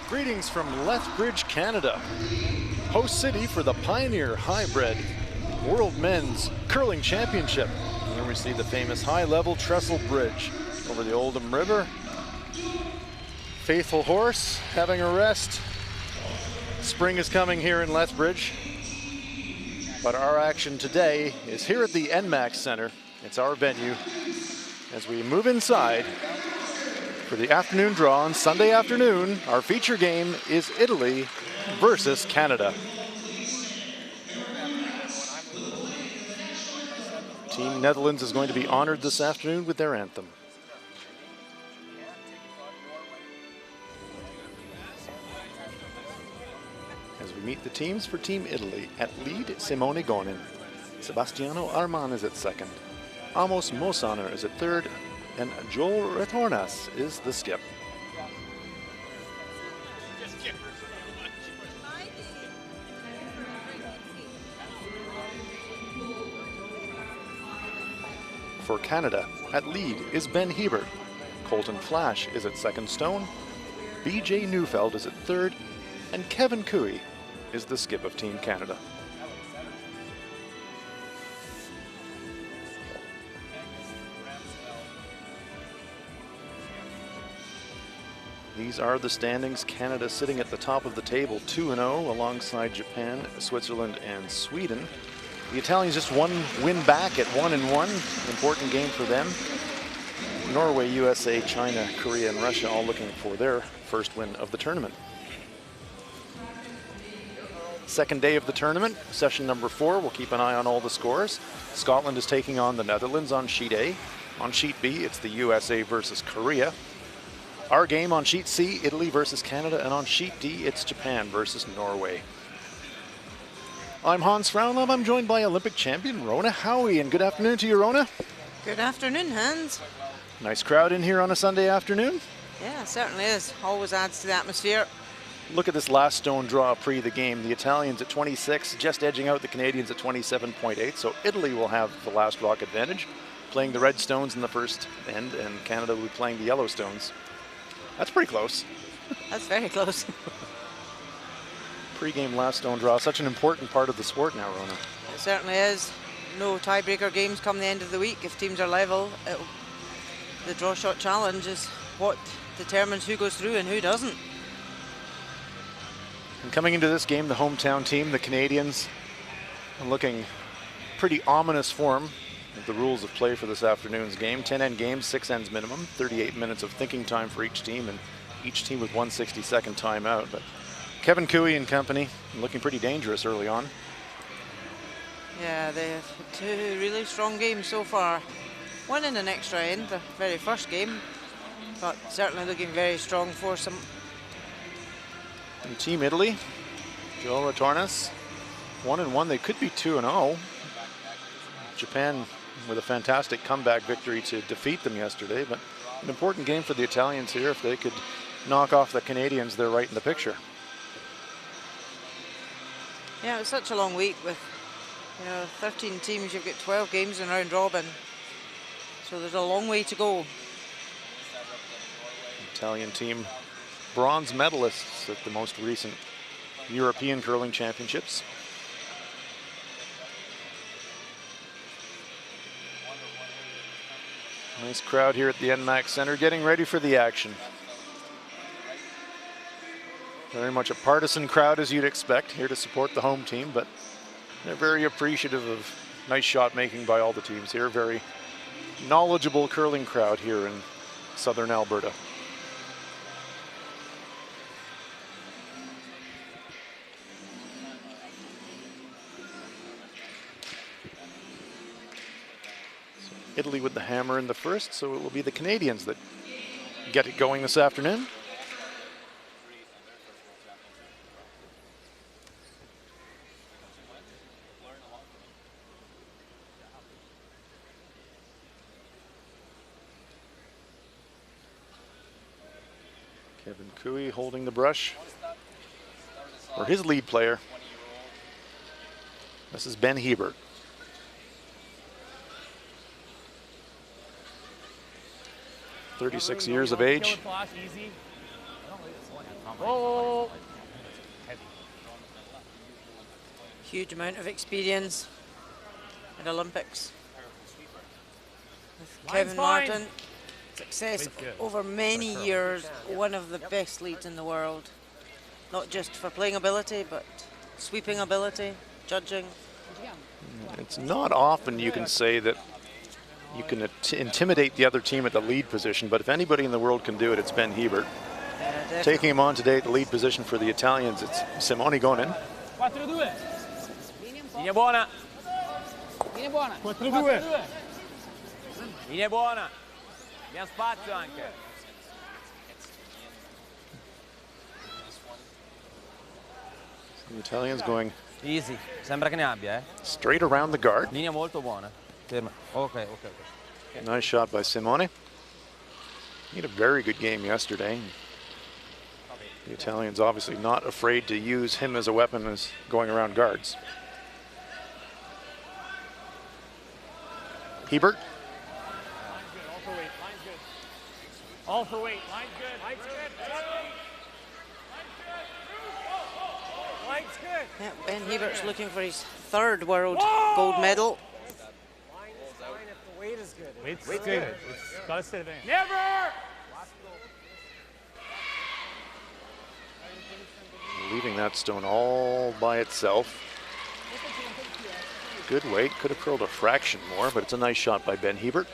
Greetings from Lethbridge, Canada, host city for the Pioneer Hi-Bred World Men's Curling Championship. Here we see the famous high-level trestle bridge over the Oldham River. Faithful horse having a rest. Spring is coming here in Lethbridge, but our action today is here at the NMAX Center. It's our venue as we move inside for the afternoon draw on Sunday afternoon. Our feature game is Italy versus Canada. Team Netherlands is going to be honored this afternoon with their anthem. As we meet the teams for Team Italy, at lead, Simone Gonin. Sebastiano Arman is at second. Amos Mosaner is at third. And Joel Retornas is the skip. For Canada, at lead is Ben Hebert. Colton Flash is at second stone. BJ Neufeld is at third. And Kevin Cooey is the skip of Team Canada. These are the standings. Canada sitting at the top of the table, 2-0, alongside Japan, Switzerland, and Sweden. The Italians just one win back at 1-1. Important game for them. Norway, USA, China, Korea, and Russia all looking for their first win of the tournament. Second day of the tournament, session number 4. We'll keep an eye on all the scores. Scotland is taking on the Netherlands on sheet A. On sheet B, it's the USA versus Korea. Our game on sheet C, Italy versus Canada, and on sheet D, it's Japan versus Norway. I'm Hans Fraunlab. I'm joined by Olympic champion Rona Howie, and good afternoon to you, Rona. Good afternoon, Hans. Nice crowd in here on a Sunday afternoon. Yeah, it certainly is. Always adds to the atmosphere. Look at this last stone draw pre the game. The Italians at 26, just edging out the Canadians at 27.8, so Italy will have the last rock advantage, playing the red stones in the first end, and Canada will be playing the yellow stones. That's pretty close. That's very close. Pre-game last stone draw, such an important part of the sport now, Rona. It certainly is. No tiebreaker games come the end of the week. If teams are level, the draw shot challenge is what determines who goes through and who doesn't. And coming into this game, the hometown team, the Canadians, are looking pretty ominous form. The rules of play for this afternoon's game: 10 end games, 6 ends minimum, 38 minutes of thinking time for each team, and each team with 1 60-second timeout. But Kevin Cooey and company looking pretty dangerous early on. Yeah, they have 2 really strong games so far. One in an extra end, the very first game, but certainly looking very strong for some. And Team Italy, Joel Retornas, 1-1. They could be 2-0. Japan with a fantastic comeback victory to defeat them yesterday, but an important game for the Italians here. If they could knock off the Canadians, they're right in the picture. Yeah, it was such a long week with 13 teams. You've got 12 games in round robin, so there's a long way to go. Italian team bronze medalists at the most recent European Curling Championships. Nice crowd here at the NMAX Center, getting ready for the action. Very much a partisan crowd, as you'd expect, here to support the home team, but they're very appreciative of nice shot making by all the teams here. Very knowledgeable curling crowd here in southern Alberta. Italy with the hammer in the first, so it will be the Canadians that get it going this afternoon. Kevin Cooey holding the brush for his lead player. This is Ben Hebert. 36 years of age. Oh. Huge amount of experience at Olympics. With Kevin Martin, success over many years, one of the best leads in the world. Not just for playing ability, but sweeping ability, judging. It's not often you can say that you can intimidate the other team at the lead position, but if anybody in the world can do it, it's Ben Hebert. Taking him on today at the lead position for the Italians, it's Simone Gonin. 4-2. Linea buona. Linea buona. 4-2. Linea buona. Abbiamo spazio anche. The Italians going Easy. Sembra che ne abbia, straight around the guard. Linea molto buona. Ferma. Ok. Nice shot by Simone. He had a very good game yesterday. The Italians obviously not afraid to use him as a weapon as going around guards. Hebert. All for weight. Line's good. Line's good. Line's good. Yeah, Ben Hebert's looking for his third world gold medal. Line is fine if the weight is good. Weight's good. It's got to stay there. Never! Leaving that stone all by itself. Good weight, could have curled a fraction more, but it's a nice shot by Ben Hebert.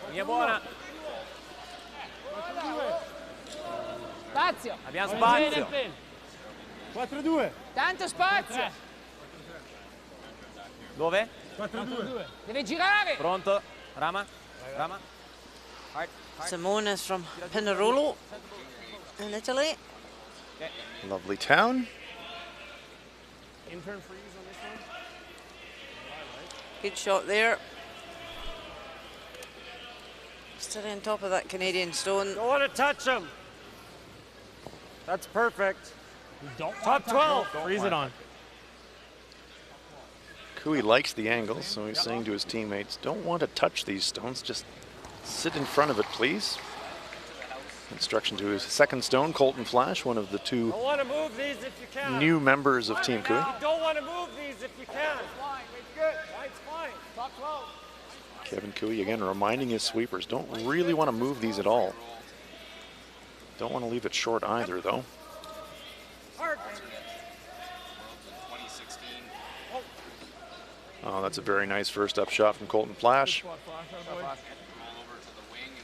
Linea buona. Spazio. Abbiamo spazio. 4-2. Tanto spazio. Dove? 4-2. Deve girare. Pronto? Rama? Rama? Hard. Simone is from Pinerolo in Italy. Lovely town. Intern freeze on this one. Good shot there. Still on top of that Canadian stone. Don't want to touch him. That's perfect. Don't Top 12. Freeze it on. Kui likes the angle, so he's saying to his teammates, don't want to touch these stones, just sit in front of it, please. Instruction to his second stone, Colton Flash, one of the two Don't want to move these if you can. new members of Team Kui. You don't want to move these if you can. It's good. Line's fine. Top 12. Kevin Kui again reminding his sweepers, don't really want to move these at all. Don't want to leave it short either, though. Hard. Oh, that's a very nice first up shot from Colton Flash.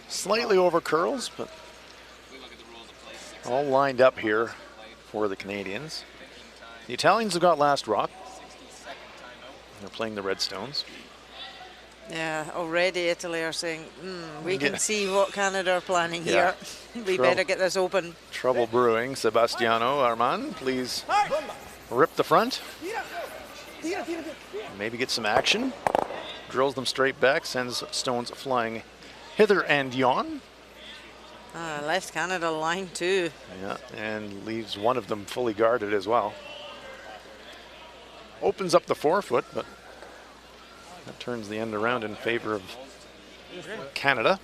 Slightly over curls, but all lined up here for the Canadians. The Italians have got last rock. They're playing the Redstones. Yeah, already Italy are saying, we can see what Canada are planning here. We better get this open. Trouble brewing. Sebastiano Armand, please rip the front. Maybe get some action. Drills them straight back, sends stones flying hither and yon. Left Canada line too. Yeah, and leaves one of them fully guarded as well. Opens up the 4-foot, but that turns the end around in favor of Canada.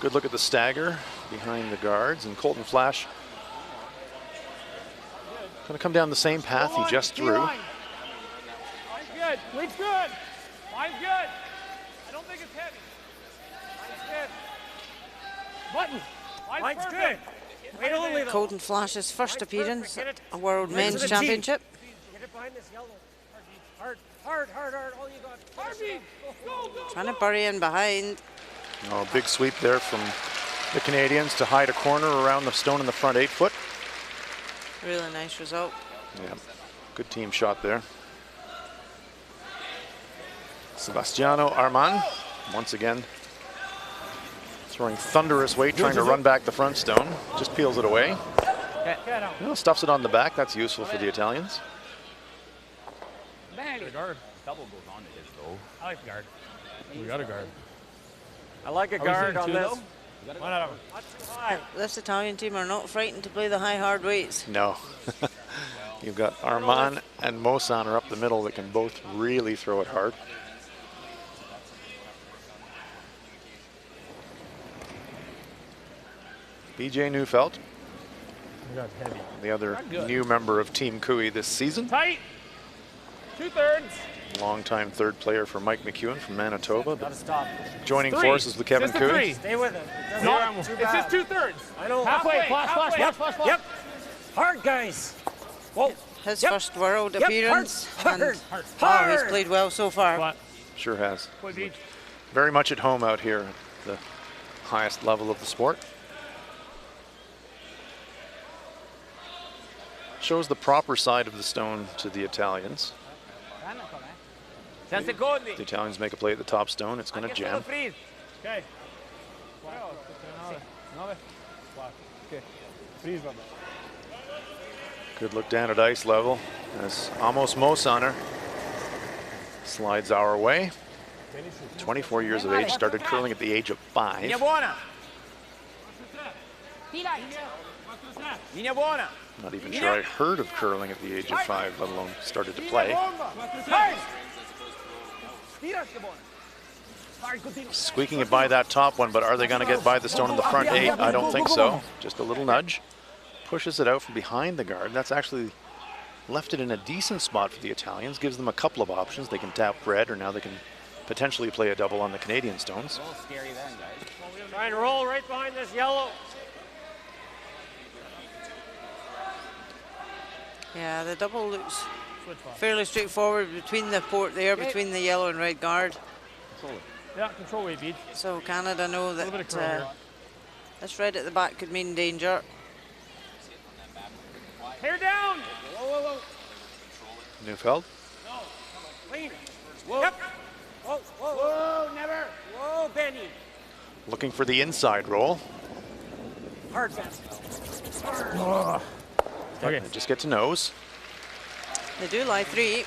Good look at the stagger behind the guards, and Colton Flash going to come down the same path he just threw. Line's good. Weight's good. Line's good. I don't think it's heavy. Line's good. Button. Line's good. Wait only though. Colton Flash's first appearance Get at it. a World Get it to Men's the Championship. Get it behind this yellow. Hard. All you got. Hard. Go. Trying to bury in behind. Oh, big sweep there from the Canadians to hide a corner around the stone in the front 8-foot. Really nice result. Yeah, good team shot there. Sebastiano Armand, once again, throwing thunderous weight, trying to run back the front stone. Just peels it away. Stuffs it on the back. That's useful for the Italians. Belly. Double goes on to his though. I like the guard. We got a guard. I like a guard on this. One out of them. Not too high. This Italian team are not frightened to play the high hard weights. No. You've got Arman and Mosan are up the middle that can both really throw it hard. BJ Neufeld, Heavy. the other new member of Team Cooey this season. Tight. 2/3. Longtime third player for Mike McEwen from Manitoba. Gotta stop. Joining Three. forces with Kevin Just a Cooey. three. Stay with it. It No, doesn't look too it's just bad. 2/3. I know. Halfway. Flash. Yep. Hard, guys. Whoa. His Yep. first world Yep. appearance. Hard. And Hard. oh, he's played well so far. What? Sure has. Point each. Very much at home out here at the highest level of the sport. Shows the proper side of the stone to the Italians. The Italians make a play at the top stone. It's going to jam. Okay. Okay. Freeze, Baba. Good look down at ice level as Amos Mosaner slides our way. 24 years of age, started curling at the age of 5. Linea buona. Linea buona. Not even sure I heard of curling at the age of 5, let alone started to play. Squeaking it by that top one, but are they going to get by the stone in the front 8? I don't think so. Just a little nudge. Pushes it out from behind the guard. That's actually left it in a decent spot for the Italians. Gives them a couple of options. They can tap red, or now they can potentially play a double on the Canadian stones. Try and roll right behind this yellow. Yeah, the double looks fairly straightforward between the port there, between the yellow and red guard. Yeah, control weight beat. So Canada know bit of that curl here. this red at the back could mean danger. Hair down. Neufeld. Clean. Whoa. Yep. Whoa, whoa, whoa, never. Whoa, Benny. Looking for the inside roll. Hard fast. Okay. And just get to nose. They do lie 3.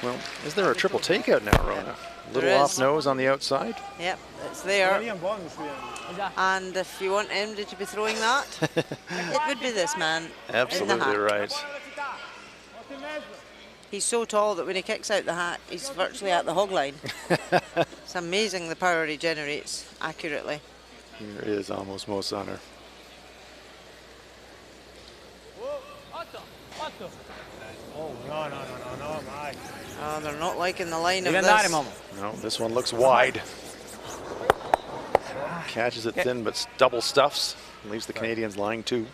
Well, is there a triple takeout now, Rona? A little There off is. nose on the outside. Yep, it's there. And if you want MD to be throwing that, it would be this man in the Absolutely hat. right. He's so tall that when he kicks out the hat, he's virtually at the hog line. It's amazing the power he generates accurately. Here is Amos Mosaner. Oh, no, my. Oh, they're not liking the line of Even this. that, moment. No, this one looks wide. Catches it thin, but double stuffs. Leaves the Canadians lying 2.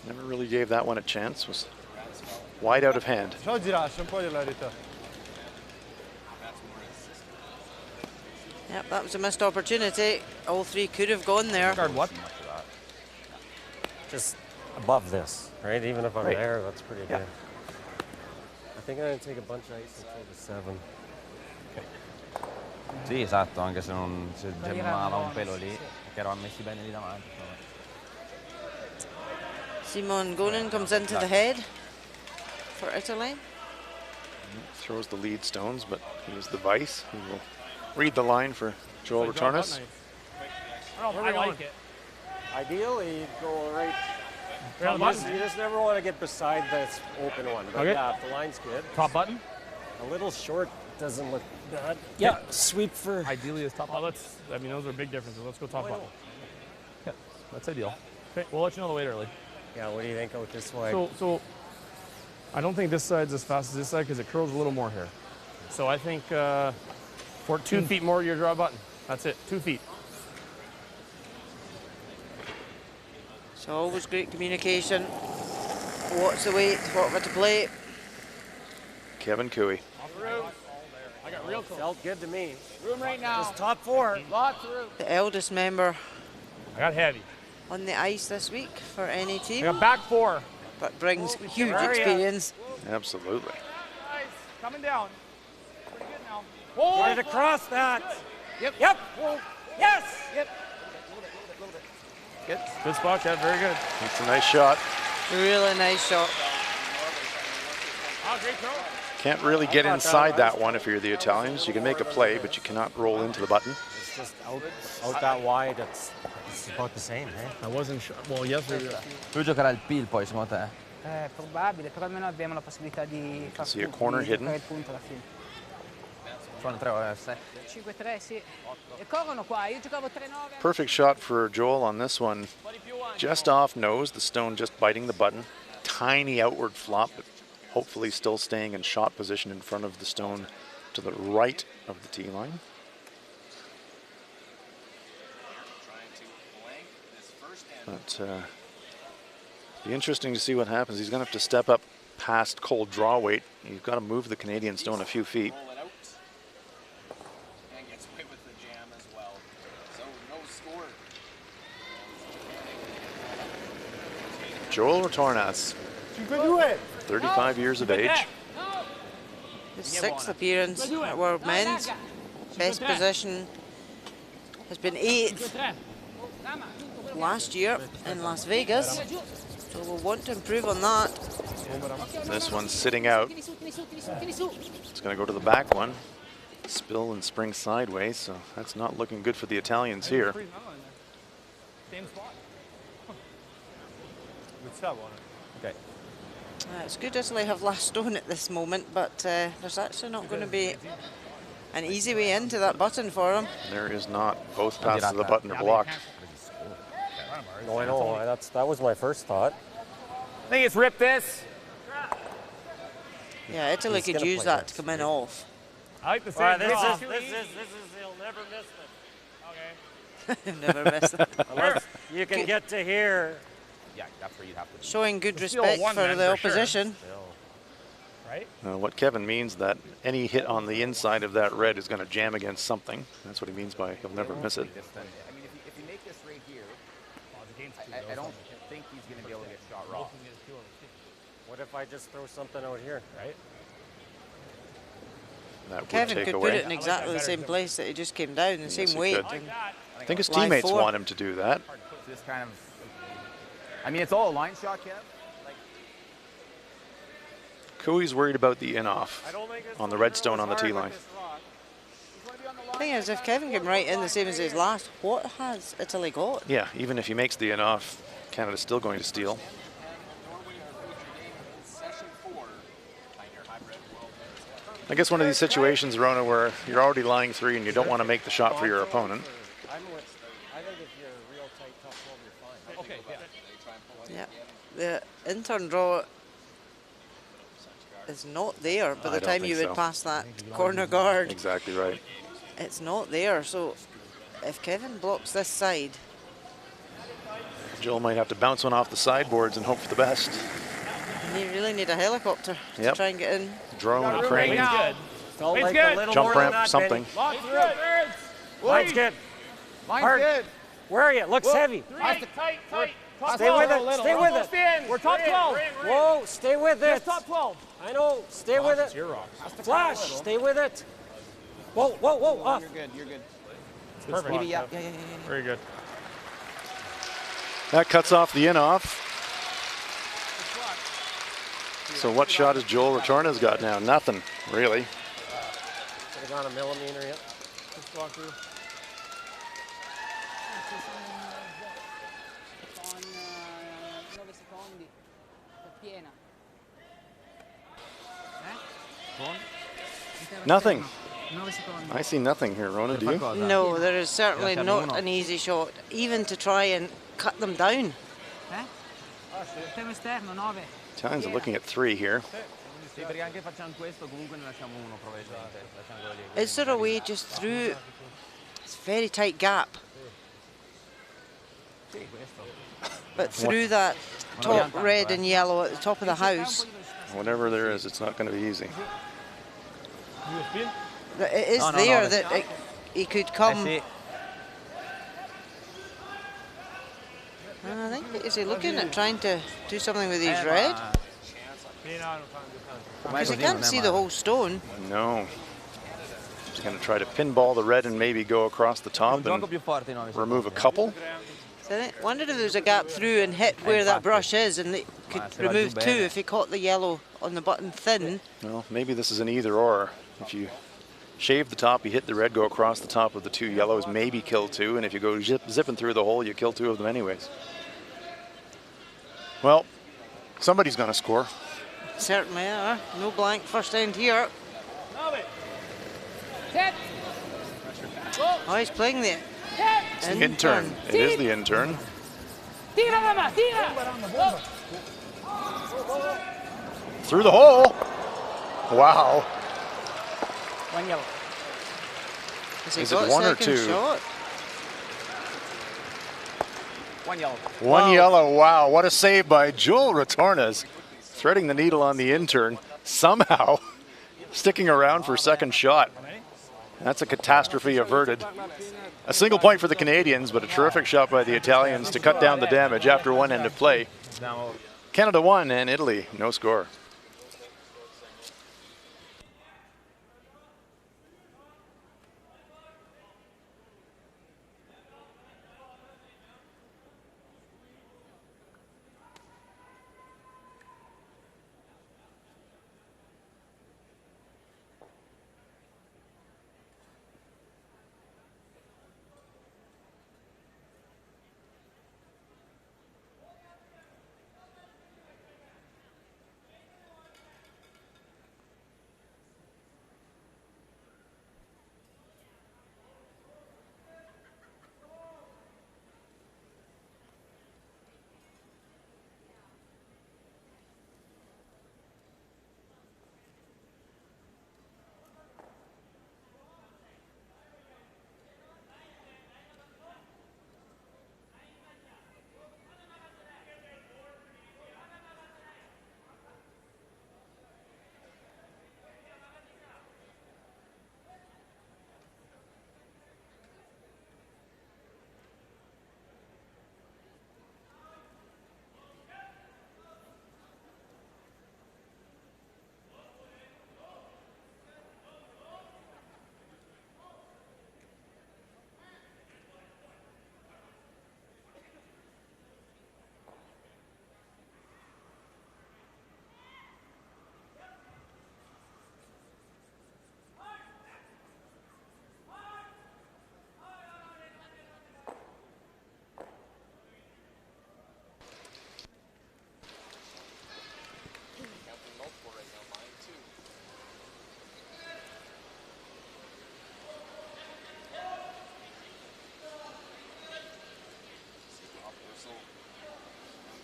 Never really gave that one a chance. Was wide out of hand. Yep, that was a missed opportunity. All 3 could have gone there. Guard what? Just above this, right? Even if I'm Right. there, that's pretty Yeah. good. I think I'm going to take a bunch of ice until the 7. Sì, esatto, anche se non se gemava un pelo lì, perché erano messi bene lì davanti. Simon Gonin comes into the head for Italy. Throws the lead stones, but he's the vice. He will read the line for Joel Retornis. I like it. Ideally, you go right. Round You button. just never want to get beside this open one. But Okay. yeah, if the line's good. Top button. A little short doesn't look bad. Yeah, sweep for. Ideally, is top button. I mean, those are big differences. Let's go top button. Yeah, that's ideal. Okay, we'll let you know the weight early. Yeah, what do you think out this way? So I don't think this side's as fast as this side because it curls a little more here. So I think 2 feet more to your draw button. That's it, 2 feet. So always great communication. What's the weight? What we're to play? Kevin Cooey. I got real close. Felt good to me. Room right now. Just top 4. Lots of room. The eldest member I got heavy. on the ice this week for any I team, got back 4. but brings huge There he is. experience. Absolutely. Nice. Coming down. Pretty good now. Get it across that. Yep. Yep. Yes. Yep. Good spot, Kev. Very good. It's a nice shot. Really nice shot. great throw. Can't really get inside that one if you're the Italians. You can make a play, but you cannot roll into the button. It's just out that wide. It's about the same, eh? I wasn't sure. Well, yes, Lui giocherà il PIL poi, secondo te? È probabile, però almeno abbiamo la possibilità di far See a punti, corner di hidden. giocare il punto alla fine. Sono 3-7. 5-3, sì. E corrono qua, io giocavo 3-9. Perfect shot for Joel on this one. Just off nose, the stone just biting the button. Tiny outward flop, but hopefully still staying in shot position in front of the stone to the right of the tee line. But be interesting to see what happens. He's going to have to step up past cold draw weight. You've got to move the Canadian stone a few feet. Joel Retornas, 35 years of age. His 6th appearance at World Men's. Best position has been 8th last year in Las Vegas. So we'll want to improve on that. This one's sitting out. It's going to go to the back one. Spill and spring sideways, so that's not looking good for the Italians here. Same spot. Okay. It's good Italy have last stone at this moment, but there's actually not going to be an easy way into that button for them. There is not. Both passes of the button are blocked. No, I know. That was my first thought. I think it's rip this. Yeah, Italy He's could gonna use play that to come in off. I like the same All right, this draw. is he'll never miss it. Okay. Never miss it. Unless you can get to here. Yeah, that's where you'd have to. Showing good It's still respect one for man the for sure. opposition. Right? What Kevin means that any hit on the inside of that red is going to jam against something. That's what he means by he'll never miss it. I mean, if you make this right here, I don't think he's going to be able to get shot raw. What if I just throw something out here? Right? That would Kevin take could away. put it in exactly the same place that he just came down, the Yes, same he weight. could. And I think his Line teammates 4. want him to do that. This kind of. I mean, it's all a line shot, Kev. Like, Cooey's worried about the in-off on the redstone on the tee line. the thing is, if Kevin came right in the same as his last, what has Italy got? Yeah, even if he makes the in-off, Canada's still going to steal. I guess one of these situations, Rona, where you're already lying 3 and you don't want to make the shot for your opponent. I think if you're real tight, tough hold, you're fine. Okay, yeah. Yeah, the in-turn draw is not there by I the don't time you think would so. pass that corner guard. Exactly right. It's not there, so if Kevin blocks this side, Joel might have to bounce one off the sideboards and hope for the best. you really need a helicopter to Yep. try and get in. Drone, Right crane, now. Felt It's like good. a little jump more than ramp, that, something. Benny. Lock through it. Line's good. line's Hard. good. Where are you? Looks heavy. Tight, tight, tight. Top Stay 12. with it. Stay with Almost it. in. We're top 12. Whoa, stay with it. Just top 12. I know. Stay with it. Flash. Stay with it. Whoa, whoa, whoa. Off. You're good. Perfect. Maybe, yeah. Very good. That cuts off the in-off. So what shot has Joel Retorna's got now? Nothing, really. Could have gone a millimeter yet. Just walk through. Con 9 secondi per piena. Nothing. 9 secondi. I see nothing here, Rona, do you? No, there is certainly Yeah, not Kevin, an easy shot, even to try and cut them down. Tema esterno 9. Italians are looking at 3 here. Sì, perché anche facciamo questo, comunque ne lasciamo uno probabilmente. Lasciamo quello lì. Is there a way just through? It's a very tight gap, Sì, questo. but through that top red and yellow at the top of the house, Whatever there is, it's not going to be easy. that it is No, no, there no, that he could come. Sì. I think, is he looking at trying to do something with his red? Because he can't see the whole stone. No. He's going to try to pinball the red and maybe go across the top Gioco and più forte, no, remove a couple. So I wondered if there was a gap through and hit where that brush is, and they could remove 2 if he caught the yellow on the button thin. Well, maybe this is an either or. If you shave the top, you hit the red, go across the top of the 2 yellows, maybe kill 2, and if you go zipping through the hole, you kill 2 of them anyways. Well, somebody's going to score. Certainly are. No blank first end here. Oh, he's playing the intern. It is the intern. Through the hole. Wow. 1 yellow. Is it 1 or 2? Shot? 1 yellow. One yellow. Wow. What a save by Joel Retornas. Threading the needle on the intern. Somehow sticking around for second shot. That's a catastrophe averted. A single point for the Canadians, but a terrific shot by the Italians to cut down the damage after one end of play. Canada won and Italy no score.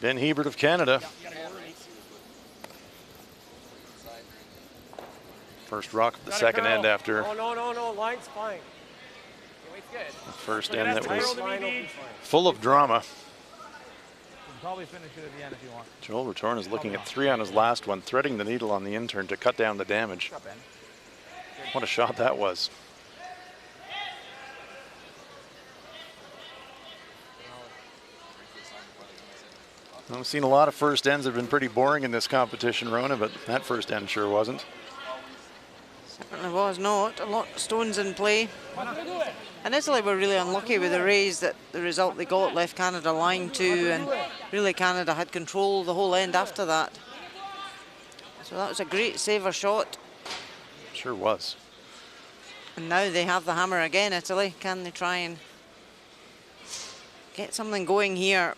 Ben Hebert of Canada. First rock of the second end after No, line's fine. the first end that was full of drama. Probably finish it at the end if you want. Joel Retorn is looking at 3 on his last one, threading the needle on the intern to cut down the damage. What a shot that was. I've seen a lot of first ends that have been pretty boring in this competition, Rona, but that first end sure wasn't. Certainly was not. A lot of stones in play. And Italy were really unlucky with the raise that the result they got left Canada lying to, and really Canada had control the whole end after that. So that was a great saver shot. Sure was. And now they have the hammer again, Italy. Can they try and get something going here?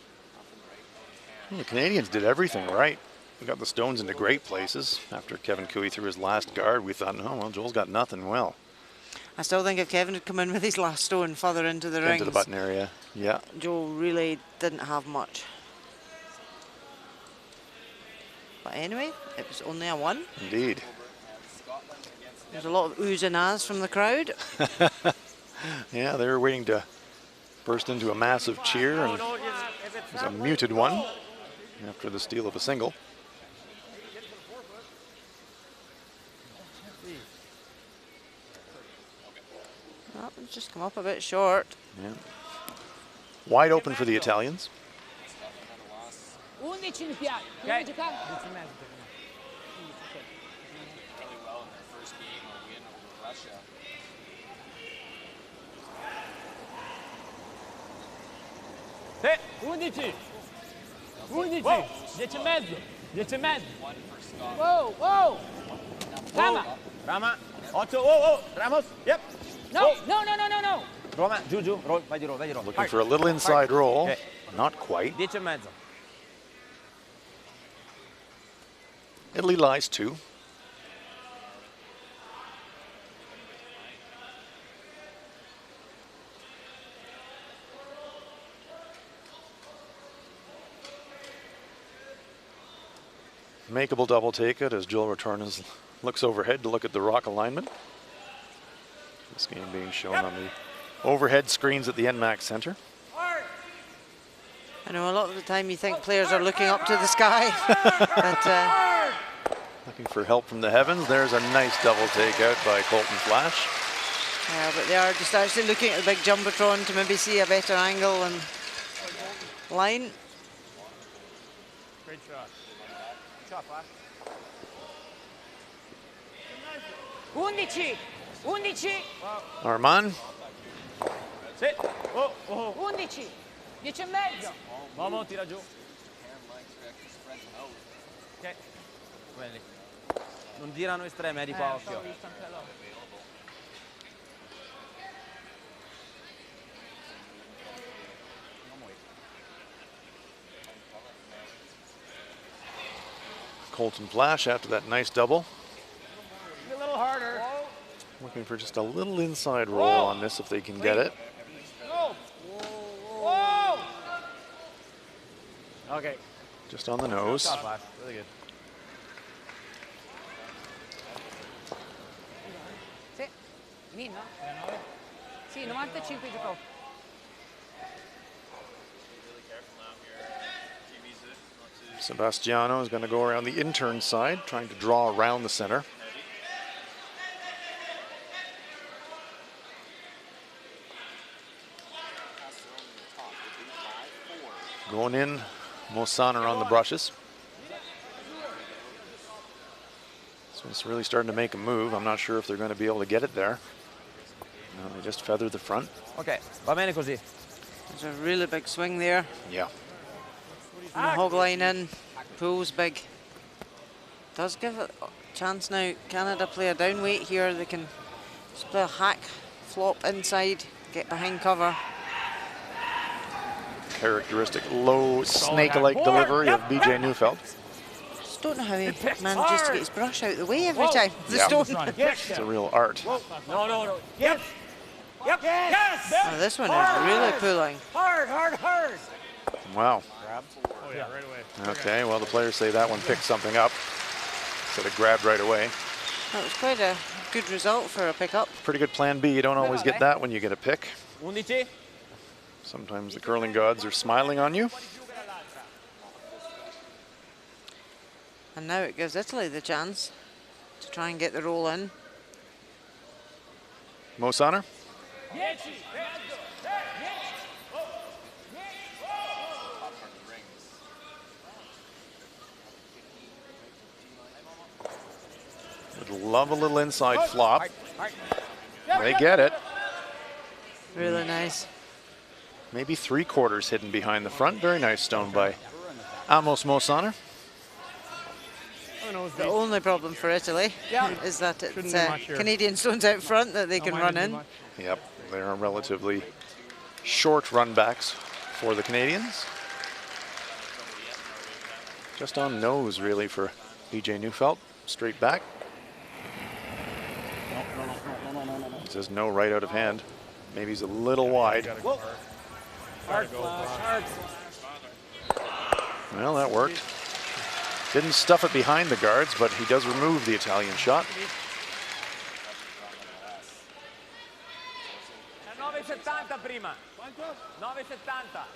Well, the Canadians did everything right. We got the stones into great places. After Kevin Cooey threw his last guard, we thought, no, well, Joel's got nothing. Well, I still think if Kevin had come in with his last stone further into the rings, into the button area, yeah. Joel really didn't have much. But anyway, it was only a 1. Indeed. There's a lot of oohs and ahs from the crowd. Yeah, they were waiting to burst into a massive cheer, and it was a muted one after the steal of a single. Well, it's just come up a bit short. Yeah. Wide open for the Italians. 11 in piazza. Really well in their first game or win over Russia. Sì. 11. 11. 10 e mezzo. 10 e mezzo. Wow, wow. Rama. Rama. 8. Oh, Ramos. Yep. No, no, no, no, no, no. Roma, giù, roll. Vai di roll, Looking for a little inside roll. Okay. Not quite. 10 e mezzo. Italy lies 2. Makeable double take it as Joel returns, looks overhead to look at the rock alignment. This game being shown on the overhead screens at the NMAX Center. I know a lot of the time you think players are looking up to the sky, but Looking for help from the heavens. There's a nice double take out by Colton Flash. yeah, but they are just actually looking at the big jumbotron to maybe see a better angle and line. Great shot. 11. 11. Armand, Sì. Oh, oh. 11. 10 e mezzo. Momo, tira giù. Ok. Quelli. Non girano estreme, di qua, occhio. Colton Flash after that nice double. A little harder. Looking for just a little inside roll on this if they can get it. Go. Whoa. Okay. Just on the nose. Shot, Flash. Really good. Sì. Lì, no? Sì, 95 giocò. Sebastiano is going to go around the intern side, trying to draw around the center. Going in, Mosaner on the brushes. This one's really starting to make a move. I'm not sure if they're going to be able to get it there. No, they just feathered the front. Ok, va bene così. There's a really big swing there. Yeah. And the hog line in, pulls big. Does give it a chance now. Canada play a down weight here. They can just play a hack, flop inside, get behind cover. Characteristic low snake-like delivery of BJ Neufeld. Just don't know how he manages to get his brush out the way every time. The Yeah. stone. It's a real art. No, no, no. Yep. Yep. Yes. Oh, this one is really pulling. Hard, hard, hard. Wow. Oh yeah, right away. Okay, well, the players say that one picked something up. Said it grabbed right away. That was quite a good result for a pickup. Pretty good plan B. You don't always get that when you get a pick. 11. Sometimes the curling gods are smiling on you. And now it gives Italy the chance to try and get the roll in. Mosaner. Would love a little inside flop. They get it. Really nice. Maybe 3/4 hidden behind the front. Very nice stone by Amos Mosaner. The only problem for Italy is that it's Shouldn't do much here. Canadian stones out front that they can Don't run mind it too in. much. Yep, they are relatively short run backs for the Canadians. Just on nose, really, for BJ Neufeld. Straight back. It says no right out of hand. Maybe he's a little wide. Hard flash, hard. Well, that worked. Didn't stuff it behind the guards, but he does remove the Italian shot. 9,70 prima. 9,70.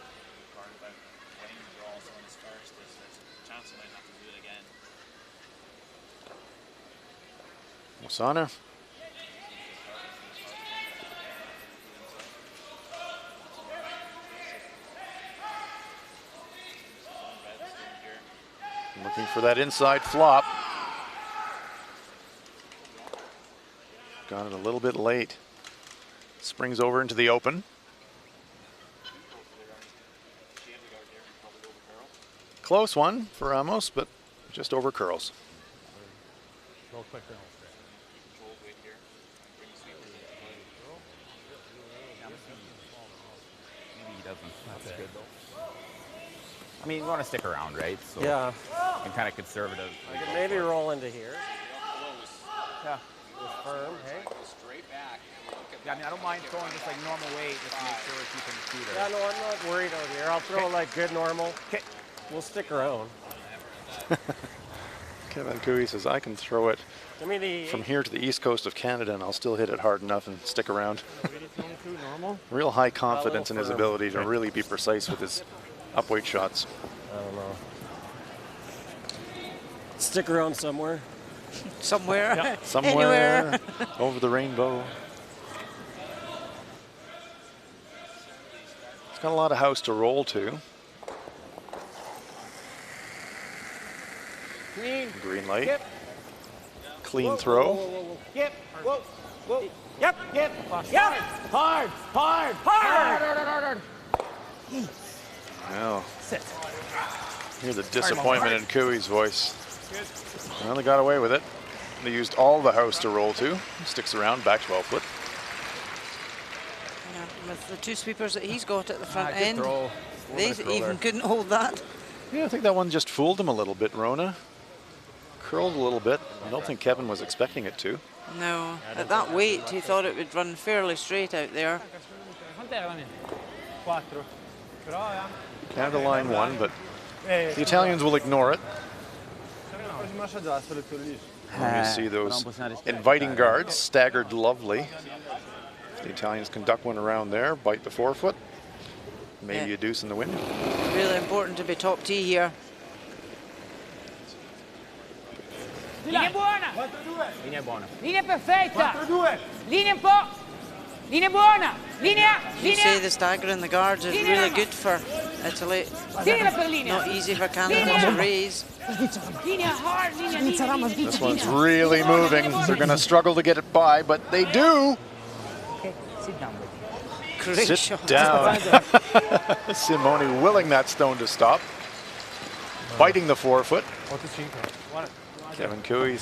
Mosaner. Looking for that inside flop. Got it a little bit late. Springs over into the open. Close one for Ramos, but just over curls. A little quicker. Maybe he doesn't. That's good though. I mean, you want to stick around, right? So Yeah. and kind of conservative. I could maybe roll into here. Yeah. With firm, hey? Straight back. Yeah, I mean, I don't mind throwing just like normal weight just to make sure we're keeping the feet Yeah, no, I'm not worried out here. I'll throw like good normal. Okay. We'll stick around. Kevin Cooey says, I can throw it Give me the from here to the east coast of Canada and I'll still hit it hard enough and stick around. Normal. Real high confidence in his firm. ability to really be precise with his upweight shots. I don't know. Stick around somewhere. Somewhere. Yeah. Somewhere Anywhere. over the rainbow. It's got a lot of house to roll to. Clean. Green light. Yep. Clean Whoa, throw. Whoa, whoa, whoa. Yep. Whoa. Whoa. Yep. Yep. Yep. Hard. Hard. Hard. Well, Sit. hear the disappointment in Cooey's voice. Well, they got away with it. They used all the house to roll to. Sticks around, back 12 foot. Yeah, with the two sweepers that he's got at the front good end, throw. they even couldn't hold that. Yeah, I think that one just fooled him a little bit, Rona. Curled a little bit. I don't think Kevin was expecting it to. No, at that weight, he thought it would run fairly straight out there. Canada line one, but the Italians will ignore it. You see those inviting guards staggered lovely. The Italians can duck one around there, bite the forefoot. Maybe Yeah. a deuce in the wind. Really important to be top tee here. Linea buona. Linea buona. Linea perfetta. Linea un po'. Linea buona. Linea. You say Linea. the stagger in the guards is really good for Italy. Tira per linea. Not easy for Canada to raise. Linea hard. Linea. This one's really moving. They're going to struggle to get it by, but they do. Okay, sit down. Great Sit shot. down. Simone willing that stone to stop. Biting the forefoot. Kevin Cooey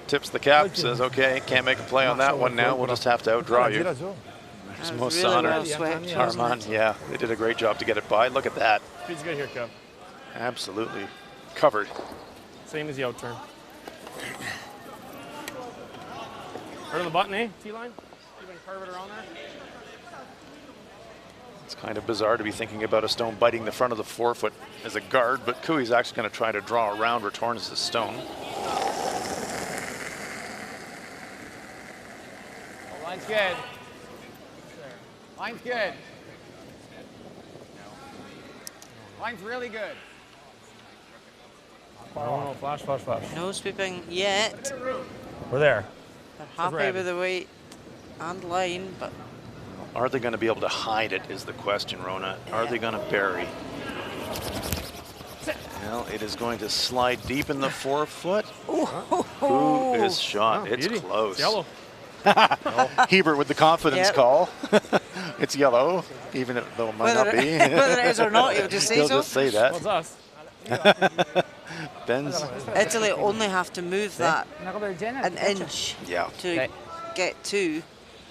tips the cap, says, okay, can't make a play on that one now. We'll just have to outdraw you. That There's was most really honor. well swept, wasn't Armand, it? yeah, they did a great job to get it by. Look at that. Speed's good here, Kev. Absolutely covered. Same as the out turn. Right on the button, eh? T-line? You can curve it around there. It's kind of bizarre to be thinking about a stone biting the front of the forefoot as a guard, but Cooey's actually going to try to draw around Retornes' stone. Oh, line's good. Line's good. Line's really good. No, flash, flash, flash. No sweeping yet. We're there. They're happy ready. with the weight and line, but Are they going to be able to hide it is the question, Rona. Are they going to bury? Well, it is going to slide deep in the forefoot. Who is shot? Oh, It's beauty. close. It's yellow. Hebert with the confidence Yep. call. It's yellow, even though it might whether, not be. whether it is or not, he'll just say He'll so. just say Well, it's that. us. Ben's, Italy only have to move that Una roba del genere. an inch yeah. to get to.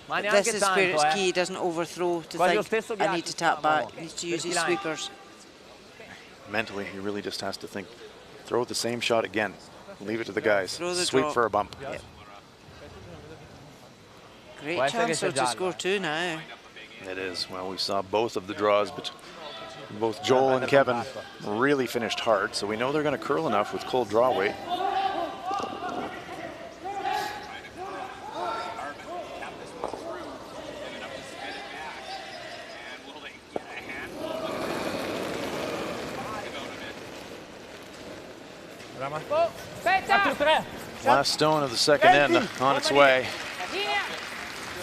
Ma This neanche is where tanto, it's key. He doesn't overthrow to Quasi lo think, stesso I need ghiaccio, to tap back. diciamo, He needs to use per his i lani. sweepers. Mentally, he really just has to think, throw the same shot again. Leave it to the guys. Throw the Sweep drop. for a bump. Yep. Great Può essere chance che though sia to giallo. score two now. It is. Well, we saw both of the draws, but both Joel and Kevin really finished hard, so we know they're going to curl enough with cold draw weight. Oh, aspetta. Last stone of the second end on its way. Linea.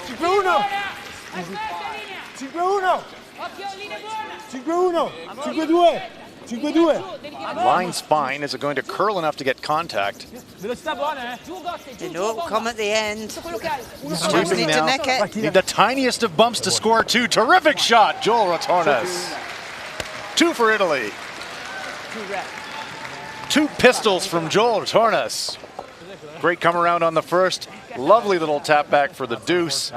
5-1. Aspetta, linea. 5-1. Occhio, linea buona. 5-1. 5-2. 5-2. Devi tirare Line spine. Is it going to curl enough to get contact? velocità buona, giù Gosse, They giù, know giù, it'll bomba. come at the end. Tutto quello che hai. Just Sweeping need to now. nick it. Need the tiniest of bumps to score two. Terrific shot, Joel Retornes. 2 for Italy. Two pistols from Joel Tornes. Great come around on the first. Lovely little tap back for the deuce.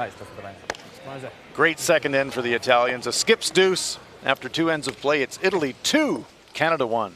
Great second end for the Italians. A skips deuce. After 2 ends of play, it's Italy 2, Canada 1.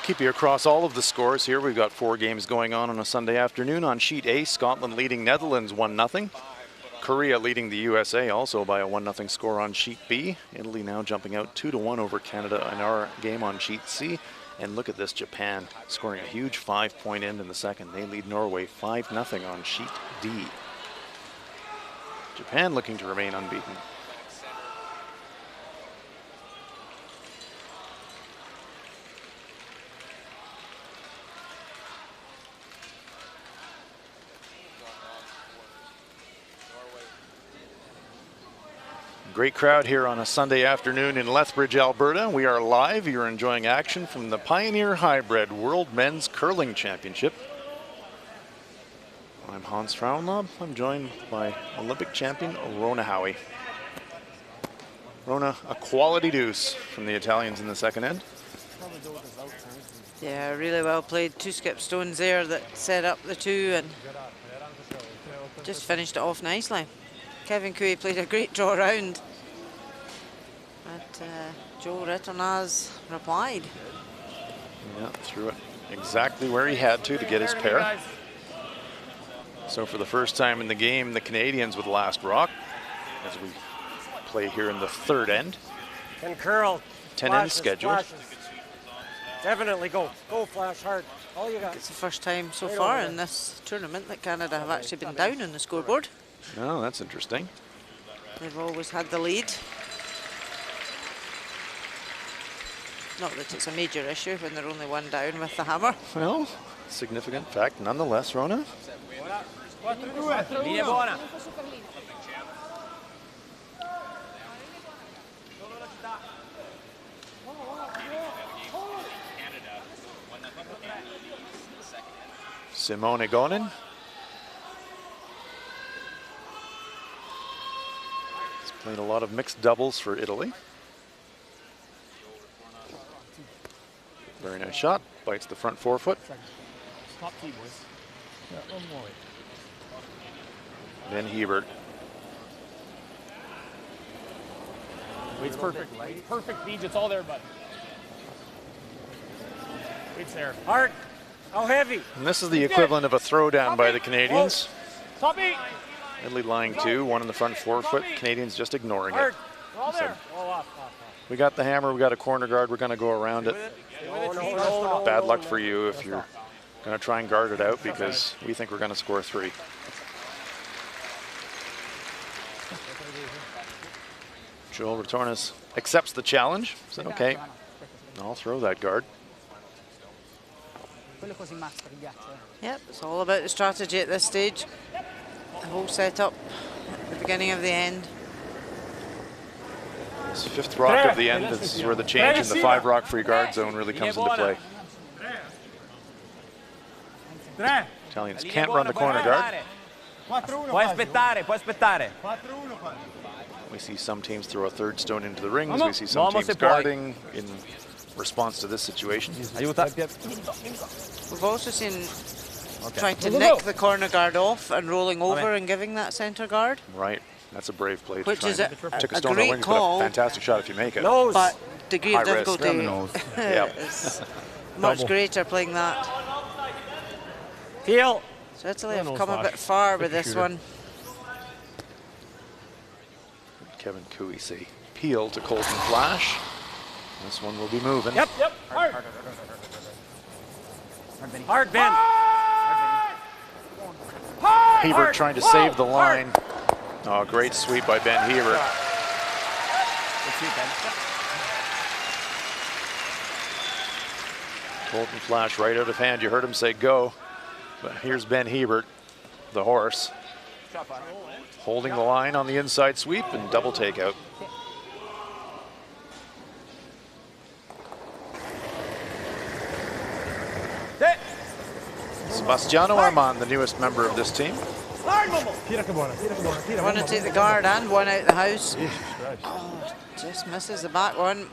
Keep you across all of the scores here. We've got 4 games going on a Sunday afternoon. On sheet A, Scotland leading Netherlands 1-0. Korea leading the USA also by a 1-0 score on sheet B. Italy now jumping out 2-1 over Canada in our game on sheet C. And look at this, Japan scoring a huge 5-point end in the second. They lead Norway 5-0 on sheet D. Japan looking to remain unbeaten. Great crowd here on a Sunday afternoon in Lethbridge, Alberta. We are live. You're enjoying action from the Pioneer Hi-Bred World Men's Curling Championship. I'm Hans Frauenlob. I'm joined by Olympic champion Rona Howie. Rona, a quality deuce from the Italians in the second end. Yeah, really well played. 2 skip stones there that set up the 2 and just finished it off nicely. Kevin Cooey played a great draw round, but Joe Retornaz replied. Yeah, threw it exactly where he had to get his pair. So for the first time in the game, the Canadians with last rock as we play here in the third end. 10 curl. 10 ends scheduled. Definitely go. Go flash hard. All you got. It's the first time so far in this tournament that Canada have actually been down on the scoreboard. Oh, that's interesting. They've always had the lead. Not that it's a major issue when they're only 1 down with the hammer. Well, significant fact nonetheless, Rona. Linea buona. Simone Gonin. He's played a lot of mixed doubles for Italy. Very nice shot. Bites the front forefoot. Top tee, boys. Yeah, one more. Ben Hebert. Weight's perfect. Weight's perfect, Beach. It's all there, bud. Weight's there. Hard. How heavy? And this is the equivalent of a throwdown by the Canadians. Top 8. Italy lying 2, 1 in the front forefoot. Canadians just ignoring it. All there. We got the hammer, we got a corner guard, we're going to go around it. Bad luck for you if you're going to try and guard it out because we think we're going to score 3. Joel Retornas accepts the challenge. Said, okay, I'll throw that guard. Yep, it's all about the strategy at this stage. The whole setup at the beginning of the end. This 5th rock of the end, this is where the change in the 5 rock free guard zone really comes into play. Italians can't run the corner guard. Puoi aspettare. We see some teams throw a 3rd stone into the rings. We see some teams guarding in response to this situation. We've also seen trying to nick the corner guard off and rolling over and giving that center guard. Right. That's a brave play. Which is a stone great wings, call. But a fantastic shot if you make it. But degree of High risk. difficulty Yep. is much greater playing that. Peel. So Italy have come a bit far with this one. Kevin Cooey say peel to Colton Flash. This one will be moving. Yep. Hard. Hard, Ben. Hebert trying to save the line. Oh, great sweep by Ben Hebert. Colton Flash right out of hand. You heard him say go. But here's Ben Hebert, the horse, holding the line on the inside sweep and double takeout. Sebastiano Armand, the newest member of this team. Want to take the guard and one out the house. Oh, just misses the back one.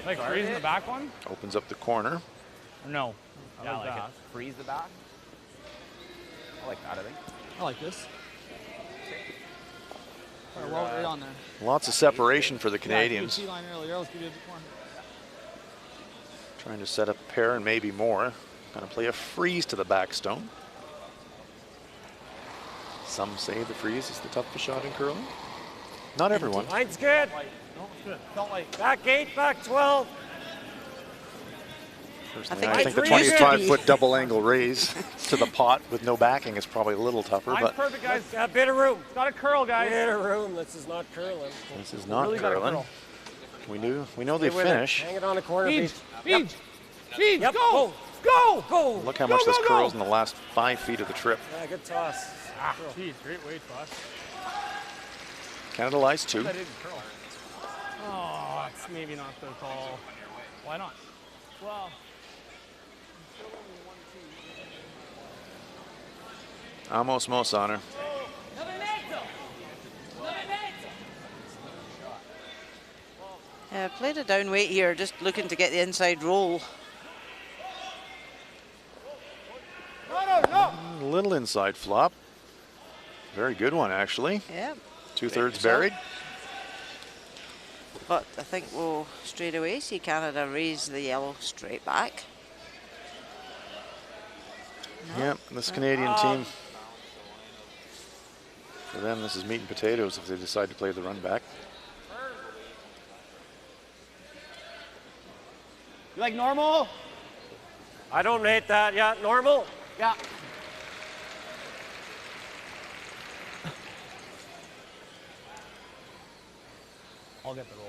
Like freezing the back one? Opens up the corner. No. Yeah, I like it. Freeze the back. I like that, I think. I like this. Well, right on there. Lots of separation for the Canadians. Yeah, line earlier. Let's give you a corner. Trying to set up a pair and maybe more. Going to play a freeze to the back stone. Some say the freeze is the toughest shot in curling. Not everyone. Line's good. No, it's good. Don't like. Back 8, back 12. Personally, I think the 25-foot double angle raise to the pot with no backing is probably a little tougher. Line's But perfect, guys. Got a bit of room. Got a curl, guys. Bit of room. This is not curling. this is not Really got a curling. curl. We know they Stay with it. finish. Hang it on the corner, Beach. Beach. Beach. Beach. Yep. Go. Go. Go. Look how much this curls in the last 5 feet of the trip. Yeah, good toss. Ah, geez, great weight toss. Canada lies 2. That didn't curl. Oh, it's maybe not the call. Why not? Well. Amos Mosaner. Played a down weight here, just looking to get the inside roll. A little inside flop. Very good one, actually. Yeah. 2/3 buried. But I think we'll straight away see Canada raise the yellow straight back. Yep, this Canadian team, for them, this is meat and potatoes if they decide to play the run back. You like normal? I don't hate that. Yeah, normal. Yeah. I'll get the roll.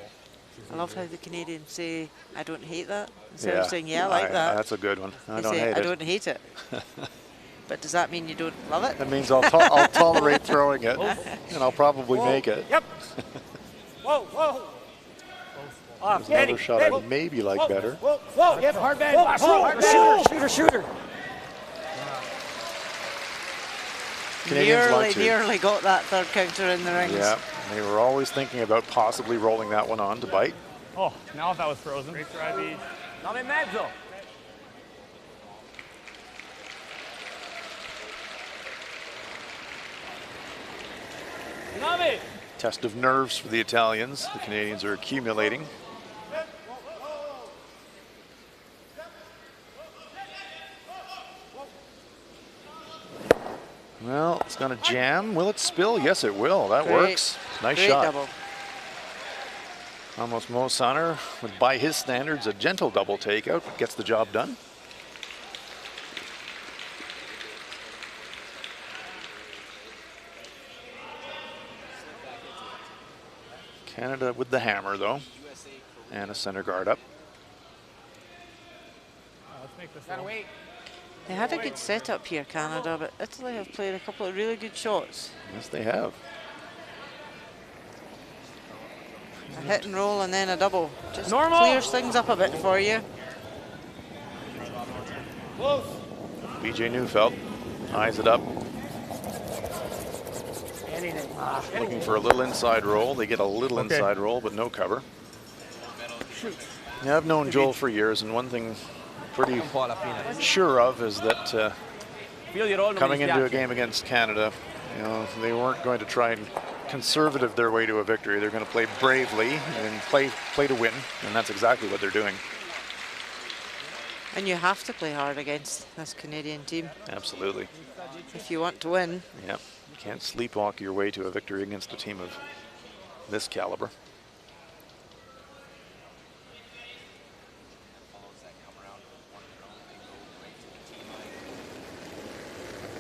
I love how the Canadians say, I don't hate that. Instead of saying, yeah, I like that. that. That's a good one. They I don't say, hate I it. don't hate it. But does that mean you don't love it? That means I'll tolerate throwing it, and I'll probably make it. Yep. Whoa, whoa. Off, There's another shot I maybe like better. Whoa, whoa. Yep, hard bend. Whoa, Flash whoa, roll, hard bend. shooter. Canadians like to. Nearly got that third counter in the rings. Yeah, they were always thinking about possibly rolling that one on to bite. Oh, now if that was frozen. Great try, Beach. Nove e mezzo. Nove. Test of nerves for the Italians. The Canadians are accumulating. Well, it's going to jam. Will it spill? Yes, it will. That works. Nice Great shot. double. Almost Mosaner with, by his standards, a gentle double takeout, but gets the job done. Canada with the hammer, though, and a center guard up. Let's make this Gotta wait. They had a good setup here, Canada, but Italy have played a couple of really good shots. Yes, they have. A hit and roll and then a double. Just Normal. clears things up a bit for you. BJ Neufeld eyes it up. Looking for a little inside roll. They get a little inside roll, but no cover. Yeah, I've known Joel for years, and one thing pretty sure of is that coming into a game against Canada, you know, they weren't going to try and conservative their way to a victory. They're going to play bravely and play to win, and that's exactly what they're doing. And you have to play hard against this Canadian team. Absolutely. If you want to win. Yeah, you can't sleepwalk your way to a victory against a team of this caliber.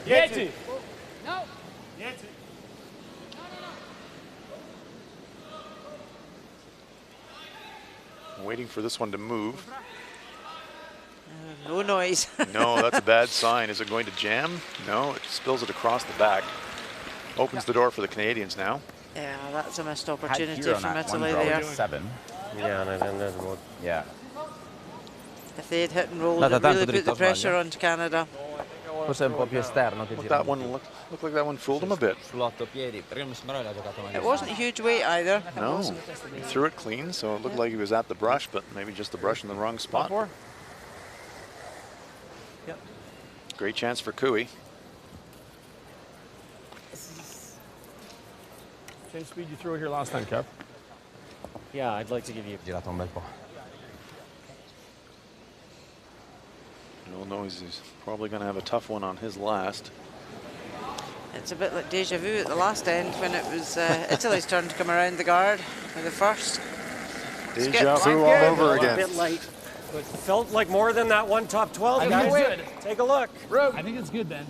Yeti. No. Yeti. Waiting for this one to move. No noise. No, that's a bad sign. Is it going to jam? No, it spills it across the back. Opens the door for the Canadians now. Yeah, that's a missed opportunity from One Italy draw there. with 7. Yeah. If they had hit and roll, it really put the pressure on Canada. Forse un po' più esterno che That one looked like that one fooled him a bit. sull'otto piedi, perché mi sembrava che ha giocato meglio. It wasn't a huge weight either. It No, wasn't. he threw it clean, so it looked like he was at the brush, but maybe just the brush in the wrong spot. Yep. Great chance for Cooey. Same speed you threw it here last time, Kev. Yeah, I'd like to give you. Girato un bel po'. Joel knows he's probably going to have a tough one on his last. It's a bit like deja vu at the last end when it was Italy's turn to come around the guard with the first. Deja vu all over A again. bit light. But felt like more than that one top 12, I guys. think it's good. Take a look. Room. I think it's good, Ben.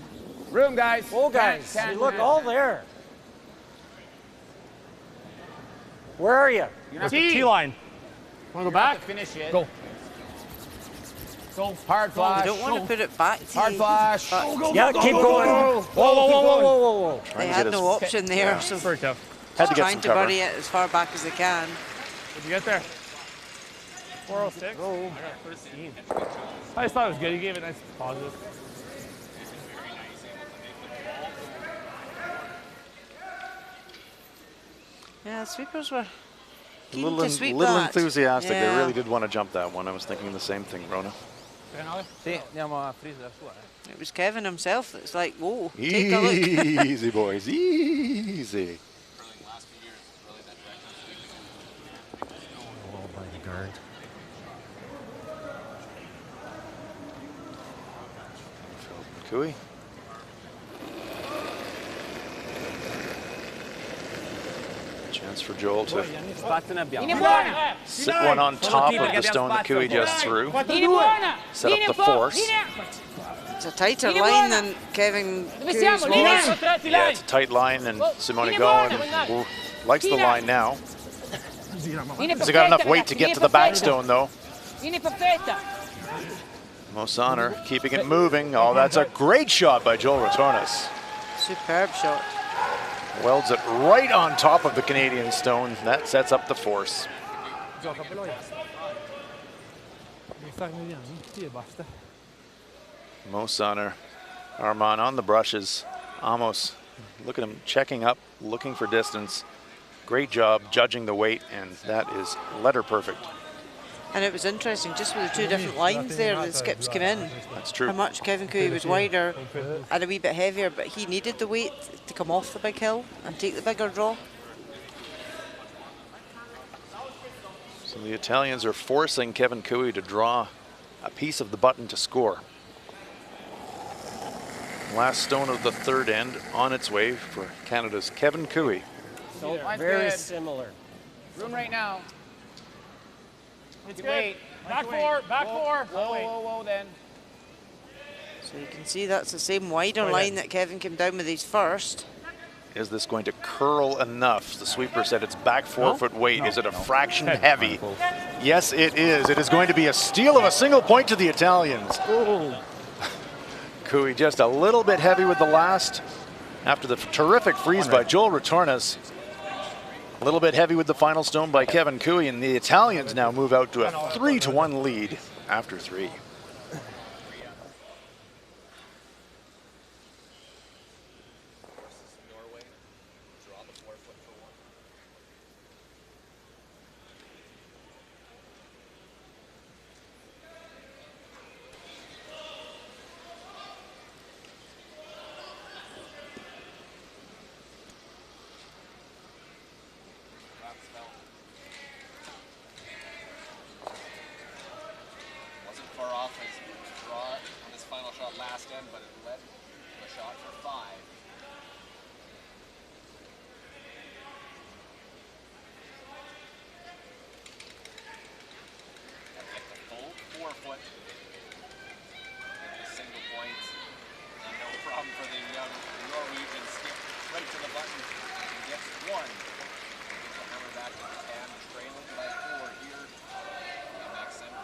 Room, guys. Oh, guys. You look all there. Where are you? T-line. Want to go back? Finish it. Go. Go. Hard flash. You don't want to put it back to Hard you, flash. but Yeah, keep going. Whoa, whoa, whoa, whoa, whoa, whoa, whoa. they had no option there, so Very tough. Had to get trying some to cover. bury it as far back as they can. Did you get there? 406. Oh, I got 13. I just thought it was good. He gave it nice positive. Yeah, the sweepers were A keen little, to sweep little that. enthusiastic. Yeah. They really did want to jump that one. I was thinking the same thing, Rona. Sì, andiamo a freezer sua. It was Kevin himself that's like, whoa, take a look. Easy, boys, easy. Oh, by the guard. Cooey. Chance for Joel to Linea buona. sit one on top of the stone that Cooey just threw. Linea buona. Set up Linea the un po'. force. Linea. It's a tighter Linea line buona. than Kevin Dove Cooey's siamo? Linea. was. Contratti Yeah, line. it's a tight line, and Simone Linea going buona. likes the Linea. line now. Linea Has he got enough perfetta, weight to ragazzi, get linea to the back perfetta. stone, though? Linea perfetta. Mosaner keeping it moving. Oh, that's a great shot by Joel Retornas. Superb shot. Welds it right on top of the Canadian stone. That sets up the force. Mosaner, Armand on the brushes. Amos, look at him checking up, looking for distance. Great job judging the weight, and that is letter perfect. And it was interesting, just with the two different lines there that skips came in. That's true. How much Kevin Cooey was wider and a wee bit heavier, but he needed the weight to come off the big hill and take the bigger draw. So the Italians are forcing Kevin Cooey to draw a piece of the button to score. Last stone of the third end on its way for Canada's Kevin Cooey. So Line's very good. similar. Room right now. It's You good. wait. Back four. Back four. Whoa, whoa, whoa, then. So you can see that's the same wider line that Kevin came down with his first. Is this going to curl enough? The sweeper said it's back 4 foot weight. Is it a fraction heavy? Yes, it is. It is going to be a steal of a single point to the Italians. Cooey just a little bit heavy with the last after the terrific freeze by Joel Retornas. A little bit heavy with the final stone by Kevin Cooey, and the Italians now move out to a 3-1 lead after 3. Wasn't far off his draw on his final shot last end, but it led to a shot for 5. Gotta get the full 4-foot. Get the single point. And no problem for the young Norwegian. Skip right to the button. He gets 1. Gives the hammer back to the 10. Trailing by 4 here. Max center.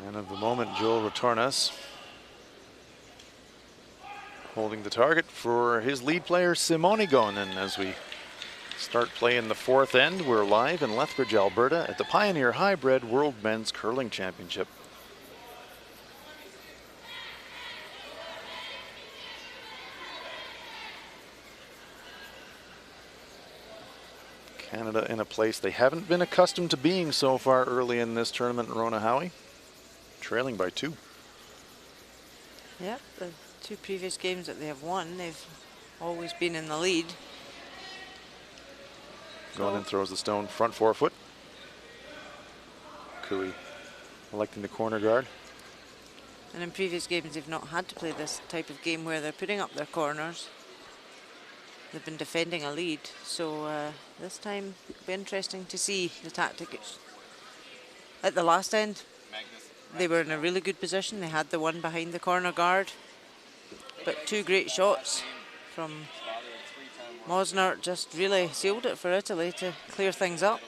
Man of the moment, Joel Retornas, holding the target for his lead player, Simone Gonen. As we start playing the 4th end, we're live in Lethbridge, Alberta at the Pioneer Hi-Bred World Men's Curling Championship. Canada in a place they haven't been accustomed to being so far early in this tournament, Rona Howie. Trailing by 2. Yep, the 2 previous games that they have won, they've always been in the lead. Gonen throws the stone front 4-foot. Cooey electing the corner guard. And in previous games, they've not had to play this type of game where they're putting up their corners. They've been defending a lead, so this time it'll be interesting to see the tactics. At the last end, they were in a really good position. They had the one behind the corner guard, but 2 great shots from Mosner just really sealed it for Italy to clear things up.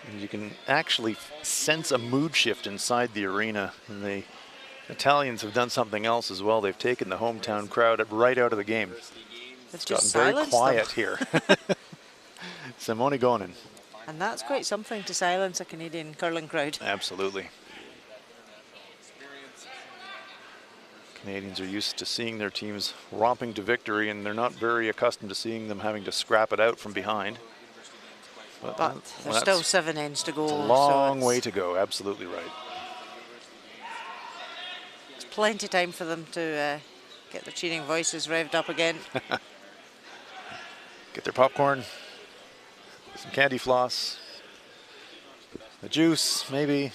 And you can actually sense a mood shift inside the arena, and the Italians have done something else as well. They've taken the hometown crowd right out of the game. It's gotten very quiet here. Simone Gonen. And that's quite something to silence a Canadian curling crowd. Absolutely. Canadians are used to seeing their teams romping to victory, and they're not very accustomed to seeing them having to scrap it out from behind. But there's still 7 ends to go. It's a long way to go, absolutely right. There's plenty of time for them to get their cheering voices revved up again. Get their popcorn, some candy floss, the juice, maybe.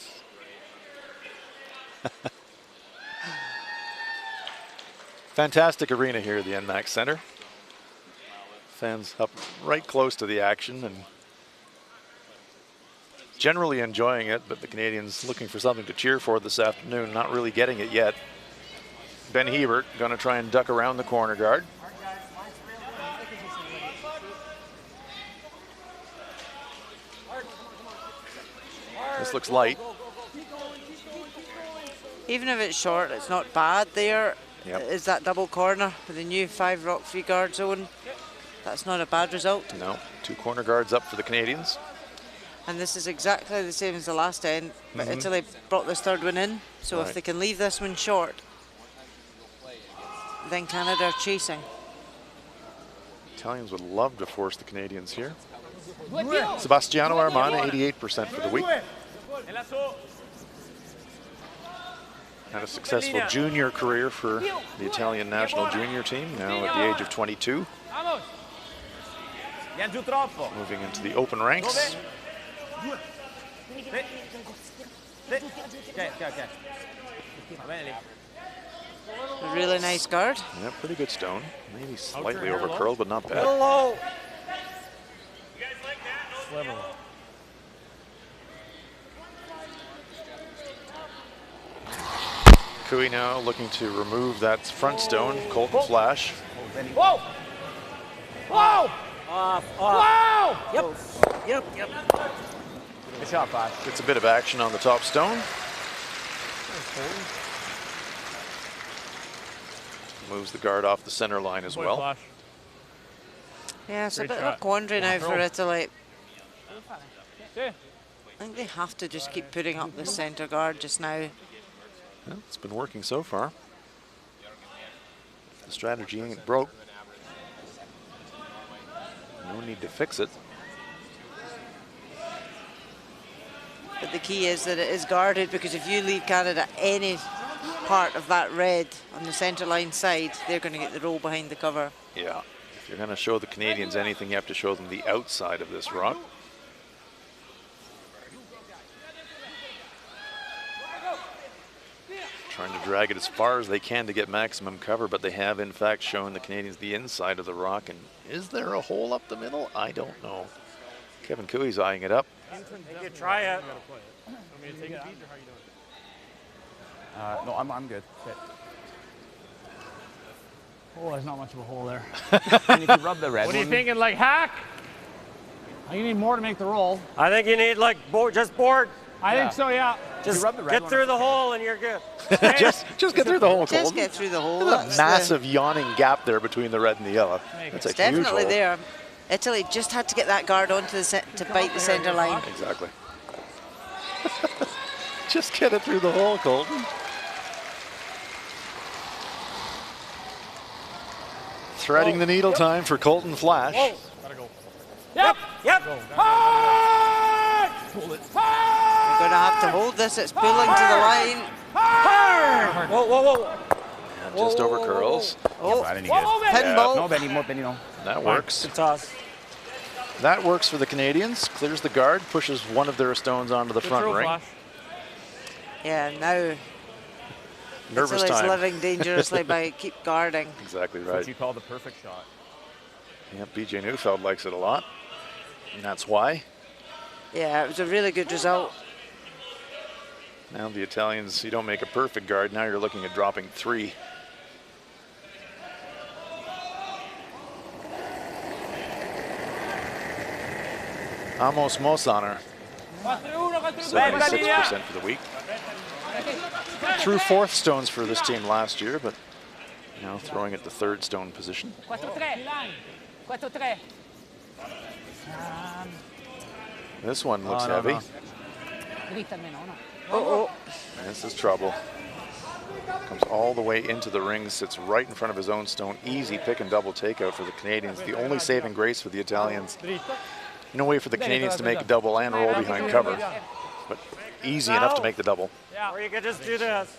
Fantastic arena here at the NMAX Center. Fans up right close to the action and generally enjoying it, but the Canadians looking for something to cheer for this afternoon, not really getting it yet. Ben Hebert going to try and duck around the corner guard. This looks light. Even if it's short, it's not bad there. Yep. Is that double corner with the new 5 rock free guard zone? That's not a bad result. No, 2 corner guards up for the Canadians. And this is exactly the same as the last end, but Italy brought this 3rd one in. So if they can leave this one short, then Canada are chasing. Italians would love to force the Canadians here. Sebastiano Armani, 88% for the week. Had a successful junior career for the Italian national junior team, now at the age of 22. Moving into the open ranks. A really nice guard. Yeah, pretty good stone. Maybe slightly over curled, but not bad. sliver. Cooey now looking to remove that front stone. Colton Flash. Whoa! Whoa! Off. Whoa! Yep. Good shot, Flash. Gets a bit of action on the top stone. Moves the guard off the center line as well. Flash. Yeah, it's a Great bit of shot. a quandary now for Italy. Sì. I think they have to just keep putting up the centre guard just now. Well, it's been working so far. The strategy ain't broke. No need to fix it. But the key is that it is guarded, because if you leave Canada any part of that red on the centre line side, they're going to get the roll behind the cover. Yeah. If you're going to show the Canadians anything, you have to show them the outside of this rock. Trying to drag it as far as they can to get maximum cover, but they have in fact shown the Canadians the inside of the rock. And is there a hole up the middle? I don't know. Kevin Cooey's eyeing it up. You try it. No, I'm good. Sit. Oh, there's not much of a hole there. And if you rub the red What are you one- thinking, like hack? I think you need more to make the roll. I think you need like just board. I think so, yeah. Just rub the red get one through up. the hole and you're good. just get through the hole, Just Colton. get through the hole. There's a That's the- massive yawning gap there between the red and the yellow. That's a It's huge definitely hole. there. Italy just had to get that guard onto the to bite the centre line. Exactly. Just get it through the hole, Colton. Threading the needle time for Colton Flash. Yep. Hard! You're going to have to hold this. It's pulling to the line. Hard! Whoa. And just over curls. Oh, I didn't Whoa, get whoa, it. man. pinball. No, Benny, more Benny, no. That works. Good toss. That works for the Canadians. Clears the guard, pushes one of their stones onto the front ring. Flash. Yeah, now Nervous Italy's time. living dangerously by keep guarding. Exactly That's what right. you call the perfect shot. Yeah, BJ Neufeld likes it a lot. And that's why. Yeah, it was a really good result. Now the Italians, you don't make a perfect guard. Now you're looking at dropping 3. Amos Mosaner, 76% for the week. Threw 4th stones for this team last year, but now throwing at the 3rd stone position. 4-3. 4-3. This one looks heavy. Dritta almeno, no? Oh, This is trouble. Comes all the way into the ring, sits right in front of his own stone. Easy pick and double takeout for the Canadians. The only saving grace for the Italians. No way for the Canadians to make a double and roll behind cover, but easy enough to make the double. Or you could just do this.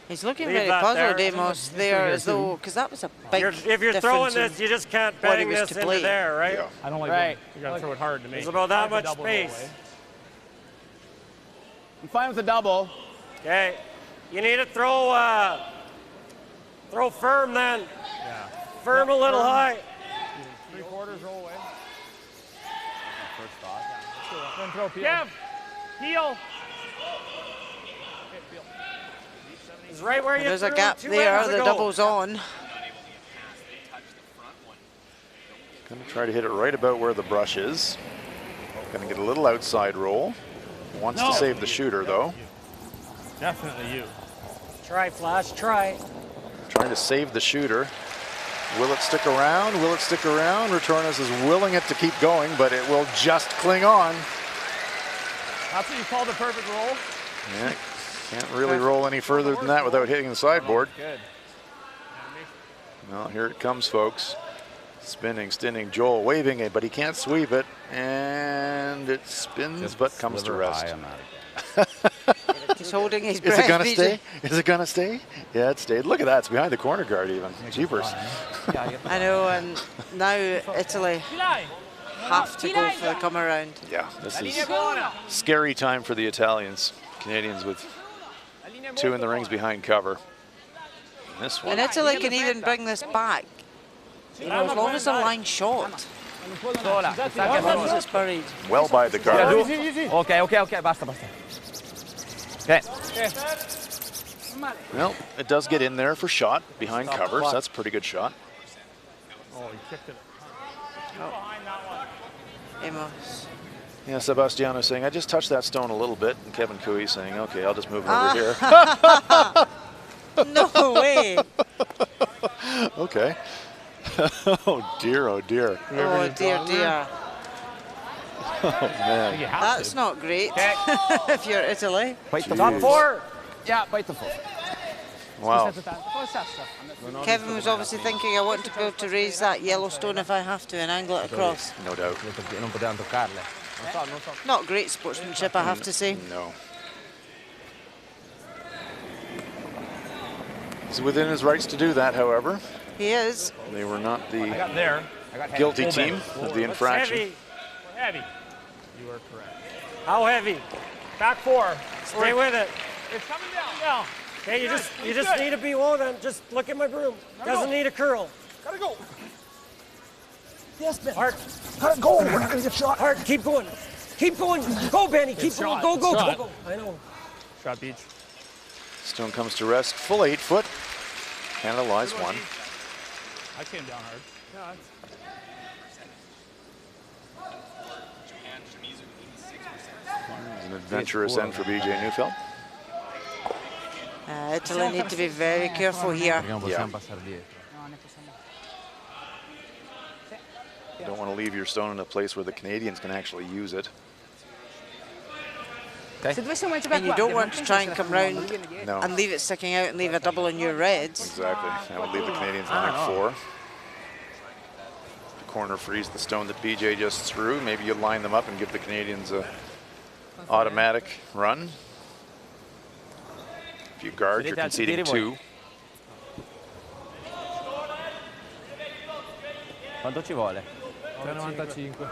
he's looking Leave very that puzzled, there. Amos, there, as though, because that was a big If you're throwing difference this, in you just can't what he bang was this to into play. there, right? Yeah. I don't like Right. You got to throw it hard to make There's about that I like much the double roll, space. I'm fine with the double. Okay. You need to throw firm then. Yeah. Firm a little high. 3/4 roll away. First thought. Then throw peel. Kev, heel. It's right where you There's a threw gap 2 there, ends the ago. double's on. Gonna try to hit it right about where the brush is. Gonna get a little outside roll. Wants to save the shooter though. Definitely you. Try, Flash, try. Trying to save the shooter. Will it stick around? Will it stick around? Retornas is willing it to keep going, but it will just cling on. That's what you call the perfect roll. Yeah, can't really roll any further than that without hitting the sideboard. Good. Well, here it comes, folks. Spinning, Joel waving it, but he can't sweep it. And it spins, but comes to Sliver rest. high on that again. He's holding his Is breath. it gonna BJ. stay? Is it gonna stay? Yeah, it stayed. Look at that, it's behind the corner guard even. Jeepers. I know, and now Italy have to go for the come around. Yeah, this is scary time for the Italians. Canadians with 2 in the rings behind cover. And this one. And Italy can even bring this back. You know, as long as the line's short. Sola. It's buried. Well by the guard. Ok, basta. Okay. Well, it does get in there for shot behind cover, so that's a pretty good shot. Oh, he kicked it. Amos. Yeah, Sebastiano saying, I just touched that stone a little bit, and Kevin Cooey saying, okay, I'll just move it over here. No way. Okay. Oh dear, oh dear. Oh dear, dear. Oh man. That's not great if you're Italy. Top 4. Yeah, bite the 4. Wow. Kevin was obviously thinking, I want to be able to raise that yellow stone if I have to and angle it across. No doubt. Non potevano toccarle. Non so. Not great sportsmanship, I have to say. No. He's within his rights to do that, however. He is. They were not the I got guilty heavy. team of the infraction. Heavy. Heavy. You are correct. How heavy? Back 4. Stay with it. It's coming down. Okay, you just need to be low then. Just look at my broom. Doesn't need a curl. Gotta go. Yes, Ben. Hart. Hart, go. We're not gonna get shot. Hart, keep going. Keep going. Go, Benny. Keep going. Go, go, go, go. I know. Shot beach. Stone comes to rest. Full 8 foot. Canada lies 1. I came down hard. Yeah, It's an adventurous end for BJ Neufeld. Italy need to be very careful here. Yeah. You don't want to leave your stone in a place where the Canadians can actually use it. And you don't want to try and come round No. and leave it sticking out and leave a double on your reds. Exactly. That would leave the Canadians line 4. The corner frees the stone that BJ just threw. Maybe you line them up and give the Canadians a automatic run. If you guard, you're conceding 2. Quanto ci vuole? 3.95.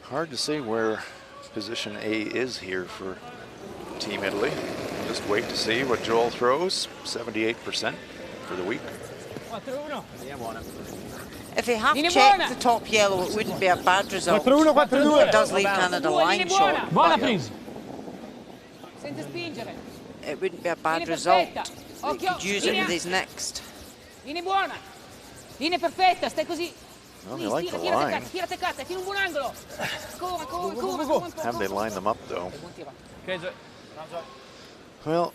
Hard to say where position A is here for Team Italy. We'll just wait to see what Joel throws. 78% for the week. If he half checked the top yellow, it wouldn't be a bad result. It does leave Canada line short. but It wouldn't be a bad result. He could use it with his next. Linea buona. Linea perfetta, stai così. Well, they like the line. Have they lined them up, though? Well,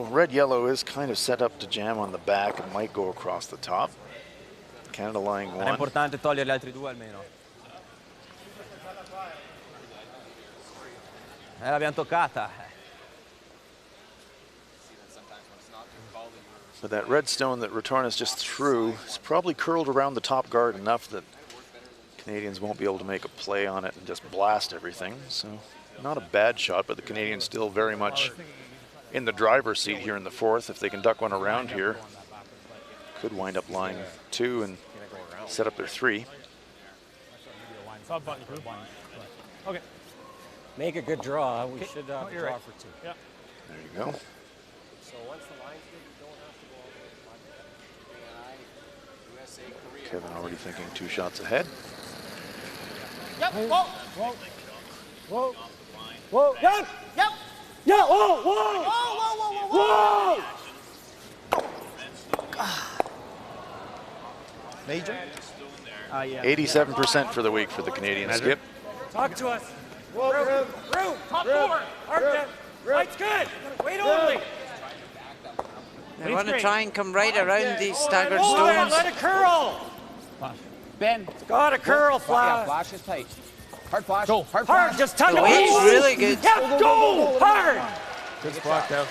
red-yellow is kind of set up to jam on the back and might go across the top. Canada lying 1. È importante togliere gli altri 2 almeno. L'abbiamo toccata. But that red stone that Retornas just threw is probably curled around the top guard enough that Canadians won't be able to make a play on it and just blast everything. So not a bad shot, but the Canadians still very much in the driver's seat here in the 4th. If they can duck one around here, could wind up lying 2 and set up their 3. Okay. Make a good draw. We should draw for 2. Yeah. There you go. So once the line's good, you don't have to go all the way. Kevin already thinking 2 shots ahead. Yep, whoa. Whoa. Whoa. Whoa. Yep. Yep. Yeah. Whoa. Whoa. Whoa. Major? Yeah. 87% for the week for the Canadian skip. Talk to us. Room. Top 4. Arctic. Light's good. Wait only. They want to try and come right around these staggered Hold it. stones. Let it curl. Ben. It's got to curl, Yeah, Flash. flash is tight. Hard flash. Go. Hard Hard. flash. Just tuck The it. weight's really good. Yeah, go. Hard. Good spot, Kev.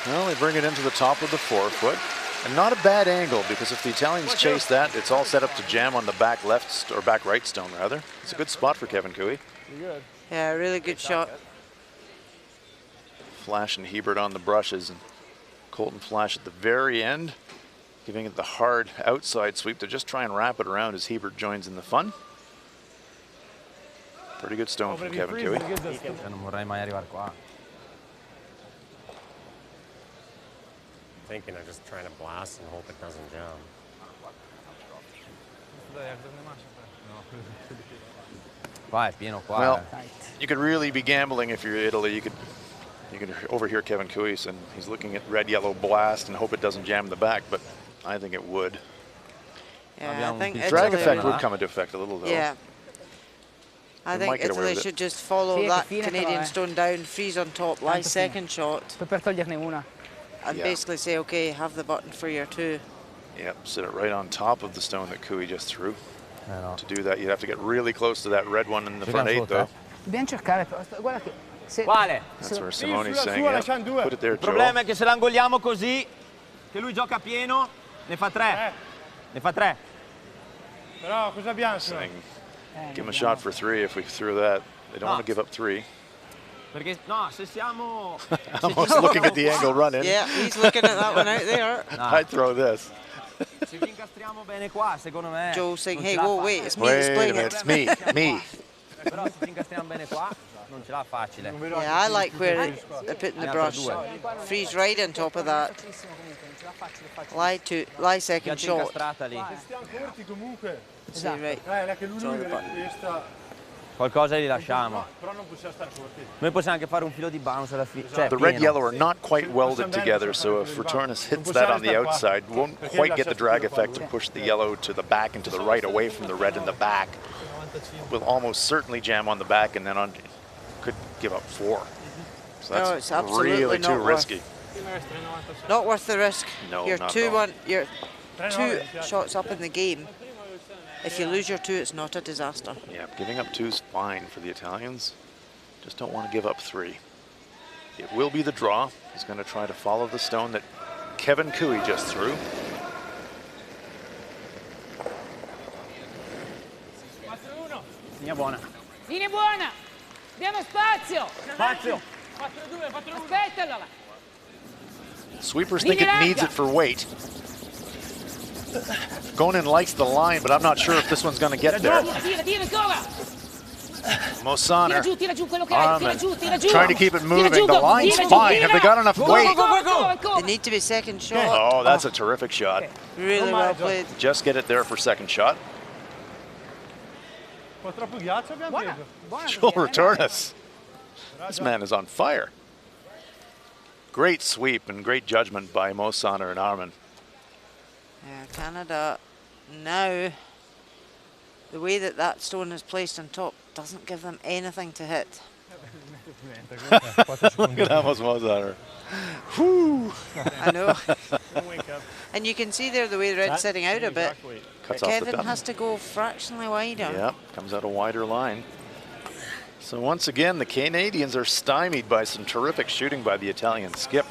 Well, they bring it into the top of the 4 foot. And not a bad angle, because if the Italians chase that, it's all set up to jam on the back left, or back right stone, rather. It's a good spot for Kevin Cooey. Good. Yeah, really good shot. Flash and Hi-Bred on the brushes, and Colton Flash at the very end, giving it the hard outside sweep to just try and wrap it around as Hi-Bred joins in the fun. Pretty good stone from Kevin Cooey. Non vorrei mai arrivare qua. thinking of just trying to blast and hope it doesn't jam. Qua è pieno qua. Well, you could really be gambling if you're Italy. You could overhear Kevin Kuis, and he's looking at red, yellow, blast and hope it doesn't jam the back, but I think it would. Yeah, I think Drag Italy effect would come into effect a little, though. Yeah. I They might think get away Italy with it. should just follow Sì, that che fine Canadian però, stone down, freeze on top, lie Tanto fine. second shot, Poi per toglierne una. and Yeah. basically say, okay, have the button for your 2. Yep, sit it right on top of the stone that Kui just threw. no. To do that, you'd have to get really close to that red one in the front 8, though. Dobbiamo cercare, però, guarda che se Quale? That's where Simone's sulla saying, sua yeah, lasciamo 2. put it there, Il problema Joel. è che se l'angoliamo così, che lui gioca pieno, ne fa 3. Ne fa 3. Però cosa abbiamo? se no? Saying, give him a shot for 3 if we threw that. They don't No. want to give up 3. Perché no, se siamo... Almost looking at the angle run in. Yeah, he's looking at that one out there. I'd throw this. Se vi incastriamo bene qua, secondo me... Joe saying, non hey, ce la whoa, fa. wait, it's me that's Wait a playing minute, it. it's me. Però se ci incastriamo bene qua, non ce l'ha facile. Yeah, I like where they're putting the brush. Freeze right on top of that. Lie second Piatti shot. incastrata lì. Stiamo corti comunque. Say, right. Che lui resta. Qualcosa li lasciamo. Però non possiamo stare corti. Noi possiamo anche fare un filo di bounce alla fine. Cioè, The red pieno. yellow are not quite welded together, so if Retornus hits that on the outside, won't quite get the drag effect to push the yellow to the back and to the right away from the red in the back. Will almost certainly jam on the back and then on could give up 4. So No, that's it's absolutely really not too worth- risky. Not worth the risk. No, You're not at 2-1. You're 2 shots up in the game. If you lose your 2, it's not a disaster. Yeah, giving up 2's fine for the Italians. Just don't want to give up 3. It will be the draw. He's going to try to follow the stone that Kevin Kui just threw. Linea buona. Linea buona. Diamo spazio. Spazio. 4-2, 4-1. Aspettala. Sweepers think it needs it for weight. Gonin likes the line, but I'm not sure if this one's going to get there. Tira ancora. Mosaner, Tira giù quello che hai. Tira giù. trying to keep it moving. Tira giù, The line's tira giù, fine. tira. Have they got enough weight? They need to be second shot. Oh, that's a terrific shot. Really well played. Just get it there for second shot. Un po' troppo ghiaccio abbiamo preso. Joel Retornus. This man is on fire. Great sweep and great judgment by Mosaner and Armin. Yeah, Canada now, the way that that stone is placed on top doesn't give them anything to hit. Look at Amos Mosaner. Whew. I know. And you can see there the way the red's setting out a bit. Cuts off the Kevin button. has to go fractionally wider. Yep, comes out a wider line. So once again, the Canadians are stymied by some terrific shooting by the Italian skip.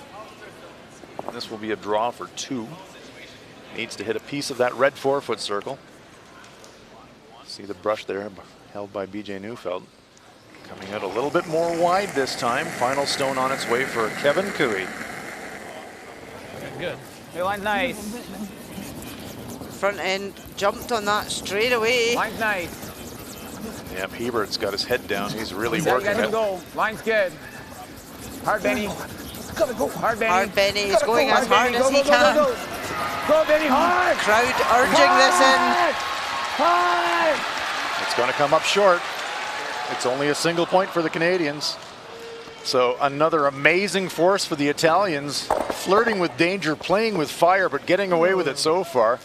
This will be a draw for 2. Needs to hit a piece of that red 4-foot circle. See the brush there held by BJ Neufeld. Coming out a little bit more wide this time. Final stone on its way for Kevin Kui. Good. Hey, line's nice. Front end jumped on that straight away. Line's nice. Yep, Hebert's got his head down. He's really Let working him it. go. Line's good. Hard Benny. Hard Benny. Hard Benny is going as hard as he can. Go Benny, hard. Crowd urging this in. It's going to come up short. It's only a single point for the Canadians. So another amazing force for the Italians, flirting with danger, playing with fire, but getting away with it so far.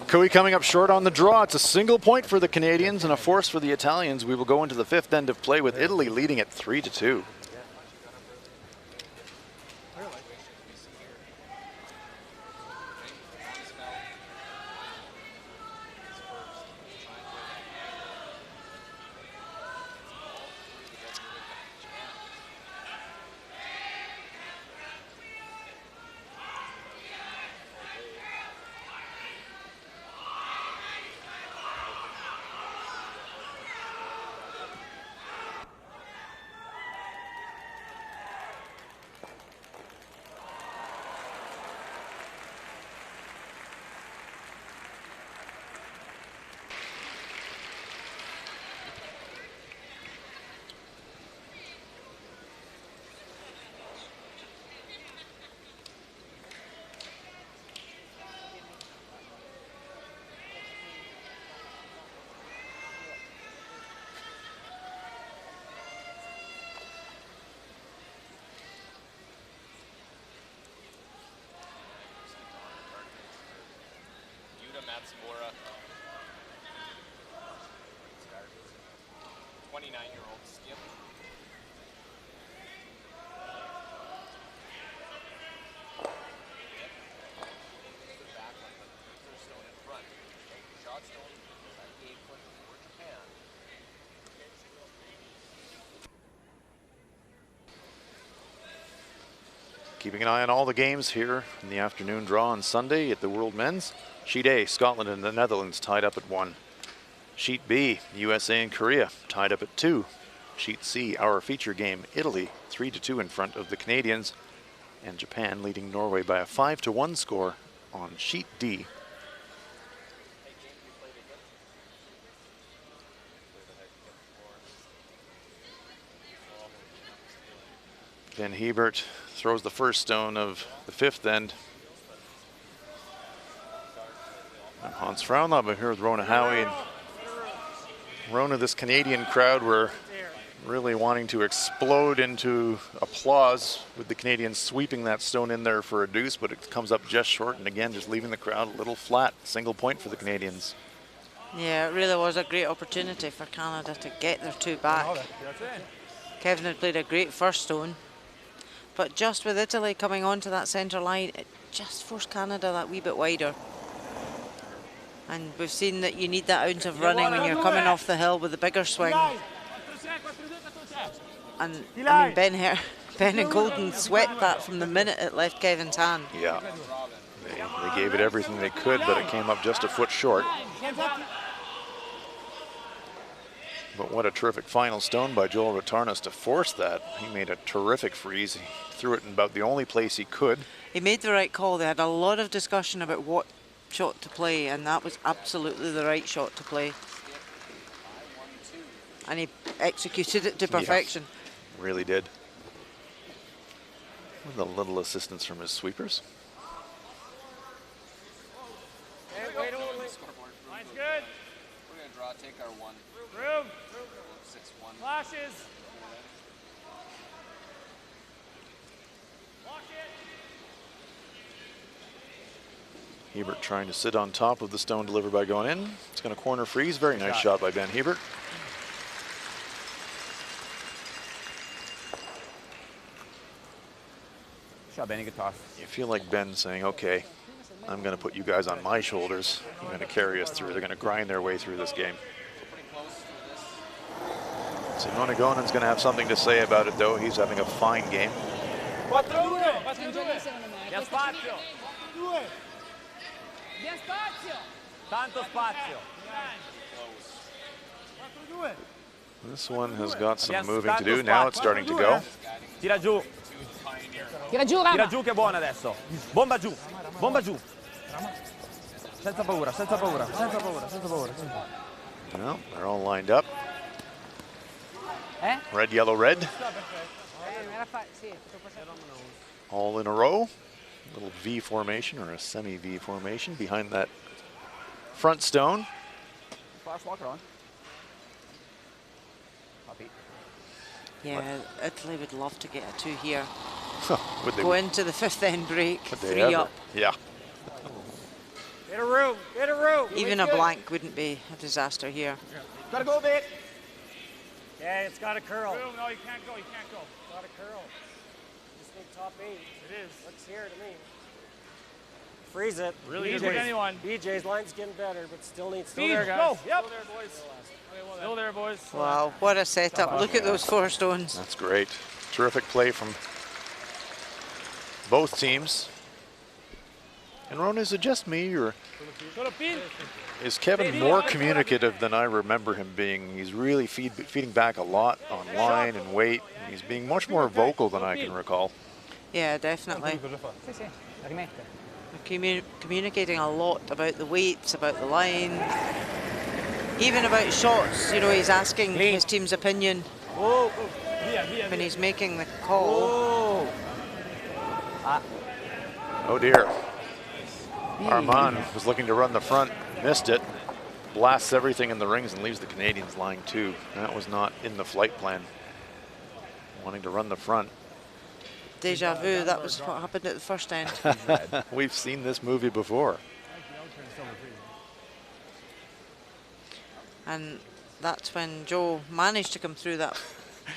Kui coming up short on the draw. It's a single point for the Canadians and a force for the Italians. We will go into the 5th end of play with Italy leading at 3-2. Spora. 29-year-old Skip. Back on the stone in front. Shot stone, 8 foot for Japan. Keeping an eye on all the games here in the afternoon draw on Sunday at the World Men's. Sheet A, Scotland and the Netherlands tied up at 1. Sheet B, USA and Korea tied up at 2. Sheet C, our feature game, Italy 3-2 in front of the Canadians, and Japan leading Norway by a 5-1 score on Sheet D. Ben Hebert throws the first stone of the 5th end. And Hans Frauenlaub here with Rona Howie. And Rona, this Canadian crowd were really wanting to explode into applause with the Canadians sweeping that stone in there for a deuce, but it comes up just short, and again, just leaving the crowd a little flat. Single point for the Canadians. Yeah, it really was a great opportunity for Canada to get their 2 back. Kevin had played a great first stone, but just with Italy coming onto that centre line, it just forced Canada that wee bit wider. And we've seen that you need that ounce of running when you're coming off the hill with a bigger swing. And I mean, Ben and Golden swept that from the minute it left Kevin's hand. Yeah, they gave it everything they could, but it came up just a foot short. But what a terrific final stone by Joel Retarnas to force that. He made a terrific freeze. He threw it in about the only place he could. He made the right call. They had a lot of discussion about what shot to play, and that was absolutely the right shot to play. And he executed it to perfection. Yeah, really did. With a little assistance from his sweepers. Wait only. Line's good. We're going to draw, take our 1. Room. 6-1. Flashes. Lock it. Hebert trying to sit on top of the stone delivered by going in. It's going to corner freeze. Very nice shot by Ben Hebert. Shot Benny, good toss. You feel like Ben saying, okay, I'm going to put you guys on my shoulders. I'm going to carry us through. They're going to grind their way through this game. Simone Gonen's going to have something to say about it, though. He's having a fine game. Tanto spazio. This one has got some moving to do. Now it's starting to go. Tira giù. Tira giù, Rama. Tira giù che è buona adesso. Bomba giù. Bomba giù. Senza paura, senza paura, senza paura, senza paura. Well, they're all lined up. Red, yellow, red. All in a row. A little V formation or a semi-V formation behind that front stone. Flash walker on. Yeah, Italy would love to get a 2 here. Would they? Go into the 5th end break, Would they 3 ever? up. Yeah. Get a room. Get a room. Even a blank wouldn't be a disaster here. Gotta go a bit. Yeah, it's got a curl. No, you can't go. You can't go. It's got a curl. Just need top 8. It is. Looks here to me. Freeze it. Really good with anyone. BJ's line's getting better, but still needs. Still there, guys. Go. Yep. Still there, boys. Still there, boys. Wow, what a setup. Look at those 4 stones. That's great. Terrific play from both teams. And Rona, is it just me, or is Kevin more communicative than I remember him being? He's really feeding back a lot on line and weight. He's being much more vocal than I can recall. Yeah, definitely. Communicating a lot about the weights, about the line, even about shots. You know, he's asking his team's opinion when he's making the call. Oh dear. Armand was looking to run the front, missed it, blasts everything in the rings and leaves the Canadians lying 2. That was not in the flight plan. Wanting to run the front. Deja vu, that was what happened at the first end. We've seen this movie before. And that's when Joe managed to come through that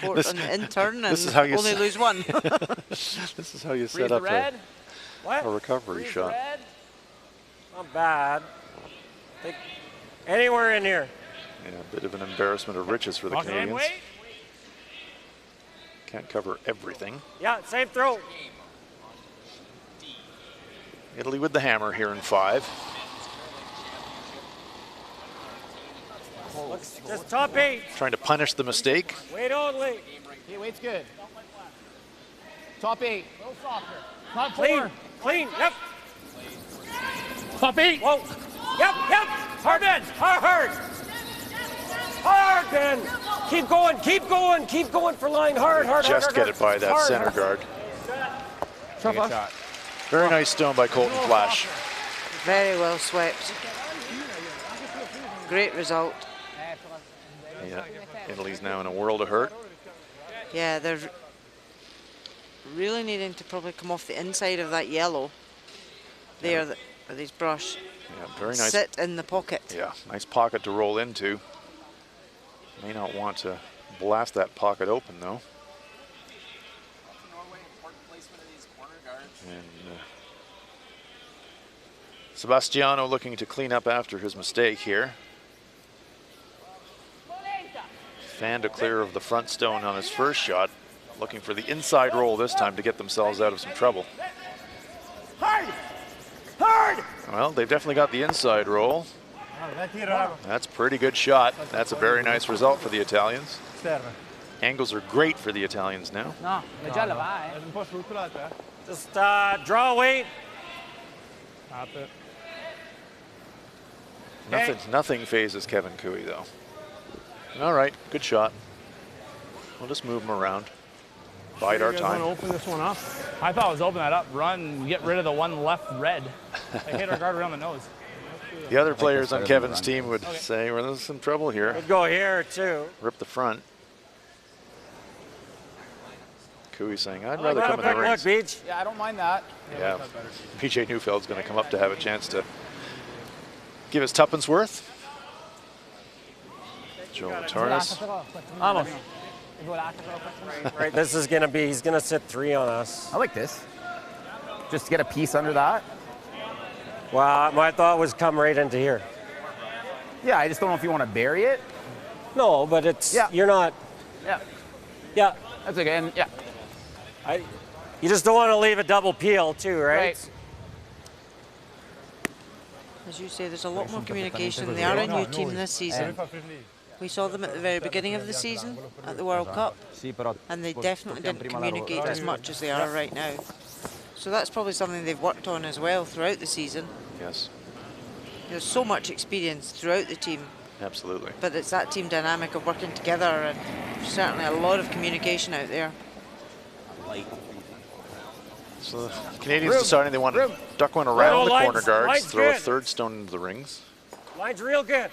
port on the in-turn and this is how you only lose one. This is how you Freeze set the up red. a recovery Freeze shot. the red. Not bad. Think anywhere in here. Yeah, a bit of an embarrassment of riches for the Canadians. Wait. Can't cover everything. Yeah, same throw. Italy with the hammer here in 5. Looks just top 8. Trying to punish the mistake. Wait only. He waits good. Top 8. A little softer. Top 4. Clean. Clean. Yep. Top 8. Whoa. Yep. Hard Ben. Hard. Hard Ben. Keep going. Keep going for line. Hard. Just get it by that center guard. Good shot. Very nice stone by Colton Flash. Very well swept. Great result. Yeah, Italy's now in a world of hurt. Yeah, they're really needing to probably come off the inside of that yellow there with his brush. Yeah, very nice. Sit in the pocket. Yeah, nice pocket to roll into. May not want to blast that pocket open though. And Sebastiano looking to clean up after his mistake here. Fanned to clear of the front stone on his first shot. Looking for the inside roll this time to get themselves out of some trouble. Hard. Well, they've definitely got the inside roll. That's a pretty good shot. That's a very nice result for the Italians. Angles are great for the Italians now. No, le gialla va, Just draw weight. Stop it. Nothing phases Kevin Cooey though. All right, good shot. We'll just move him around. Bide our time. Open this one up. I thought I was opening that up. Run, get rid of the one left red. They hit our guard around the nose. The other players on Kevin's team would say, well, there's some trouble here. Could go here too. Rip the front. Cooey saying, I'd rather come in the rings. Beach. Yeah, I don't mind that. Yeah, PJ Neufield's going to come up to have a chance to give his tuppence worth. Joe Torres. Almost. Right, this is going to be, he's going to sit 3 on us. I like this. Just get a piece under that. Well, my thought was come right into here. Yeah, I just don't know if you want to bury it. No, but it's, you're not. Yeah. Yeah. That's okay. And yeah. You just don't want to leave a double peel too, right? As you say, there's a lot more communication. They are a new team this season. We saw them at the very beginning of the season at the World Cup, and they definitely didn't communicate as much as they are right now. So that's probably something they've worked on as well throughout the season. Yes. There's so much experience throughout the team. Absolutely. But it's that team dynamic of working together, and certainly a lot of communication out there. So the Canadians deciding they want to duck one around the corner guards, throw a third stone into the rings. Line's real good.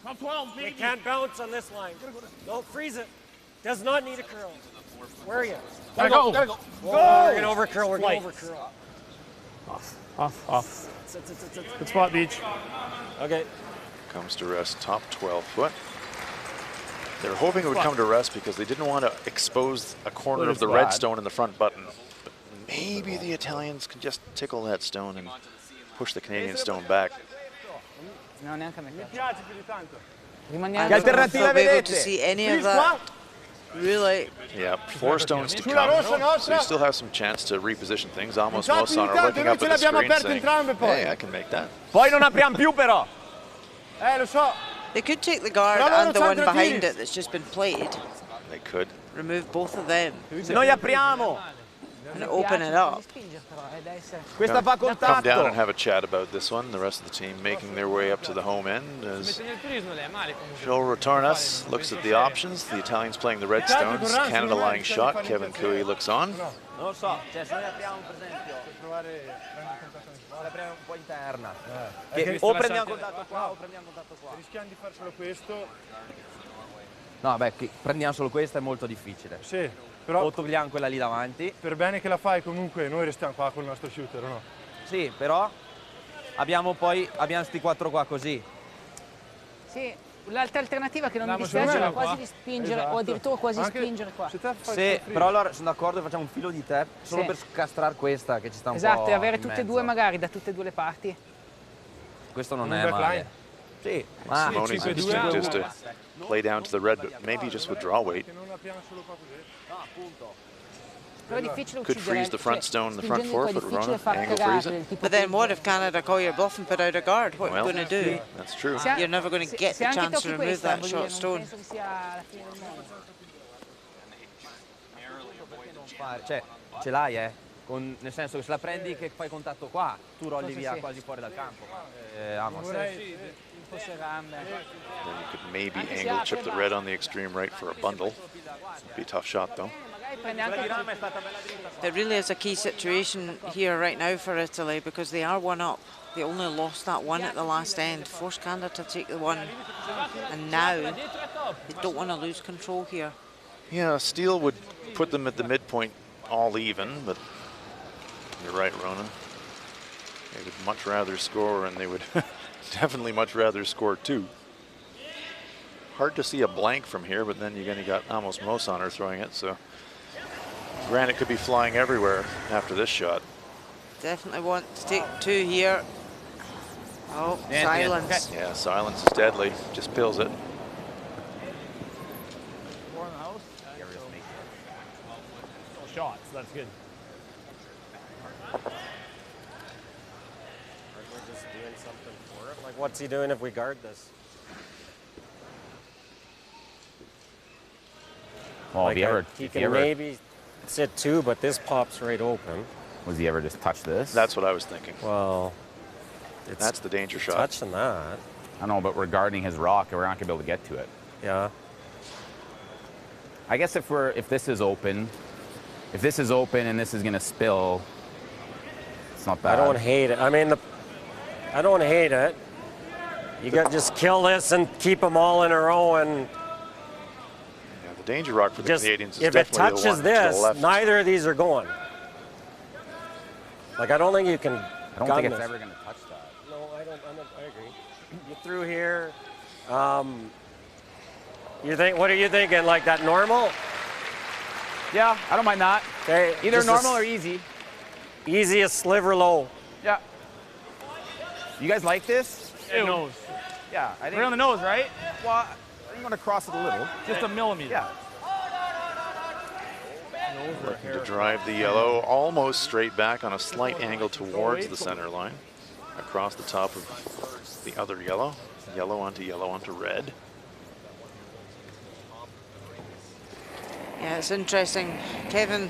Top 12, You can't bounce on this line. Don't freeze it. Does not need a curl. Where are you? Gotta go. We're going to overcurl. We're going to overcurl. Off. Good spot, Beach. Okay. Comes to rest top 12 foot. They were hoping it would come to rest because they didn't want to expose a corner of the red stone in the front button. But maybe the Italians can just tickle that stone and push the Canadian stone back. I don't know if they'll be able to see any of that. Really? Yeah, 4 stones to come. So you still have some chance to reposition things. Almost Mosan are looking up at the screen saying, hey, I can make that. Poi non apriamo più però. Lo so. They could take the guard and the one behind it that's just been played. They could. Remove both of them. Se noi apriamo. And open it up. Questa fa Come down and contatto. have a chat about this one. The rest of the team making their way up to the home end as Phil Rotornas looks at the options. The Italians playing the red stones. Canada lying shot. Kevin Cooey looks on. Non lo so, cioè se noi apriamo per esempio l'apriamo un po' interna. Che o prendiamo contatto qua o prendiamo contatto qua. Rischiamo di fare solo questo. No, beh, prendiamo solo questa è molto difficile. Sì, però O togliamo quella lì davanti. per bene che la fai comunque noi restiamo qua con il nostro shooter, o no? Sì, però abbiamo sti 4 qua così. Sì, l'altra alternativa che non mi Andiamo dispiace su era qua. quasi di spingere, Esatto. o addirittura quasi Anche spingere qua. se te fai Sì, soffrire. però allora sono d'accordo, facciamo un filo di te solo Sì. per castrare questa che ci sta un po' Esatto, e avere in tutte e mezzo. due magari da tutte e due le parti. Questo non Un è backline. male. Sì, ma Simoni's Sì, instinct is to 5-2. play down to the red, but maybe just withdraw weight. Che non abbiamo solo qua così. Però è difficile Could uccidere. freeze the front cioè, stone, the front spingendo qua è forefoot, difficile Rona, far angle cagare freeze it. del tipo But then che- what if Canada call your bluff and put out a guard? What are Well, you going to do? that's true. Se ha- You're never going to get se the anche chance to tocchi remove questa, that voglio short dire, non stone. penso che sia la fine del mondo. cioè, ce l'hai, nel senso che se la prendi che fai contatto qua, tu rolli Forse via sì. quasi fuori dal campo. Amos. Forse rambe. Then you could maybe angle chip the red on the extreme right for a bundle. Be a tough shot though. Magari prende anche There really is a key situation here right now for Italy because they are one up. They only lost that one at the last end. Forced Canada to take the one. And now they don't want to lose control here. Yeah, Steele would put them at the midpoint all even, but you're right, Ronan. They would much rather score, and they would definitely much rather score two. Hard to see a blank from here, but then again, you got almost Mosaner throwing it, so granite could be flying everywhere after this shot. Definitely want to take two here. Oh, silence. Yeah, silence is deadly. Just pills it. Shots, that's good. We're just doing something for it. Like, what's he doing if we guard this? Well, Like, if you ever, he if you can ever maybe sit two, but this pops right open. was he ever just touch this? That's what I was thinking. Well, it's That's the danger shot. touching that. I know, but we're guarding his rock, and we're not gonna be able to get to it. Yeah. I guess if this is open, and this is gonna spill, it's not bad. I don't hate it. I mean, I don't hate it. You got to just kill this and keep them all in a row, and Yeah, the danger rock for the just Canadians is if it definitely the touches one to the this, left. neither of these are going. Like, I don't think you can. I don't gun think it's this. ever gonna touch that. No, I don't. I agree. You threw here. You think? What are you thinking? Like that normal? Yeah, I don't mind that. Okay. Either just normal or easy. easiest sliver low. Yeah. You guys like this? Nose. Yeah, I think. Right on the nose, right? Well, I'm gonna cross it a little. Just a millimeter. Yeah. Looking to drive the yellow almost straight back on a slight angle towards the center line. Across the top of the other yellow. Yellow onto red. Yeah, it's interesting. Kevin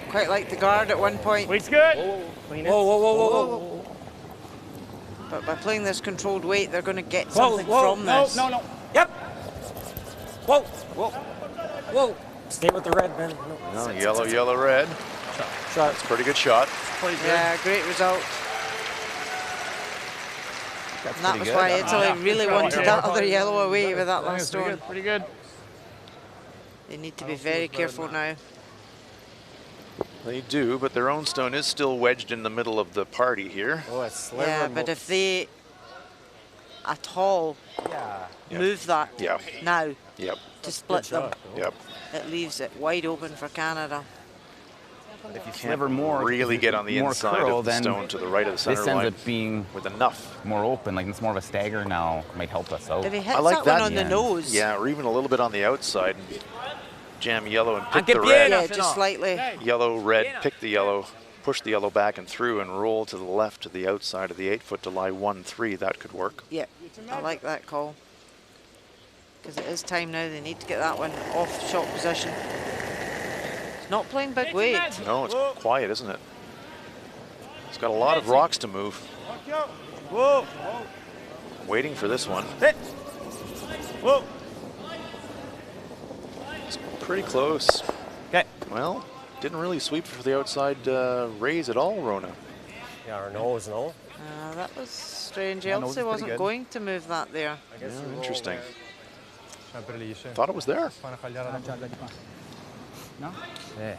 quite liked the guard at one point, Weight's good. Whoa. but by playing this controlled weight, they're going to get Whoa, something whoa, from No, this. no. Yep. Whoa. Stay with the red, man. No. No, yellow, red. Shot. That's a pretty good shot. Yeah, great result. That's And that pretty was good. why I don't know. Italy really wanted that other yellow away with that last Pretty stone. good. Pretty good. They need to be very careful now. They do, but their own stone is still wedged in the middle of the party here. Oh, a sliver. Yeah, but if they at all move that Yeah. now Yep. to split them, Yep. it leaves it wide open for Canada. If you Can't sliver more, really get on the more inside curl, of the then stone to the right of the center this ends line up being with enough. more open. Like it's more of a stagger now. Might help us out. If he hits I like that, that. one on the Yeah. nose, Yeah, or even a little bit on the outside. And jam yellow and pick Anche the piena. red. yeah, just slightly. Yellow, red, pick the yellow, push the yellow back and through and roll to the left to the outside of the 8-foot to lie 1-3. That could work. Yeah, I like that call. Because it is time now, they need to get that one off shot position. It's not playing big weight. No, it's quiet, isn't it? It's got a lot of rocks to move. Whoa. Waiting for this one. Hit. Whoa. It's pretty close. Okay. Well, didn't really sweep for the outside raise at all, Rona. Yeah, our nose, no? That was strange. Yeah, nose is Elsie pretty wasn't good. going to move that there. I guess Yeah, you roll interesting. there. Sempre lisce. Thought it was there. Fa una cagliara da No? Yeah.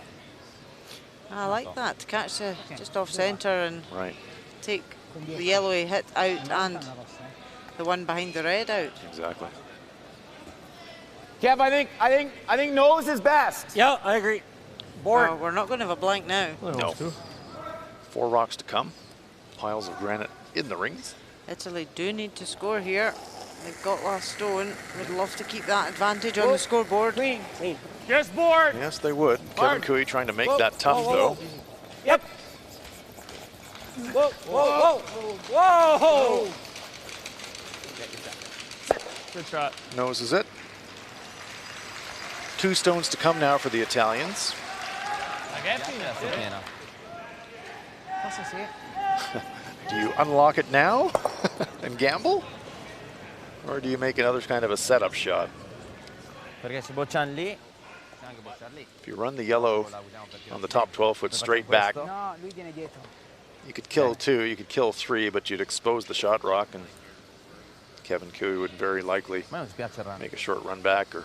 I like that, to catch the just off centre and Right. take the yellowy hit out and the one behind the red out. Exactly. Kev, I think nose is best. Yeah, I agree. Board. We're not going to have a blank now. No. 4 rocks to come. Piles of granite in the rings. Italy do need to score here. They've got last stone. Would love to keep that advantage on the scoreboard. Clean, clean. Yes, board. Yes, they would. Kevin Cooey trying to make that tough, though. Yep. Whoa, whoa, whoa, whoa. Good shot. Nose is it. 2 stones to come now for the Italians. Do you unlock it now and gamble? Or do you make another kind of a setup shot? If you run the yellow on the top 12-foot straight back, you could kill 2, you could kill 3, but you'd expose the shot rock, and Kevin Cooey would very likely make a short run back or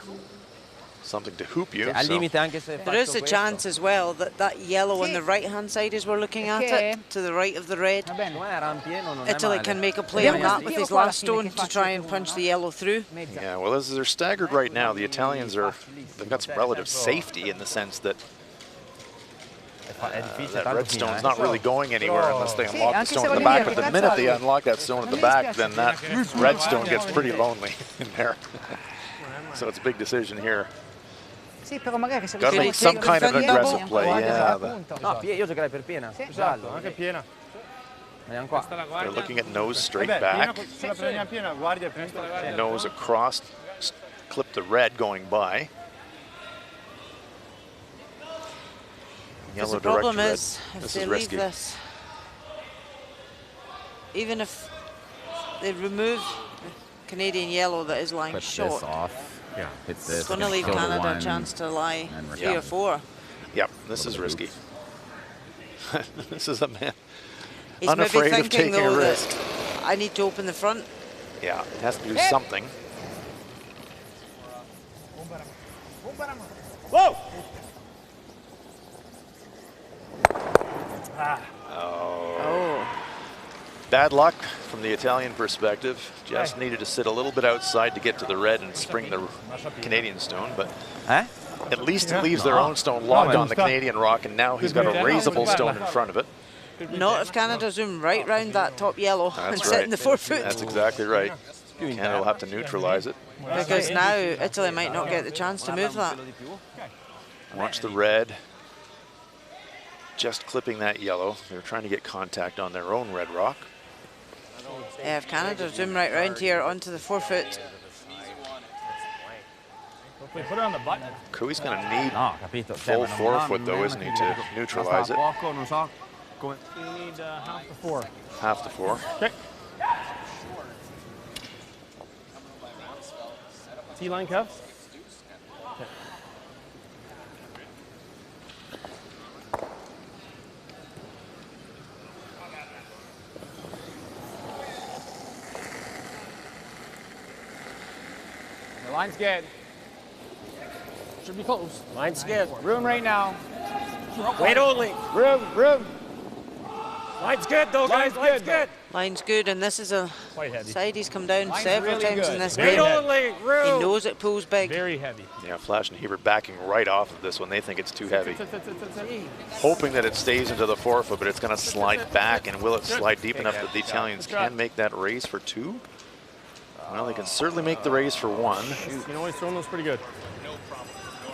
something to hoop you. There is a chance as well that that yellow on the right-hand side as we're looking at it, to the right of the red, Italy can make a play on that with his last stone to try and punch the yellow through. Yeah, well, as they're staggered right now, the Italians they've got some relative safety in the sense that that red stone's not really going anywhere unless they unlock the stone at the back. But the minute they unlock that stone at the back, then that red stone gets pretty lonely in there. So it's a big decision here. Got to make some kind of aggressive play. Yeah. They're looking at nose straight back. Nose across, clip the red going by. Yellow the problem direct is, red. if they leave this, even if they remove the Canadian yellow that is lying short, Yeah, it's going to leave Canada a chance to lie 3 or 4. Yep, this is risky. This is a man He's unafraid maybe of taking thinking, though, a risk. that I need to open the front. Yeah, it has to do something. Whoa! Oh. Bad luck from the Italian perspective. Just needed to sit a little bit outside to get to the red and spring the Canadian stone, but at least it leaves their own stone logged on the Canadian rock, and now he's got a raisable stone in front of it. Not if Canada zoom right round that top yellow and sit in the 4 foot. That's exactly right. Canada will have to neutralize it. Because now Italy might not get the chance to move that. Watch the red. Just clipping that yellow. They're trying to get contact on their own red rock. Yeah, if Canada zoom right round here onto the 4 foot. Put it on the button. Cooey's going to need full 4 foot though, isn't he, to neutralize it? You need half the 4. Half the 4. Okay. T-line, Kev. Okay. The line's good. Should be close. Line's good. Room right now. Wait only. Room. Line's good though, guys. Line's good. Line's good, and this is a side he's come down several times in this Wait game. only. Room. He knows it pulls big. Very heavy. Yeah, Flash and Hebert backing right off of this one. They think it's too heavy. Hoping that it stays into the 4 foot, but it's going to slide back, and will it slide deep enough that the Italians can make that raise for 2? Well, they can certainly make the raise for 1. You know, he's throwing those pretty good. No problem.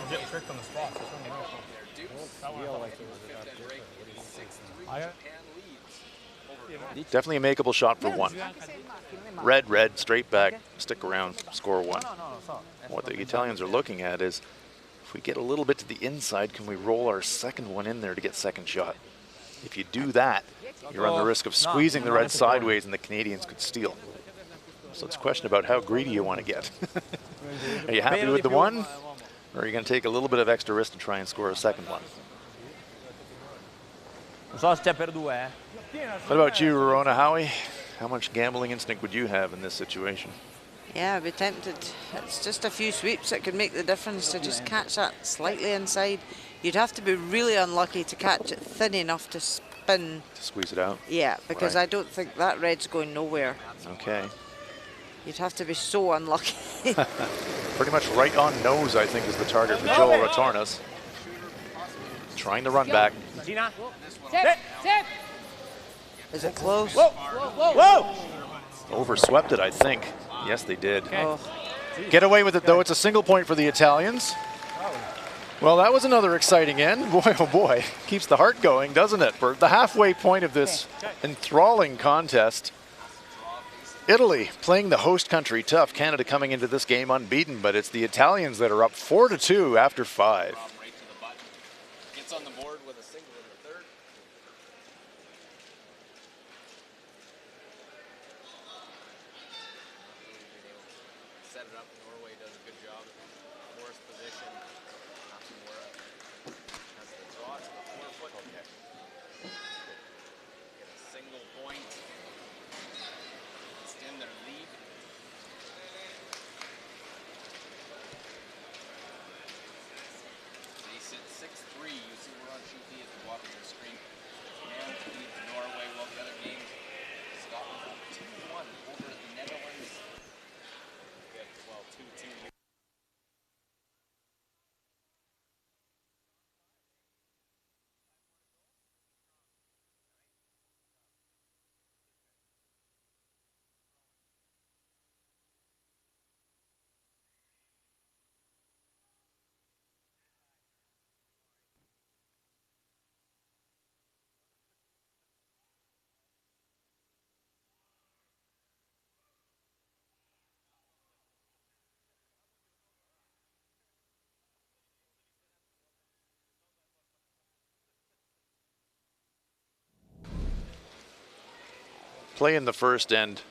Getting tricked on the spot. Definitely a makeable shot for 1. Red, straight back, stick around, score 1. What the Italians are looking at is, if we get a little bit to the inside, can we roll our second one in there to get second shot? If you do that, you run the risk of squeezing the red sideways and the Canadians could steal. So it's a question about how greedy you want to get. Are you happy with the 1? Or are you going to take a little bit of extra risk to try and score a second one? What about you, Rona Howie? How much gambling instinct would you have in this situation? Yeah, I'd be tempted. It's just a few sweeps that could make the difference to just catch that slightly inside. You'd have to be really unlucky to catch it thin enough to spin. To squeeze it out? Yeah, because right. I don't think that red's going nowhere. Okay. You'd have to be so unlucky. Pretty much right on nose, I think, is the target for Joel Retornas. Trying to run back. Gina. Sit, sit. Is it close? Whoa, whoa. Overswept it, I think. Yes, they did. Oh. Get away with it, though. It's a single point for the Italians. Well, that was another exciting end. Boy, oh boy. Keeps the heart going, doesn't it? For the halfway point of this enthralling contest. Italy playing the host country tough. Canada coming into this game unbeaten, but it's the Italians that are up 4-2 after 5. Gets on the board with a single in the third. Set it up. Norway does a good job. Force position. Nakamura has the draw to the 4-foot. Get a single point. Extend their lead. They sit 6-3. You see we're on sheet B at the bottom of your screen. Japan leads Norway. Well, the other games, Scotland 2-1 over the Netherlands. Well, 2-2. Play in the first end.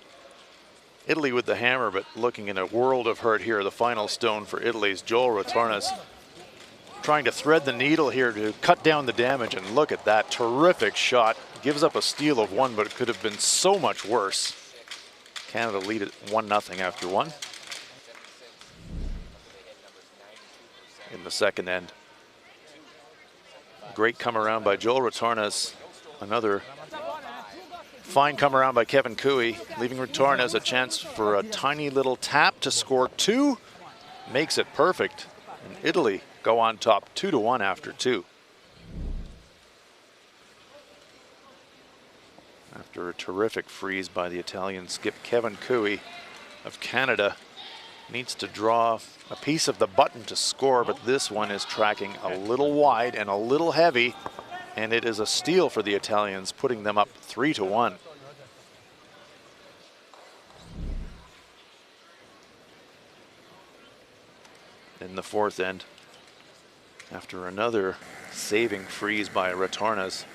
Italy with the hammer, but looking in a world of hurt here. The final stone for Italy's Joel Retornas trying to thread the needle here to cut down the damage, and look at that terrific shot. Gives up a steal of 1, but it could have been so much worse. Canada lead at 1-0 after 1. In the second end. Great come around by Joel Retornas. Another fine come around by Kevin Cooey, leaving Retornas a chance for a tiny little tap to score 2. Makes it perfect. And Italy go on top 2-1 after 2. After a terrific freeze by the Italian skip, Kevin Cooey of Canada needs to draw a piece of the button to score, but this one is tracking a little wide and a little heavy, and it is a steal for the Italians, putting them up 3-1. In the fourth end, after another saving freeze by Retornas,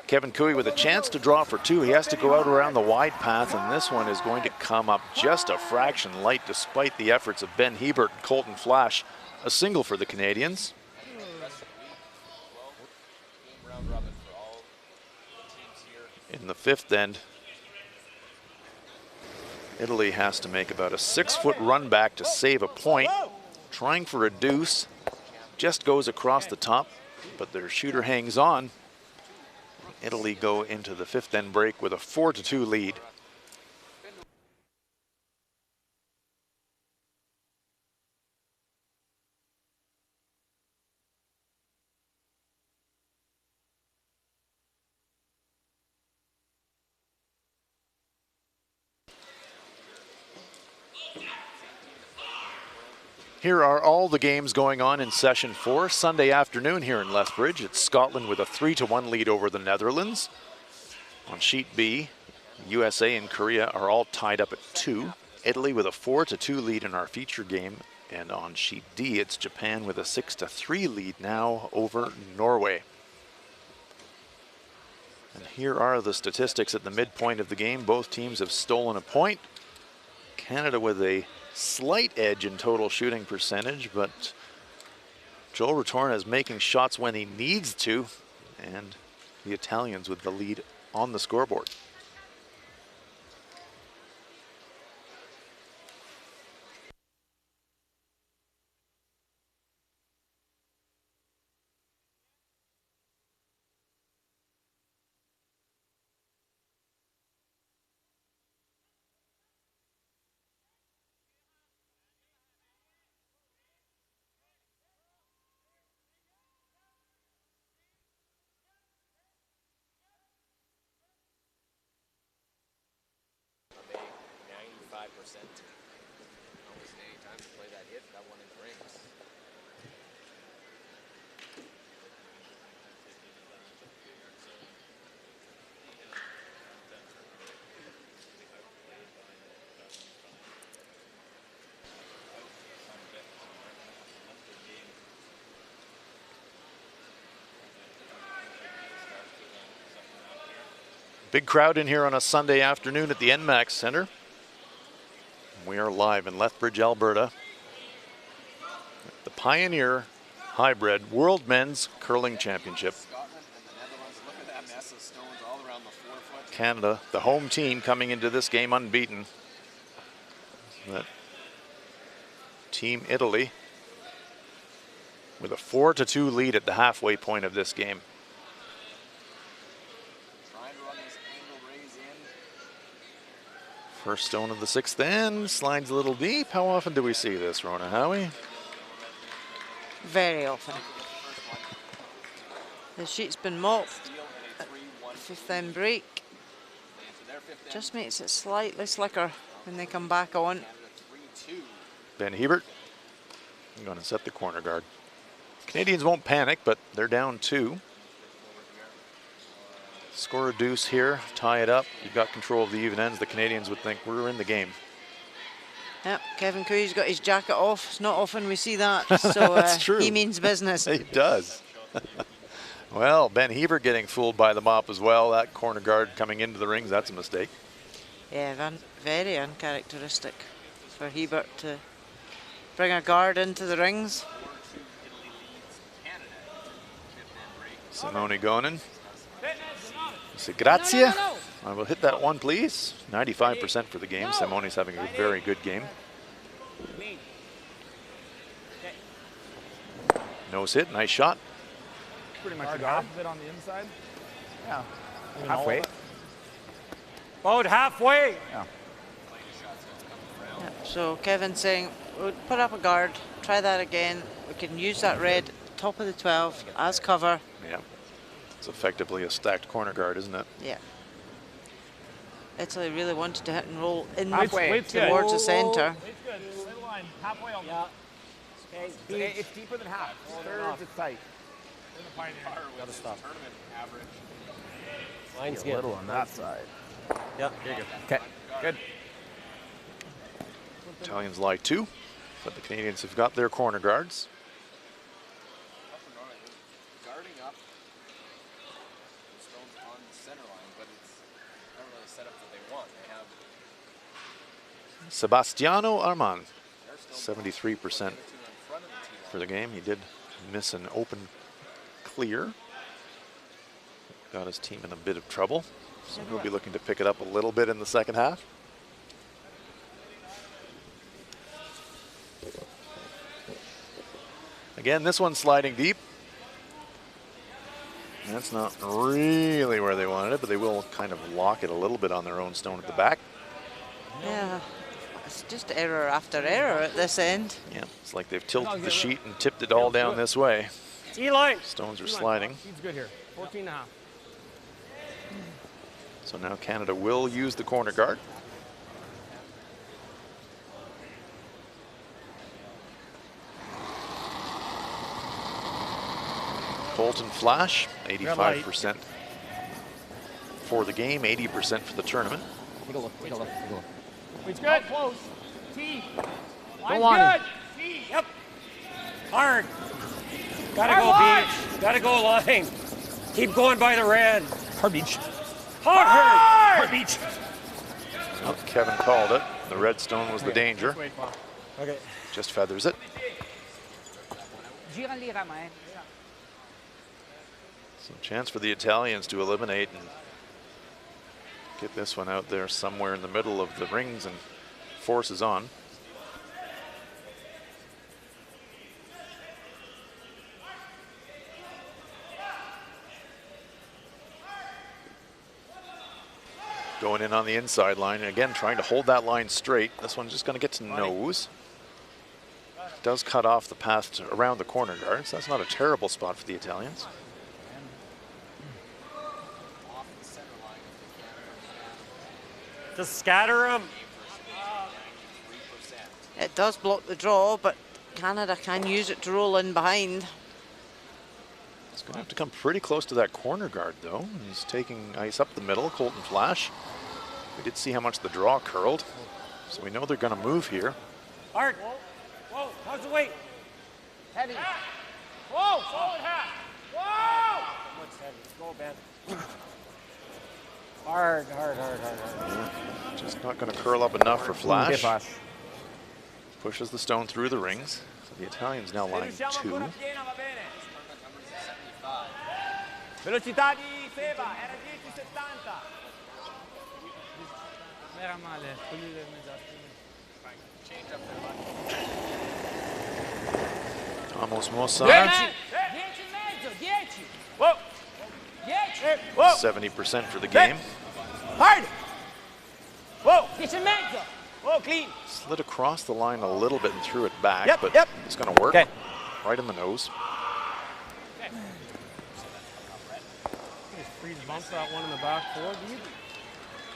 Kevin Cooey with a chance to draw for 2. He has to go out around the wide path, and this one is going to come up just a fraction light despite the efforts of Ben Hebert and Colton Flash. A single for the Canadians. In the fifth end, Italy has to make about a 6-foot run back to save a point. Trying for a deuce, just goes across the top, but their shooter hangs on. Italy go into the fifth end break with a 4-2 lead. Here are all the games going on in session 4. Sunday afternoon here in Lethbridge. It's Scotland with a 3-1 lead over the Netherlands. On sheet B, USA and Korea are all tied up at 2. Italy with a 4-2 lead in our feature game. And on sheet D, it's Japan with a 6-3 lead now over Norway. And here are the statistics at the midpoint of the game. Both teams have stolen a point. Canada with a slight edge in total shooting percentage, but Joel Retornas is making shots when he needs to, and the Italians with the lead on the scoreboard. Almost any time to play that hit, that one in the rings. Big crowd in here on a Sunday afternoon at the NMAX Center. We are live in Lethbridge, Alberta. The Pioneer Hi-Bred World Men's Curling Championship. Scotland and the Netherlands, look at that mess of stones all around the 4 foot. Canada, the home team, coming into this game unbeaten. That Team Italy with a 4-2 lead at the halfway point of this game. Trying to run this angle raise in. First stone of the 6th end, slides a little deep. How often do we see this, Rona Howie? Very often. The sheet's been mopped at 5th end break. Just makes it slightly slicker when they come back on. Ben Hebert going to set the corner guard. Canadians won't panic, but they're down 2. Score a deuce here, tie it up. You've got control of the even ends. The Canadians would think we're in the game. Yep, Kevin Cooey's got his jacket off. It's not often we see that, so That's true. he means business. He does. Well, Ben Hebert getting fooled by the mop as well. That corner guard coming into the rings, that's a mistake. Yeah, very uncharacteristic for Hebert to bring a guard into the rings. Simone Gonin. Say grazie. I will hit that one, please. 95% for the game. Simone's having a very good game. Nose hit, nice shot. Pretty much half of it on the inside. Yeah. Halfway. About halfway. Yeah. Yeah, so Kevin's saying, we'll put up a guard, try that again. We can use that red top of the 12 as cover. Yeah. It's effectively a stacked corner guard, isn't it? Yeah. Italy really wanted to hit and roll in Halfway. towards the centre. It's good. Middle line. Halfway on. Yeah. Okay. It's deeper than half. Thirds, it's tight. Gotta stop. Tournament average. Line's A good. little on that side. Yeah, you're good. Okay, good. Italians lie 2, but the Canadians have got their corner guards. Guarding up. Stones on the center line, but it's not really a setup that they want. They have Sebastiano Armand, 73% in front of the T for the game. He did miss an open clear. Got his team in a bit of trouble. So he'll be looking to pick it up a little bit in the second half. Again, this one's sliding deep. That's not really where they wanted it, but they will kind of lock it a little bit on their own stone at the back. Yeah, it's just error after error at this end. Yeah, it's like they've tilted the sheet and tipped it all down this way. T-line. Stones are sliding. He's good here. 14 and a half. So now Canada will use the corner guard. Colton Flash, 85% for the game, 80% for the tournament. Take a look, take a look, take a look. It's good. Close. T. Line's line. good. T. Yep. Hard. Gotta Hard go line. beach. Gotta go line. Keep going by the red. Hard beach. Hard. Hard beach. Well, Kevin called it. The red stone was the danger. Okay. Just feathers it. Gira lì, Rama, eh. So chance for the Italians to eliminate and get this one out there somewhere in the middle of the rings and forces on. Going in on the inside line, and again trying to hold that line straight. This one's just going to get to nose. Does cut off the path to around the corner guard, so that's not a terrible spot for the Italians. Just scatter them. does block the draw, but Canada can use it to roll in behind. He's going to have to come pretty close to that corner guard, though. He's taking ice up the middle, Colton Flash. We did see how much the draw curled, so we know they're going to move here. Hard. Whoa, how's the weight? Heavy. Whoa, forward half. Whoa! What's heavy? Go, Ben. Hard. Just not going to curl up enough for Flash. Pushes the stone through the rings. So the Italian's now lying 2. Velocità di Seba, era 10.70. Non era male, quelli del mezzo. Almost Mosana. 10 e mezzo, 10. Whoa. 10. Whoa. 70% for the game. Hard. Whoa. 10 e mezzo. Whoa, clean. Slid across the line a little bit and threw it back, Yep, but yep. it's going to work. Okay. Right in the nose. Just freeze bump that one in the back four.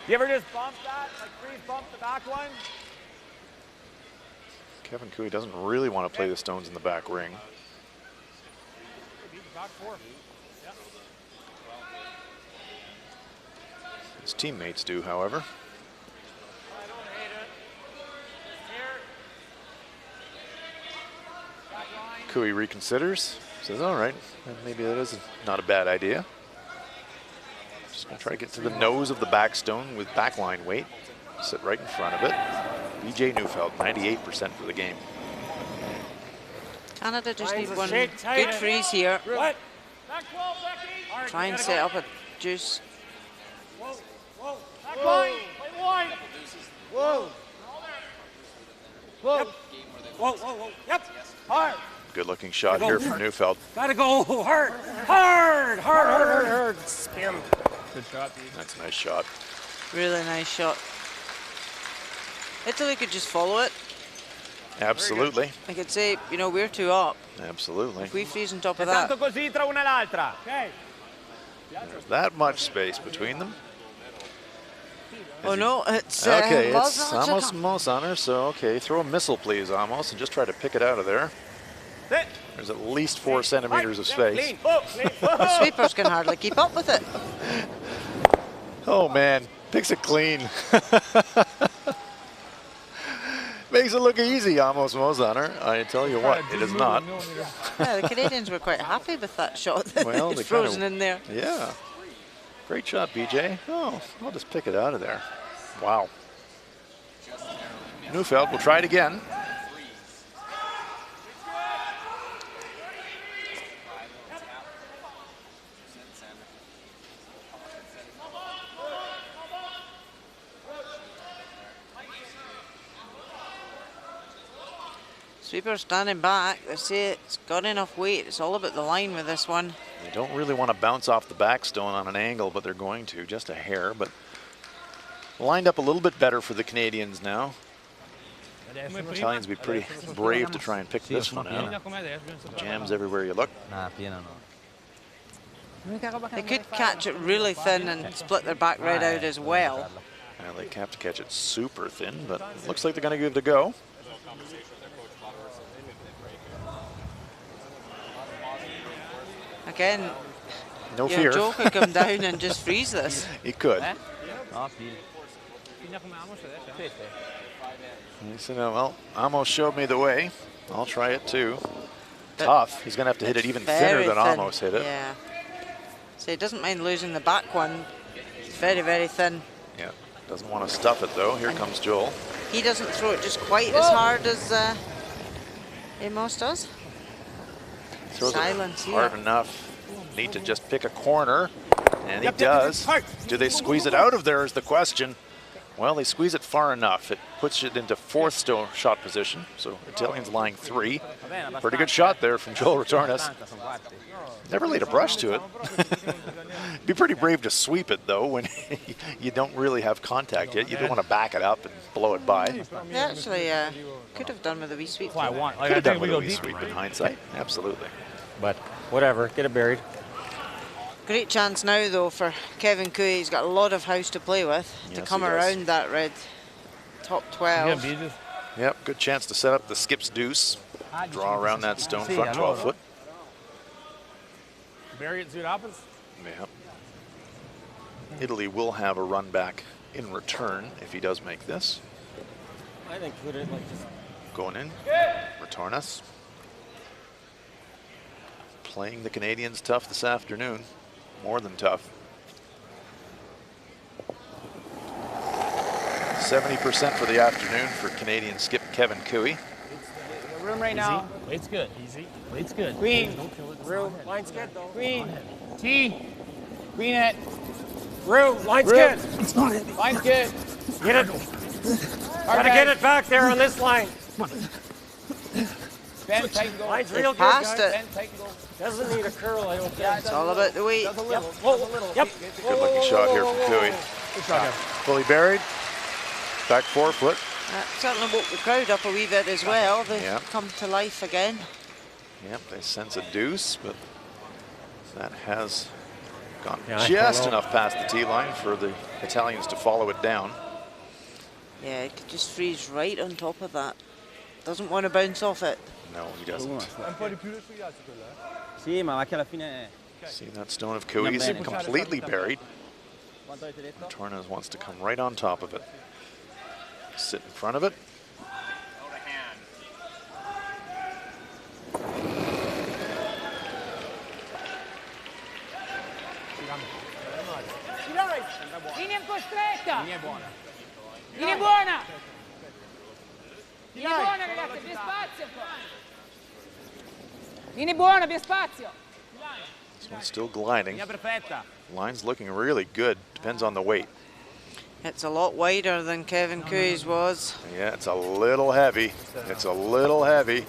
You ever just bump that, like freeze bump the back one? Kevin Cooey doesn't really want to play the stones in the back ring. Back four. His teammates do, however. Cooey reconsiders, says, all right, maybe that is not a bad idea. Just gonna try to get to the nose of the back stone with backline weight. Sit right in front of it. BJ Neufeld, 98% for the game. Canada just need one shake tight. good freeze here. What? Back 12, Becky. Try and set up a juice. Whoa, whoa, Back line. Play wide. whoa. Whoa. Yep. Whoa. Yep. Hard. Good looking shot here from Neufeld. Gotta go hard. Spin. Good shot, Pete. That's a nice shot. Really nice shot. Italy could just follow it. Absolutely. I could say, you know, we're 2 up. Absolutely. If we freeze on top of Tanto that, così tra una e l'altra. Okay. There's that much space between them. oh no, it's Okay, it's Mosana. Amos Mosaner, so okay, throw a missile please, Amos, and just try to pick it out of there. Sit. There's at least 4 centimeters of space. Clean. Whoa. Sweepers can hardly keep up with it. Oh man, picks it clean. Makes it look easy, Amos Mosaner. I tell you what, it is not. Yeah, the Canadians were quite happy with that shot. Well, It's they frozen kinda, in there. Yeah. Great shot, BJ. Oh, I'll just pick it out of there. Wow. Neufeld will try it again. Sweeper standing back. They say it's got enough weight. It's all about the line with this one. They don't really want to bounce off the back stone on an angle, but they're going to, just a hair. But lined up a little bit better for the Canadians now. Italians be pretty brave to try and pick this one out. Jams everywhere you look. They could catch it really thin and split their back right out as well. Well, they have to catch it super thin, but it looks like they're going to give it a go. Again, No yeah, fear. Joe could come down and just freeze this. He could. He said, oh, well, Amos showed me the way. I'll try it too. But tough. He's going to have to hit it even thinner than thin. Amos hit it. Yeah. So he doesn't mind losing the back one. It's very, very thin. Yeah. Doesn't want to stuff it though. Here comes Joel. He doesn't throw it just quite as hard as Amos does. Throws Silence it hard here. enough. Need to just pick a corner, and he does. Do they squeeze it out of there is the question. Well, they squeeze it far enough. It puts it into 4th shot position. So Italians lying 3. Pretty good shot there from Joel Retornas. Never laid a brush to it. Be pretty brave to sweep it though when you don't really have contact yet. You don't want to back it up and blow it by. They actually could have done with a wee sweep. That's what I want. Could have done with a wee sweep in hindsight. Absolutely. But whatever, get it buried. Great chance now though for Kevin Cooey. He's got a lot of house to play with to Yes, come he does. around that red top 12. Yep, good chance to set up the skip's deuce. Draw around that stone front 12 foot. Bury it to opposite. Yep. Italy will have a run back in return if he does make this. I think put it like this. Going in, return us. Playing the Canadians tough this afternoon, more than tough. 70% for the afternoon for Canadian skip Kevin Cooey. The room right now. Weight's good. Easy. Weight's good. Green. Room. Line's good though. Green. T. Green it. Room. Line's good. It's not it. Line's good. Get it. Gotta get it back there on this line. Ben, tight and go. Line's real good, Past guys. it. Ben, tight and go. Doesn't need a curl, I don't think. It's all about the weight. Does a little. Yep. Does a little. Yep. Good looking shot here from Cooey. Good shot, Kevin. Fully buried. Back 4 foot. Certainly woke the crowd up a wee bit as well. They Yeah. come to life again. Yep, they sense a deuce, but that has gone Yeah, I just don't know. enough past the tee line for the Italians to follow it down. Yeah, it could just freeze right on top of that. Doesn't want to bounce off it. No, he doesn't. Sì, ma anche alla fine. See that stone of Cooey's completely buried. Tornes wants to come right on top of it. Sit in front of it. Linea un po' stretta. Linea buona. Linea buona. Linea buona, ragazzi, più spazio. Linea buona, più spazio. This one's still gliding. Linea perfetta. Line's looking really good. Depends on the weight. It's a lot wider than Kevin Cooey's was. Yeah, it's a little heavy. It's a little heavy.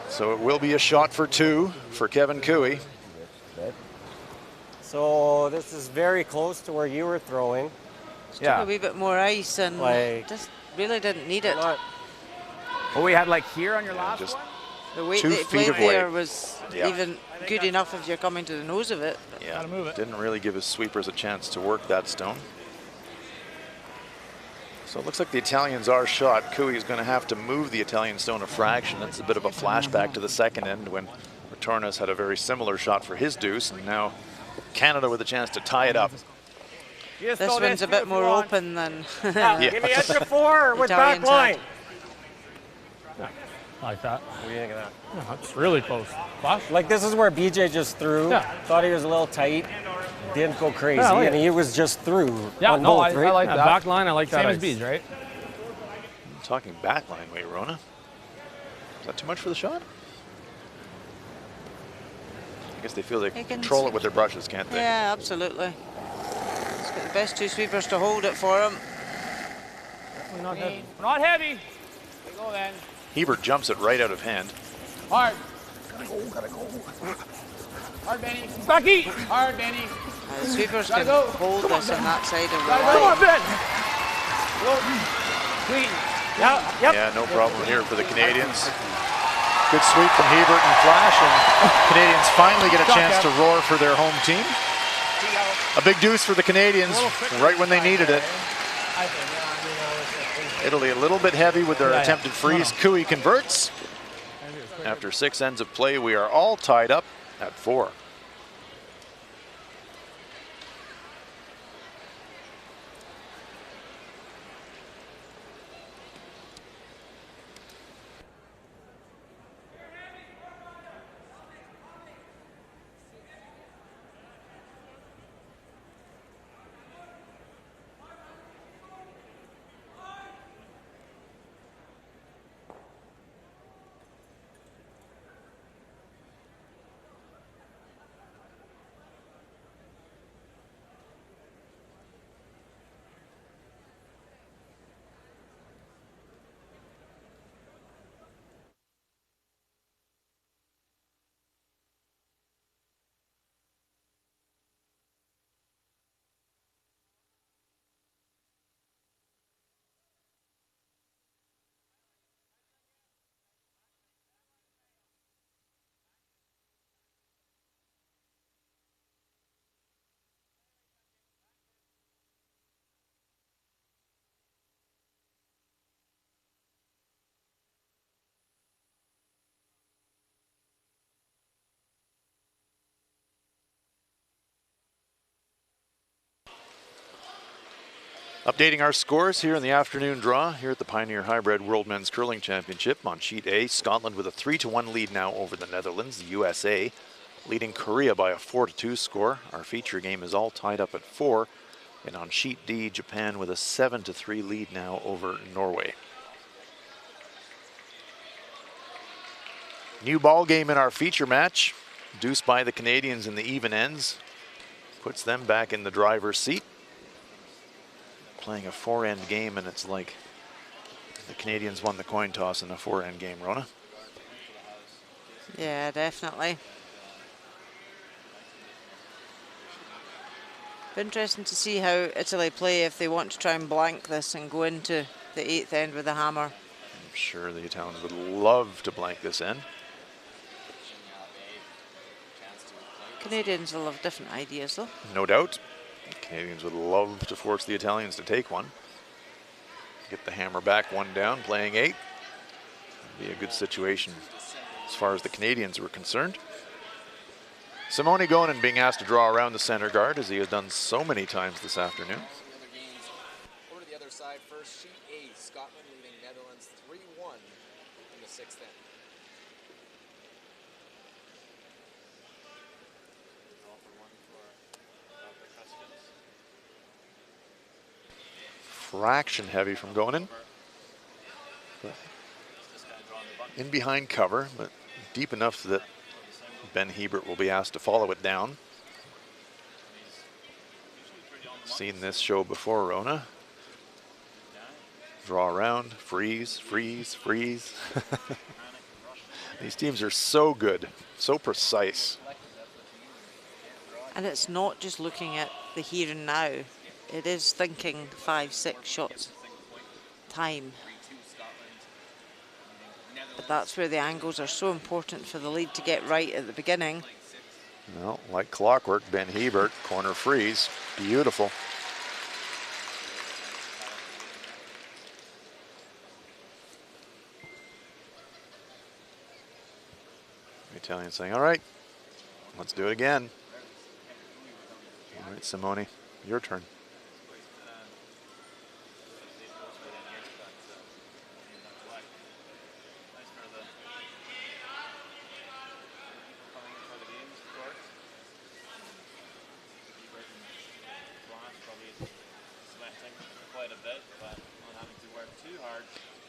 So it will be a shot for 2 for Kevin Cooey. So this is very close to where you were throwing. Just took a wee bit more ice and Like- just really didn't need it. What we had like here on your last just one? The weight 2 that he feet played of weight. there was Yeah. even good enough if you're coming to the nose of it. Yeah, didn't really give his sweepers a chance to work that stone. So it looks like the Italians are shot. Cooey is going to have to move the Italian stone a fraction. That's a bit of a flashback to the second end when Retornas had a very similar shot for his deuce, and now Canada with a chance to tie it up. This one's a bit more open than Give me edge of 4 with Italians back line. Like that. What do you think of that? Yeah, that's really close. Boss? Like this is where BJ just threw. Yeah. Thought he was a little tight. Didn't go crazy, Yeah, I like and it. he was just through. Yeah, on no, both, I right? like that. Back line, I like that. Same as Bees, right? Talking backline weight, Rona. Is that too much for the shot? I guess they feel they can control it with their brushes, can't they? Yeah, absolutely. He's got the best 2 sweepers to hold it for him. Not heavy. Not heavy. There you go then. Hebert jumps it right out of hand. Hard. Hard, Benny. Bucky. Hard, Benny. The sweepers Gotta can go. hold Come on, this on Ben. that side of the Gotta line. go. Come on, Ben. Go. Clean. Yep. Yeah, no problem here for the Canadians. Good sweep from Hebert and Flash, and Canadians finally get a chance to roar for their home team. A big deuce for the Canadians right when they needed it. Italy a little bit heavy with their attempted freeze. Cooey converts. After 6 ends of play, we are all tied up at 4. Updating our scores here in the afternoon draw here at the Pioneer Hi-Bred World Men's Curling Championship. On sheet A, Scotland with a 3-1 lead now over the Netherlands. The USA leading Korea by a 4-2 score. Our feature game is all tied up at 4. And on sheet D, Japan with a 7-3 lead now over Norway. New ball game in our feature match. Deuced by the Canadians in the even ends. Puts them back in the driver's seat. Playing a 4-end game, and it's like the Canadians won the coin toss in a 4-end game, Rona. Yeah, definitely. Be interesting to see how Italy play if they want to try and blank this and go into the 8th end with a hammer. I'm sure the Italians would love to blank this end. Canadians will have different ideas, though. No doubt. The Canadians would love to force the Italians to take one. Get the hammer back, one down, playing 8. Be a good situation as far as the Canadians were concerned. Simone Gonen being asked to draw around the center guard, as he has done so many times this afternoon. Over to the other side first, sheet A, Scotland leading Netherlands 3-1 in the 6th end. Fraction heavy from Gonen. In behind cover, but deep enough that Ben Hebert will be asked to follow it down. Seen this show before, Rona. Draw around, freeze, freeze, freeze. These teams are so good, so precise. And it's not just looking at the here and now. It is thinking 5-6 shots time. But that's where the angles are so important for the lead to get right at the beginning. Well, like clockwork, Ben Hebert, corner freeze, beautiful. The Italian saying, all right, let's do it again. All right, Simone, your turn.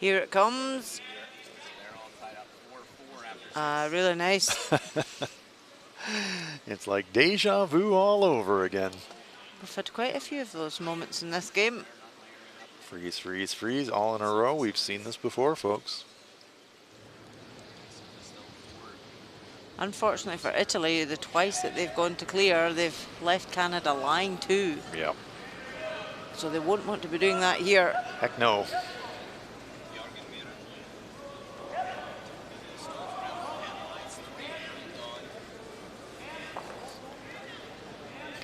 Here it comes. Really nice. It's like deja vu all over again. We've had quite a few of those moments in this game. Freeze, freeze, freeze, all in a row. We've seen this before, folks. Unfortunately for Italy, the twice that they've gone to clear, they've left Canada lying too. Yeah. So they won't want to be doing that here. Heck no.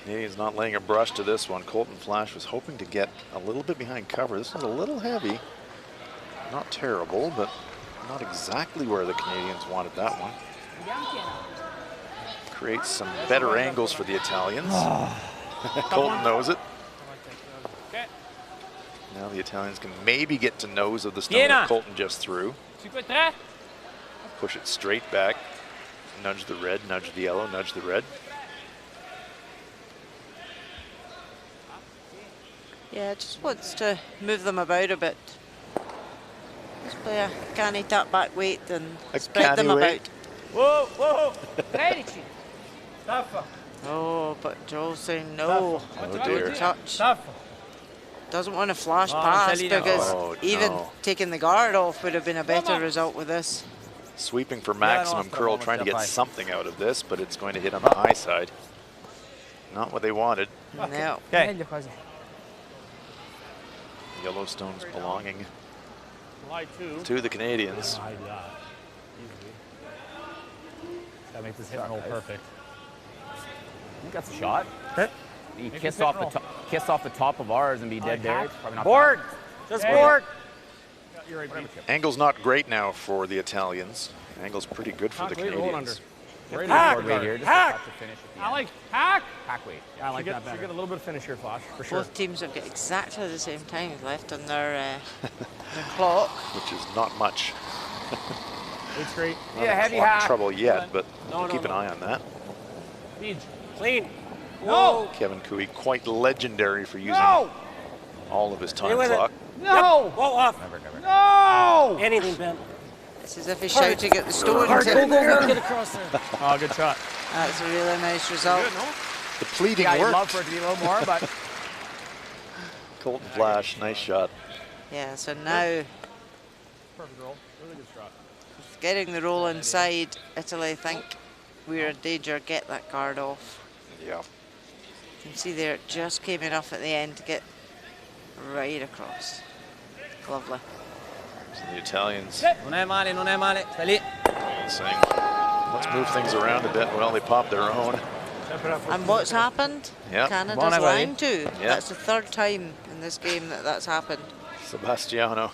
Canadians not laying a brush to this one. Colton Flash was hoping to get a little bit behind cover. This one's a little heavy. Not terrible, but not exactly where the Canadians wanted that one. Creates some better angles for the Italians. Colton knows it. Now the Italians can maybe get to nose of the stone that Colton just threw. Push it straight back. Nudge the red, nudge the yellow, nudge the red. Yeah, just wants to move them about a bit. Just play a canny tap back weight and spread them about. Whoa, whoa! 13. Oh, but Joel's saying no. Oh dear. Touch. Doesn't want to flash pass because even taking the guard off would have been a better result with this. Sweeping for maximum curl, trying to get something out of this, but it's going to hit on the high side. Not what they wanted. No. Okay. Yellowstone's belonging to the Canadians. Gotta make this hit and roll perfect. I think that's a shot. You kiss off the top of ours and be dead there. It's probably not Board! Just board! Angle's not great now for the Italians. Angle's pretty good for the Canadians. Right Hack, in the Here, just hack. to finish at the I end. like hack. Hack weight. I like that Should better. get a little bit of finish here, Flash, for sure. Both teams have got exactly the same time left on their clock. Which is not much. Weight's great. Yeah, heavy Not in hack. trouble yet, but No, we'll no, keep an no. eye on that. Beach. Clean. No. Kevin Cooey, quite legendary for using No. all of his time with it. clock. No. Whoa, off. Never, never. No. Anything, Ben. It's as if he's shouting at the stone. Hard, go, get across there. Oh, good shot. That's a really nice result. Good, no? The pleading Yeah, I'd love worked. for it to be a little more, but Colton Flash, nice shot. Yeah, so now perfect roll. Really good shot. getting the roll inside, Italy think we're in danger. Get that guard off. Yeah. You can see there it just came enough at the end to get right across. Lovely. So the Italians Non è male, non è male. Stai lì. saying, let's move things around a bit. Well, they popped their own. And what's happened? Yeah. Canada's Buona, buddy. line too. Yeah. That's the third time in this game that that's happened. Sebastiano.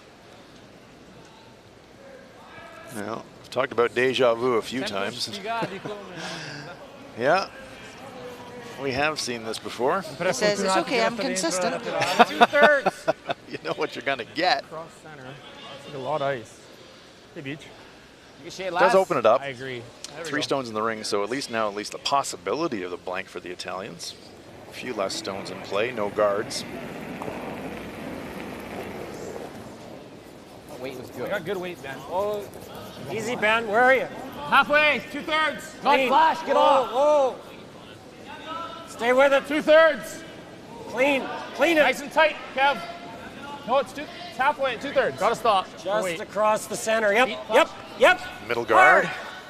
Well, I've talked about deja vu a few times. Yeah. We have seen this before. He says, it's okay, I'm consistent. 2/3. You know what you're going to get. Cross center. That's like a lot of ice. Hey, Beach. Does open it up. I agree. There we 3 go. stones in the ring, so at least the possibility of the blank for the Italians. A few less stones in play, no guards. Weight was We good. got good weight, Ben. Oh, easy, Ben. Where are you? Halfway. 2/3. Not Clean. Flash. Get off. Whoa. Stay with it. 2/3. Clean. Clean it. Nice and tight, Kev. No, it's halfway. 2/3. Gotta stop. Just Wait. across the center. Yep. Feet, Yep. Yep. Middle guard.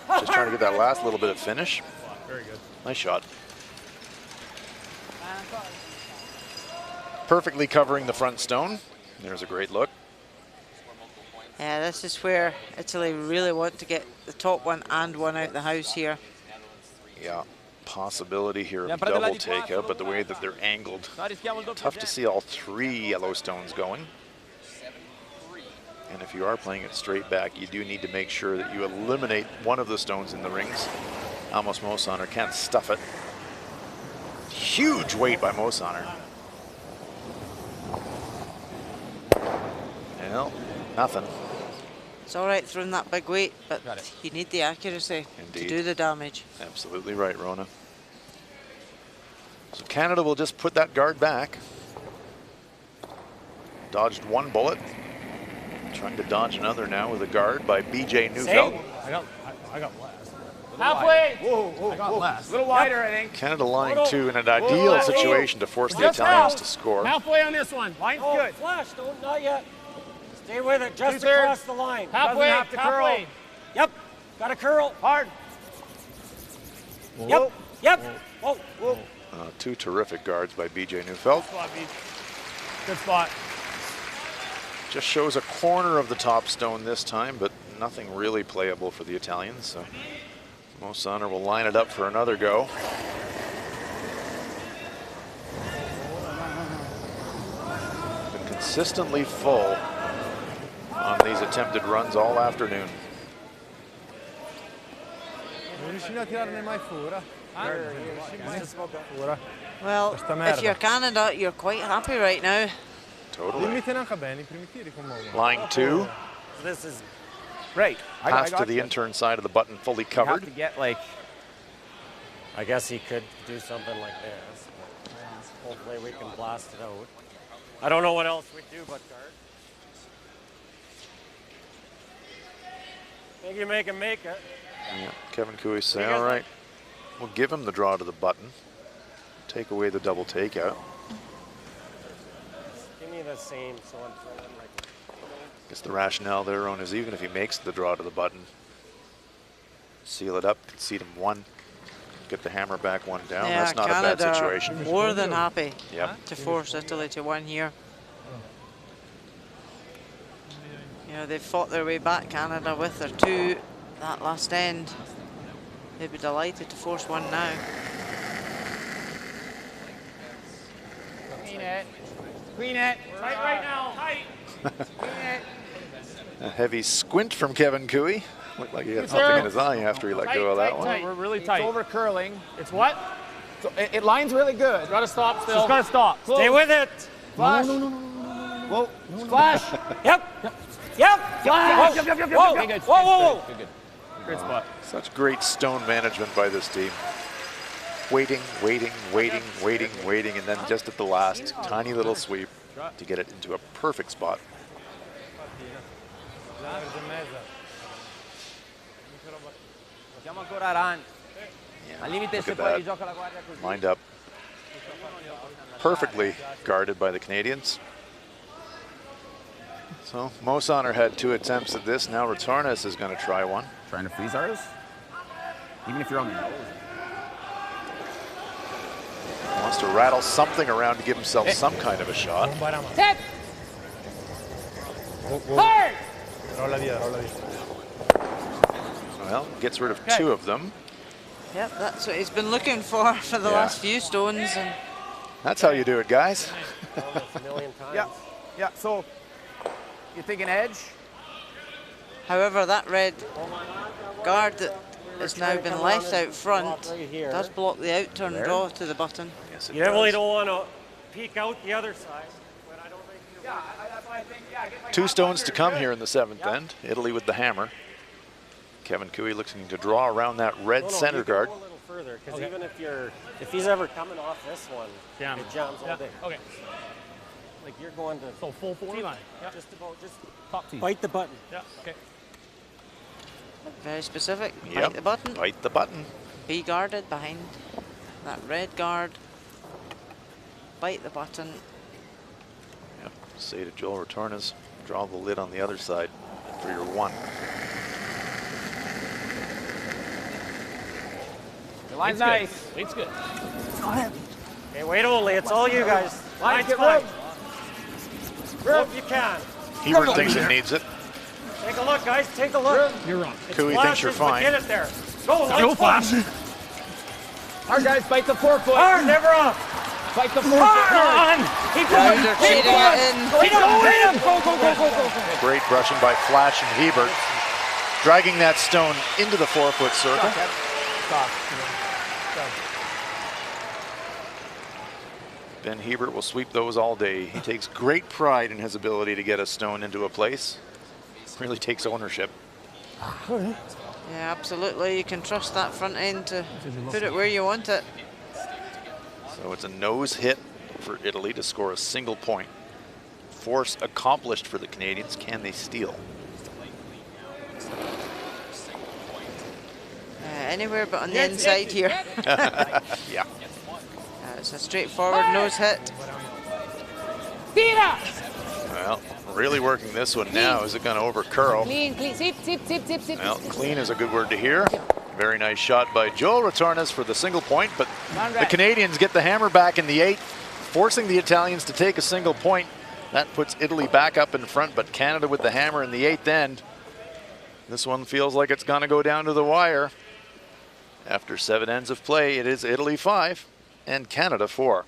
Hard. Just trying to get that last little bit of finish. Very good. Nice shot. Perfectly covering the front stone. There's a great look. Yeah, this is where Italy really want to get the top one and one out the house here. Yeah, possibility here Yeah, of prendela double di qua, takeout, but the way that they're angled, No, rischiamo il doppio. tough to see all 3 yellow stones going. And if you are playing it straight back, you do need to make sure that you eliminate one of the stones in the rings. Amos Mosaner can't stuff it. Huge weight by Mosaner. Well, nothing. It's all right throwing that big weight, but Got it. you need the accuracy Indeed. to do the damage. Absolutely right, Rona. So Canada will just put that guard back. Dodged 1 bullet. Trying to dodge another now with a guard by BJ Neufeld. I got less. Halfway. I got less. A little wider, I think. Canada lying 2 in an ideal Whoa. situation to force the Just Italians now. to score. Halfway on this one. Line's Oh, good. Flash. Don't. Not yet. Stay with it. Just 2/3. across the line. Halfway. Doesn't have to curl. Halfway. Yep. Got to curl. Hard. Yep. Yep. Whoa. 2 terrific guards by BJ Neufeld. Spot, Beach. Good spot. Just shows a corner of the top stone this time, but nothing really playable for the Italians. So Mosaner will line it up for another go. Been consistently full on these attempted runs all afternoon. Non riuscivi a tirarne mai fuori. Well, if you're Canada, you're quite happy right now. Totally. Limitano anche bene, I primi tiri comunque. Lying 2. This is. Right. Pass to the intern side of the button, fully You have covered. to get like I guess he could do something like this. But hopefully we can blast it out. I don't know what else we do but guard. Think you make him make it. Yeah, Kevin Cooey say, all right, we'll give him the draw to the button. Take away the double takeout. Give me the same so I'm throwing like. Guess the rationale there on is even if he makes the draw to the button, seal it up, concede him 1, get the hammer back 1 down. Yeah, That's not Canada a bad situation. more than happy Yep. to force Italy to 1 here. You know, they've fought their way back, Canada, with their 2 that last end. They'd be delighted to force 1 now. Clean it. Clean it. Tight right now. Tight. Clean it. A heavy squint from Kevin Cooey. Looked like he had something in his eye after he let go of that one. We're really tight. It's over curling. It's what? So it lines really good. Gotta stop still. Just gotta stop. Stay with it. Flash. No. Whoa. Flash. Yep. Flash. Whoa. Okay, good. Whoa. Good. Great spot. Such great stone management by this team. Waiting, and then just at the last, tiny little sweep to get it into a perfect spot. Siamo ancora avanti. Al limite Look se at poi that. gioca la guardia così. Lined up. Perfectly guarded by the Canadians. So Mosaner had 2 attempts at this. Now Retornes is going to try one. Trying to freeze ours? Even if you're on the nose. Wants to rattle something around to give himself some kind of a shot. Set. Hard. Well, gets rid of 2 of them. Yep, that's what he's been looking for the last few stones. And That's how you do it, guys. Almost a million times. Yeah. So you think an edge? however, that red guard that has now been left out front does block the out-turn draw to the button. Yes, it You definitely does. don't want to peek out the other side. But I don't think you That's why I think, get my 2 stones to come here in the 7th end. Italy with the hammer. Kevin Cooey looking to draw around that red center you can guard. go a little further, because even if he's ever coming off this one, it jams all day. Okay. Like you're going to So full T-line. Yeah. just Top T. bite the button. Yeah. Okay. Very specific. Yep. Bite the button. Bite the button. Be guarded behind that red guard. Bite the button. Yep. Say to Joel Retornes, draw the lid on the other side for your 1. The line's Weight's nice. Good. Weight's good. Okay, wait only. It's all you guys. Line's Line's good. fine. Look, you can. Hebert thinks it needs it. Take a look, guys. Take a look. You're wrong. Cooey thinks you're Flashes, but fine. Get it there. Go, Go Flash. Our guys bite the forefoot. Hard, never off. Bite the forefoot. Keep Now going. they're Keep cheating going. it in. Keep going. Go. Great brushing by Flash and Hebert. Dragging that stone into the 4-foot circle. Ben Hebert will sweep those all day. He takes great pride in his ability to get a stone into a place. Really takes ownership. Yeah, absolutely. You can trust that front end to put it where you want it. So it's a nose hit for Italy to score a single point. Force accomplished for the Canadians. Can they steal? Anywhere but on the inside here. Yeah. It's a straightforward nose hit. Tira. Well, really working this one now. Is it going to over curl? Clean. Zip. Well, clean is a good word to hear. Very nice shot by Joel Retornes for the single point, but the Canadians get the hammer back in the 8th, forcing the Italians to take a single point. That puts Italy back up in front, but Canada with the hammer in the 8th end. This one feels like it's going to go down to the wire. After 7 ends of play, it is Italy 5 and Canada 4.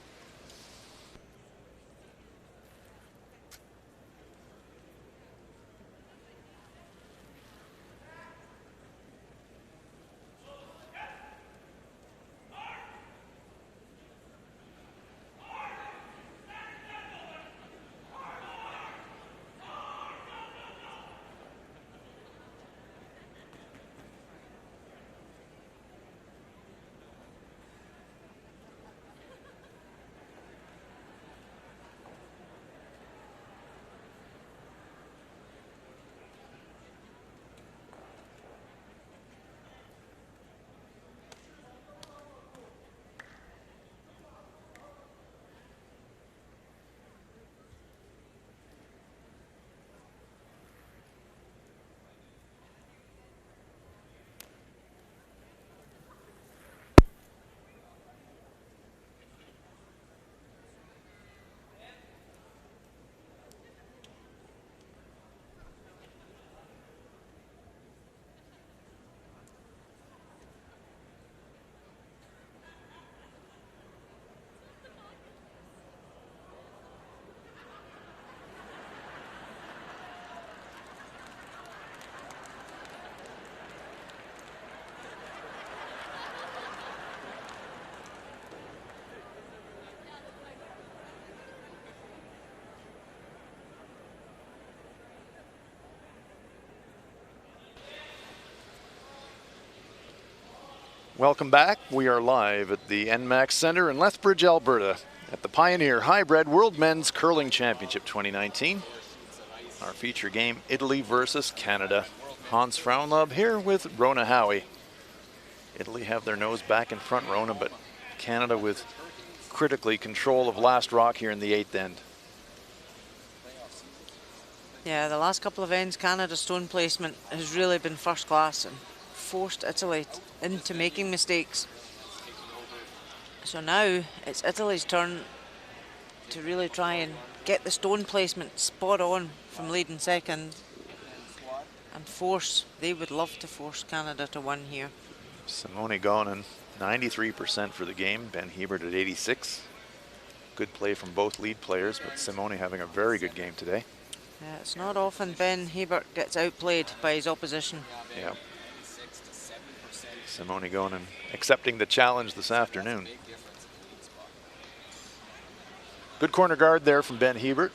Welcome back. We are live at the NMAX Center in Lethbridge, Alberta at the Pioneer Hi-Bred World Men's Curling Championship 2019. Our feature game, Italy versus Canada. Hans Frauenlob here with Rona Howie. Italy have their nose back in front, Rona, but Canada with critically control of last rock here in the 8th end. Yeah, the last couple of ends, Canada's stone placement has really been first class and forced Italy into making mistakes. So now it's Italy's turn to really try and get the stone placement spot on from leading second and force, they would love to force Canada to win here. Simone Gonen, 93% for the game, Ben Hebert at 86. Good play from both lead players, but Simone having a very good game today. Yeah, it's not often Ben Hebert gets outplayed by his opposition. Yeah. Simone Gonen accepting the challenge this afternoon. Good corner guard there from Ben Hebert.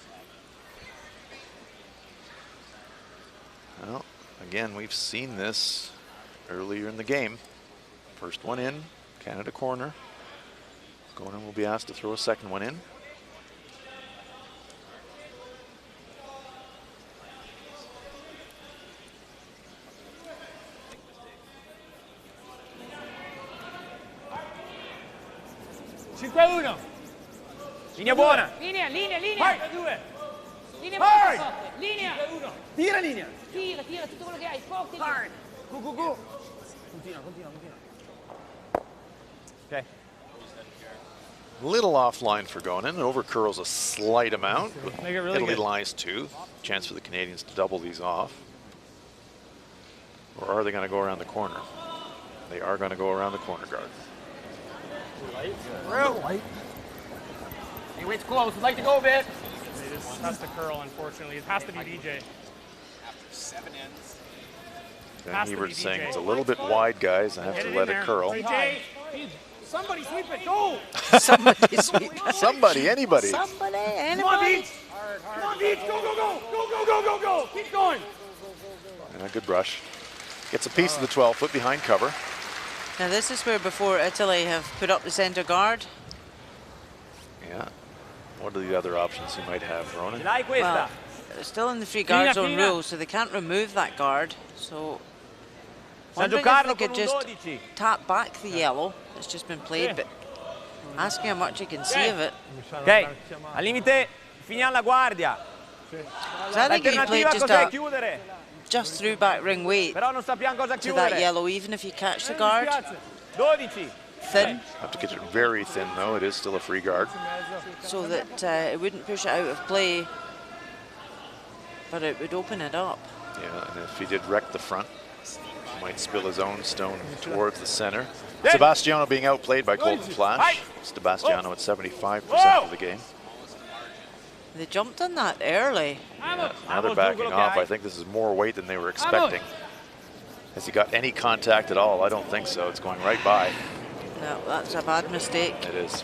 Well, again, we've seen this earlier in the game. First one in, Canada corner. Gonen will be asked to throw a second one in. Linea buona. Linea. Vai. Linea molto forte. Linea. Tira linea. Tira tutto quello che hai. Forte. Go. Continua. Okay. Little offline for Gonen, over curls a slight amount, but Make it really Italy good. lies 2. Chance for the Canadians to double these off. Or are they going to go around the corner? They are going to go around the corner guard. Hey, it's close. I'd like to go a bit. It just has to curl, unfortunately. It has to be DJ. After 7 ends. Ben Has to be Hebert saying DJ. it's a little bit wide, guys. I have Get to it let in it there. curl. DJ. Somebody sweep it. Go. Somebody sweep. Somebody, anybody. Somebody, Come on, anybody. Beach. Come on, Beach. Go. Keep going. And a good brush. Gets a piece of the 12-foot behind cover. Now this is where before Italy have put up the centre guard. Yeah. What are the other options you might have, Ronan? Well, they're still in the free guard zone rule, so they can't remove that guard. So wondering if they could just tap back the yellow that's just been played, but asking how much you can see of it. Ok, al limite finiamo la guardia. So I think you can play L'alternativa just cos'è? Chiudere. just through back ring weight Però non sappiamo cosa to that chiudere. yellow, even if you catch the guard 12. thin, Have to get it very thin, though. It is still a free guard. so that it wouldn't push it out of play, but it would open it up. Yeah, and if he did wreck the front, he might spill his own stone towards the center. Sebastiano being outplayed by Colton Flash. Sebastiano at 75% of the game. They jumped on that early. Yeah, now they're backing off. I think this is more weight than they were expecting. Has he got any contact at all? I don't think so. It's going right by. No, that's a bad mistake. It is.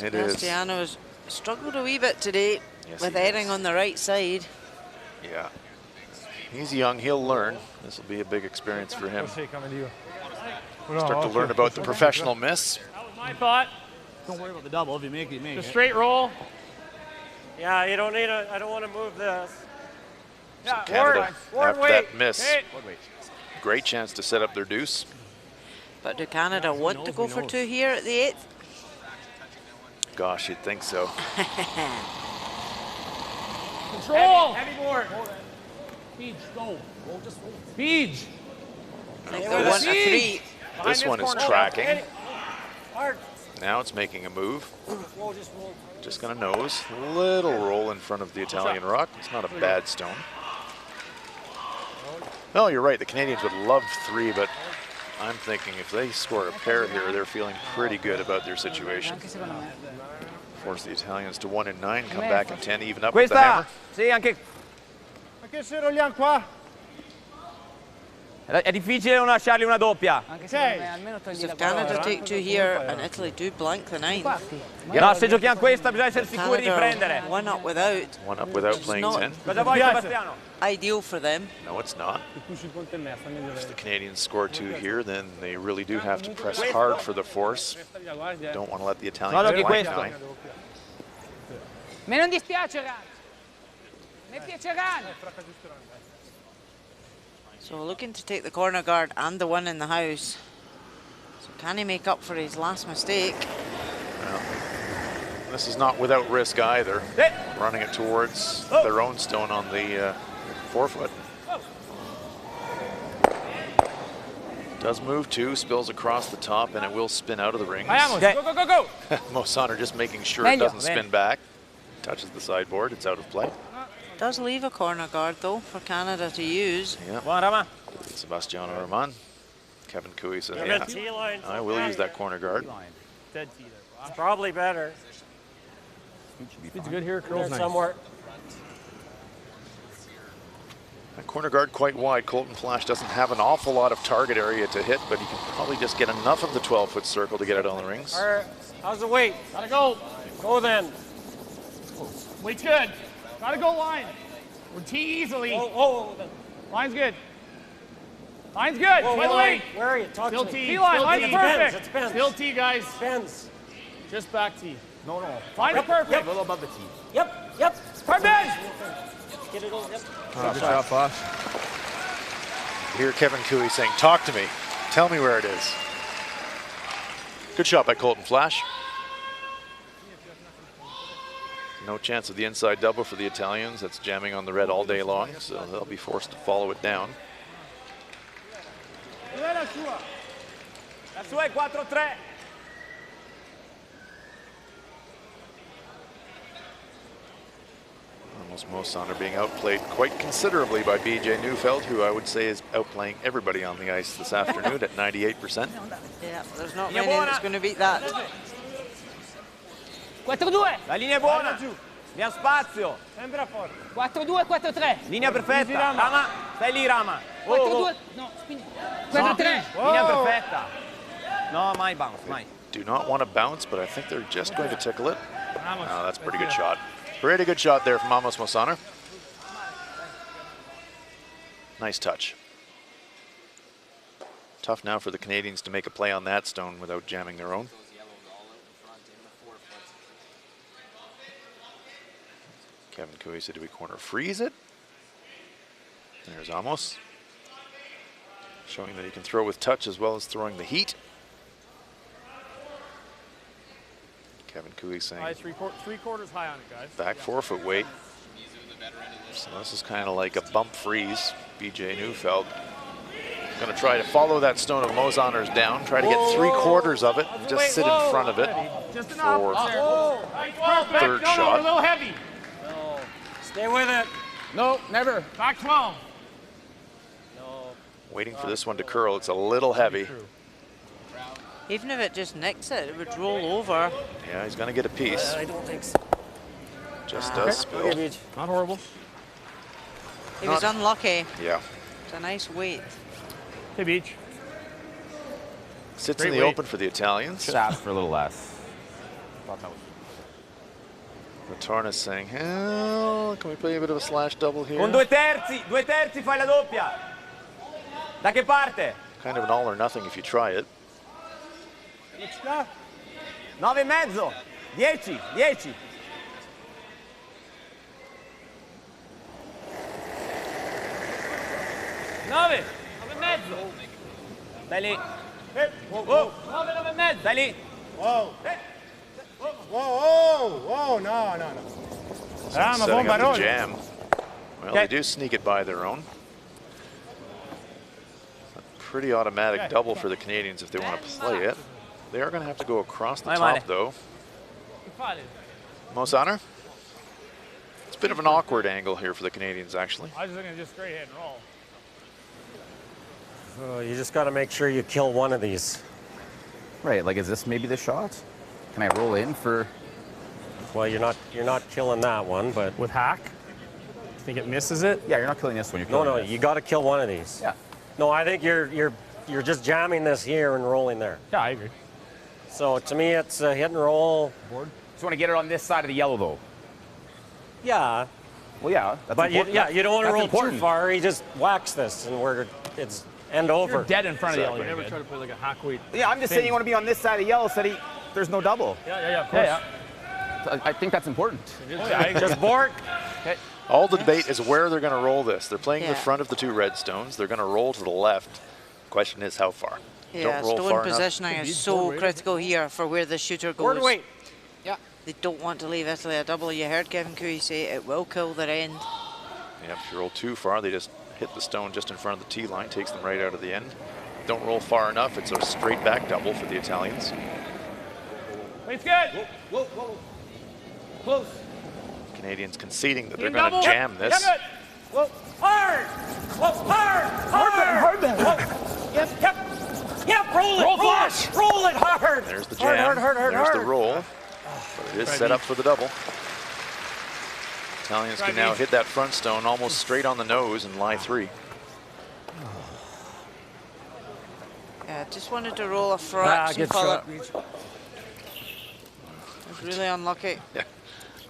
It is. Sebastiano has struggled a wee bit today Yes, with he has. heading on the right side. Yeah. He's young. He'll learn. This will be a big experience for him. Start to learn about the professional miss. That was my thought. Don't worry about the double. If you make it, you make The it. straight roll. Yeah, you don't need a, I don't want to move this. So Canada, after weight. that miss, great chance to set up their deuce. But do Canada want to go for 2 here at the 8th? Gosh, you'd think so. Control. Heavy board. Beach, go. Beach. I think they want a 3. This one is tracking. Now it's making a move. Just gonna nose. Little roll in front of the Italian rock. It's not a bad stone. No, you're right. The Canadians would love 3, but I'm thinking if they score a pair here, they're feeling pretty good about their situation. Force the Italians to 1 in 9, come back in 10, even up with the Questa, hammer. sì, anche Anche se rolliamo qua. È difficile non lasciargli una doppia. Anche secondo me, almeno togli So la if Canada palla. take 2 here and Italy do blank the 9, No, se giochiamo questa bisogna essere sicuri di prendere. Canada 1 up without. One up without It's playing not 10. Cosa vuoi, Sebastiano? ideal for them. No, it's not. Pusci il ponte e me, fammi If vedere. the Canadians score 2 here, then they really do have to press hard for the force. Guardi, Don't want to let the No, Italians che blank questo. 9. Me non dispiace, ragazzi. Mi piaceranno. So looking to take the corner guard and the one in the house. So can he make up for his last mistake? This is not without risk either. Running it towards their own stone on the forefoot. Does move 2, spills across the top, and it will spin out of the rings. Vamos, go, go, go, go! Mosaner just making sure it doesn't spin back. Touches the sideboard, it's out of play. Does leave a corner guard though for Canada to use. Yeah. Buona Rama. Sebastiano Roman. Kevin Cooey says, Give yeah, it T-line. I will use that corner guard. Dead T there. It's probably better. Speed's good here, curls nice. Somewhere. That corner guard quite wide. Colton Flash doesn't have an awful lot of target area to hit, but he can probably just get enough of the 12-foot circle to get it on the rings. All right. How's the weight? Gotta go. Go then. Weight's good. Gotta go line. We're T easily. Oh, Line's good. Line's good. whoa, By the whoa, way. where are you? Talk Still to T. me. T-line. Still Line's T. perfect. It's bends. Still T, guys. Bends. Just back T. No. Line's perfect. A little above the T. Yep. Perfect. Get it on. Yep. Good shot, Flash. Hear Kevin Cooey saying, talk to me. Tell me where it is. Good shot by Colton Flash. No chance of the inside double for the Italians. That's jamming on the red all day long, so they'll be forced to follow it down. La sua è 4-3. Almost Mosaner being outplayed quite considerably by BJ Neufeld, who I would say is outplaying everybody on the ice this afternoon at 98%. Yeah, there's not many that's going to beat that. 4-2. La linea è buona. Abbiamo spazio. Sembra forte. 4-2, 4-3. Linea perfetta. Rama, stai lì, Rama. 4-2. No, spingi. 4-3. Linea perfetta. No, mai bounce, mai. Do not want to bounce, but I think they're just going to tickle it. Oh, that's a pretty good shot. Pretty good shot there from Amos Mosaner. Nice touch. Tough now for the Canadians to make a play on that stone without jamming their own. Kevin Cooey said, do we corner freeze it? There's Amos. Showing that he can throw with touch as well as throwing the heat. Kevin Cooey saying, High three quarters high on it, guys. back forefoot weight. So this is kind of like a bump freeze. BJ Neufeld going to try to follow that stone of Mosaner's down, try to get 3/4 of it, and just sit in front of it Just enough. for Perfect. third No, shot. we're a little heavy. Stay with it. No, never. Back 12. Waiting for this one to curl. It's a little heavy. Even if it just nicks it, it would roll over. Yeah, he's going to get a piece. I don't think so. Just does spill. Not horrible. He was unlucky. Yeah. It's a nice weight. Hey, Beach. Sits Great in the weight. open for the Italians. Should ask for a little less. Matorna's saying, hell, can we play a bit of a slash double here? Con 2/3, 2/3 fai la doppia. Da che parte? Kind of an all or nothing if you try it. 9,5. 10, 10. Nove e mezzo. Stai lì. 9 e mezzo. Stai lì. Whoa, no. Setting up bomba, the roll. jam. Well, they do sneak it by their own. A pretty automatic double for the Canadians if they want to play it. They are going to have to go across the top, though. Mosaner? It's a bit of an awkward angle here for the Canadians, actually. I was just looking to just straight hit and roll. Oh, you just got to make sure you kill one of these. Right, like is this maybe the shot? Can I roll in for? Well, you're not killing that one, but With hack? You think it misses it? Yeah, you're not killing this one. You're no, killing this. you got to kill one of these. Yeah. No, I think you're just jamming this here and rolling there. Yeah, I agree. So to me, it's a hit and roll. Board. Just want to get it on this side of the yellow, though. Yeah. Well, yeah. That's But important. you don't want to roll important. too far. He just whacks this, and it's end over. You're dead in front of the yellow. You Never never try to play like a hack weight. Yeah, I'm just saying you want to be on this side of yellow so that there's no double. Yeah, of course. Yeah. I think that's important. Just board. Okay. All the debate is where they're going to roll this. They're playing the Yeah. front of the two red stones. They're going to roll to the left. Question is how far. Yeah, Don't roll stone far enough. positioning is so critical here for where the shooter goes. Board weight. Yeah. They don't want to leave Italy a double. You heard Kevin Cooey say it will kill their end. Yeah, if you roll too far, they just hit the stone just in front of the tee line, takes them right out of the end. Don't roll far enough, it's a straight back double for the Italians. Weight's good. Whoa. Close. Canadians conceding that they're Team going to double. jam this. Yeah, good. Whoa. Hard. Whoa, hard. Hard back. Yep, roll it. Roll Roll flush. it. Roll it hard. There's the jam. Hard. There's the roll. But it is set up for the double. Italians can now hit that front stone almost straight on the nose and lie 3. Yeah, just wanted to roll a fraction good colour. shot. It was really unlucky. Yeah.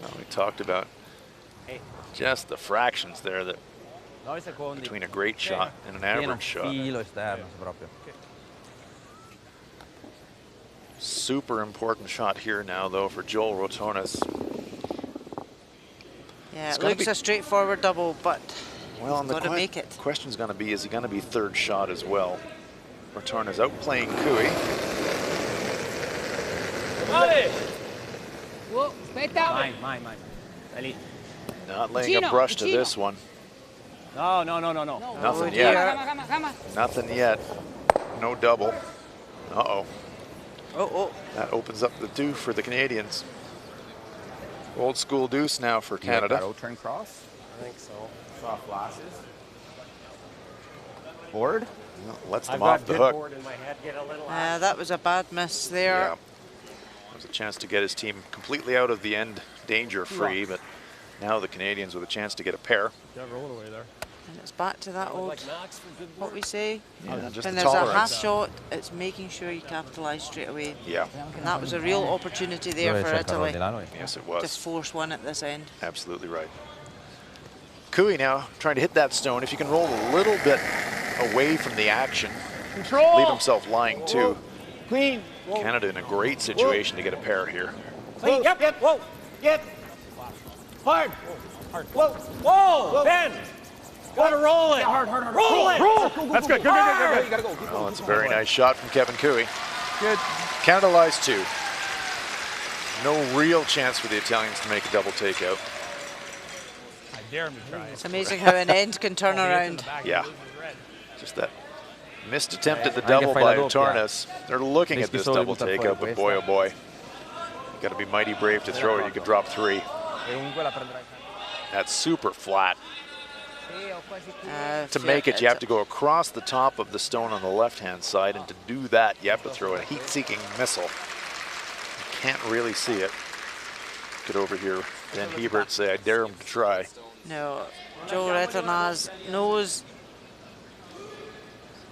Well, we talked about just the fractions there that 9 secondi. between a great shot and an average shot. Filo esterno proprio. Super important shot here now, though, for Joel Rotonis. Yeah, It's it gonna looks be- a straightforward double, but Well, and the got to make it. question's going to be, is he going to be third shot as well? Rotonis outplaying Cooey. Vale. Whoa, aspetta. Mai. Dai lì. Not laying a Vicino, brush to vicino. this one. No. Nothing dear. yet. Come on. Nothing yet. No double. Uh-oh. Oh, That opens up the deuce for the Canadians. Old school deuce now for You like that Canada. O-turn cross? I think so. Soft glasses. Board? Well, lets I've them off got the good hook. board in my head. Get a little. that was a bad miss there. Yeah. There's a chance to get his team completely out of the end danger free, but now the Canadians with a chance to get a pair. Yeah, roll it away there. And it's back to that old, what we say, Yeah, just when the there's a half tolerance. shot, it's making sure you capitalise straight away. Yeah, And that was a real opportunity there for Italy yes it to was. force one at this end. Absolutely right. Cooey now trying to hit that stone. If you can roll a little bit away from the action, Control. leave himself lying too. Clean. Canada in a great situation to get a pair here. Clean. Yep. Whoa. Get. Hard. Whoa, Ben. Gotta roll it. Hard. Roll it. That's good. Good. You gotta go. Well, it's a very nice shot from Kevin Cooey. Good. Canada lies 2. No real chance for the Italians to make a double takeout. I dare him to try it. It's amazing how an end can turn around. Yeah. Just that missed attempt at the Anche double fai la by doppia. Tornes. They're looking at Rischi this solo di double buttar fuori takeout, but boy, oh questa. boy. You got to be mighty brave to throw it. You could drop 3. E comunque la prenderai. That's super flat. To Yeah, make it, you have to go across the top of the stone on the left-hand side, and to do that, you have to throw a heat-seeking missile. You can't really see it. Could overhear Ben Hebert say, I dare him to try. No, Joe Retornaz knows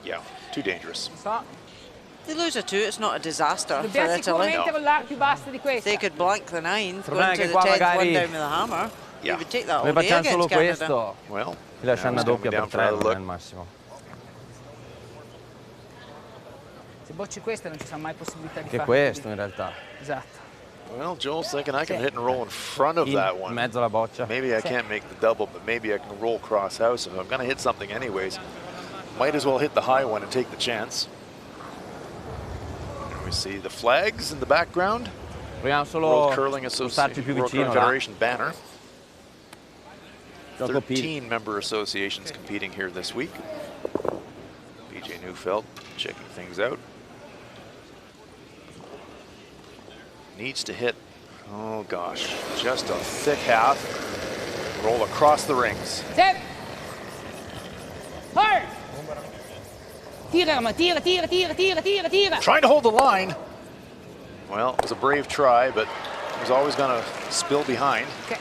Yeah, too dangerous. they lose a 2, it's not a disaster for Dobbiamo Italy. sicuramente volarla più bassa di If questa. they could blank the 9th, Problema going è to che the qua 10th, one magari- down with a hammer, Yeah. you would take that Noi all day facciamo solo against Canada. Well, questo. Ti now lascia una he's coming doppia down per for 3 another non è look. il massimo. Se bocci questa non ci sarà mai possibilità di Che fare. questo in realtà. Esatto. Well, Joel's thinking I can hit and roll in front of that In one. mezzo alla boccia. Maybe I can't make the double, but maybe I can roll cross house. If I'm going to hit something anyways, might as well hit the high one and take the chance. And we see the flags in the background. Proviamo solo World Curling spostarci Association, più World vicino Curling là. Federation banner. Gioco P. 13 member associations competing here this week. BJ Neufeld checking things out. Needs to hit, oh gosh, just a thick half. Roll across the rings. Set. Hard. Tira, ma tira. Trying to hold the line. Well, it was a brave try, but it was always going to spill behind. Okay.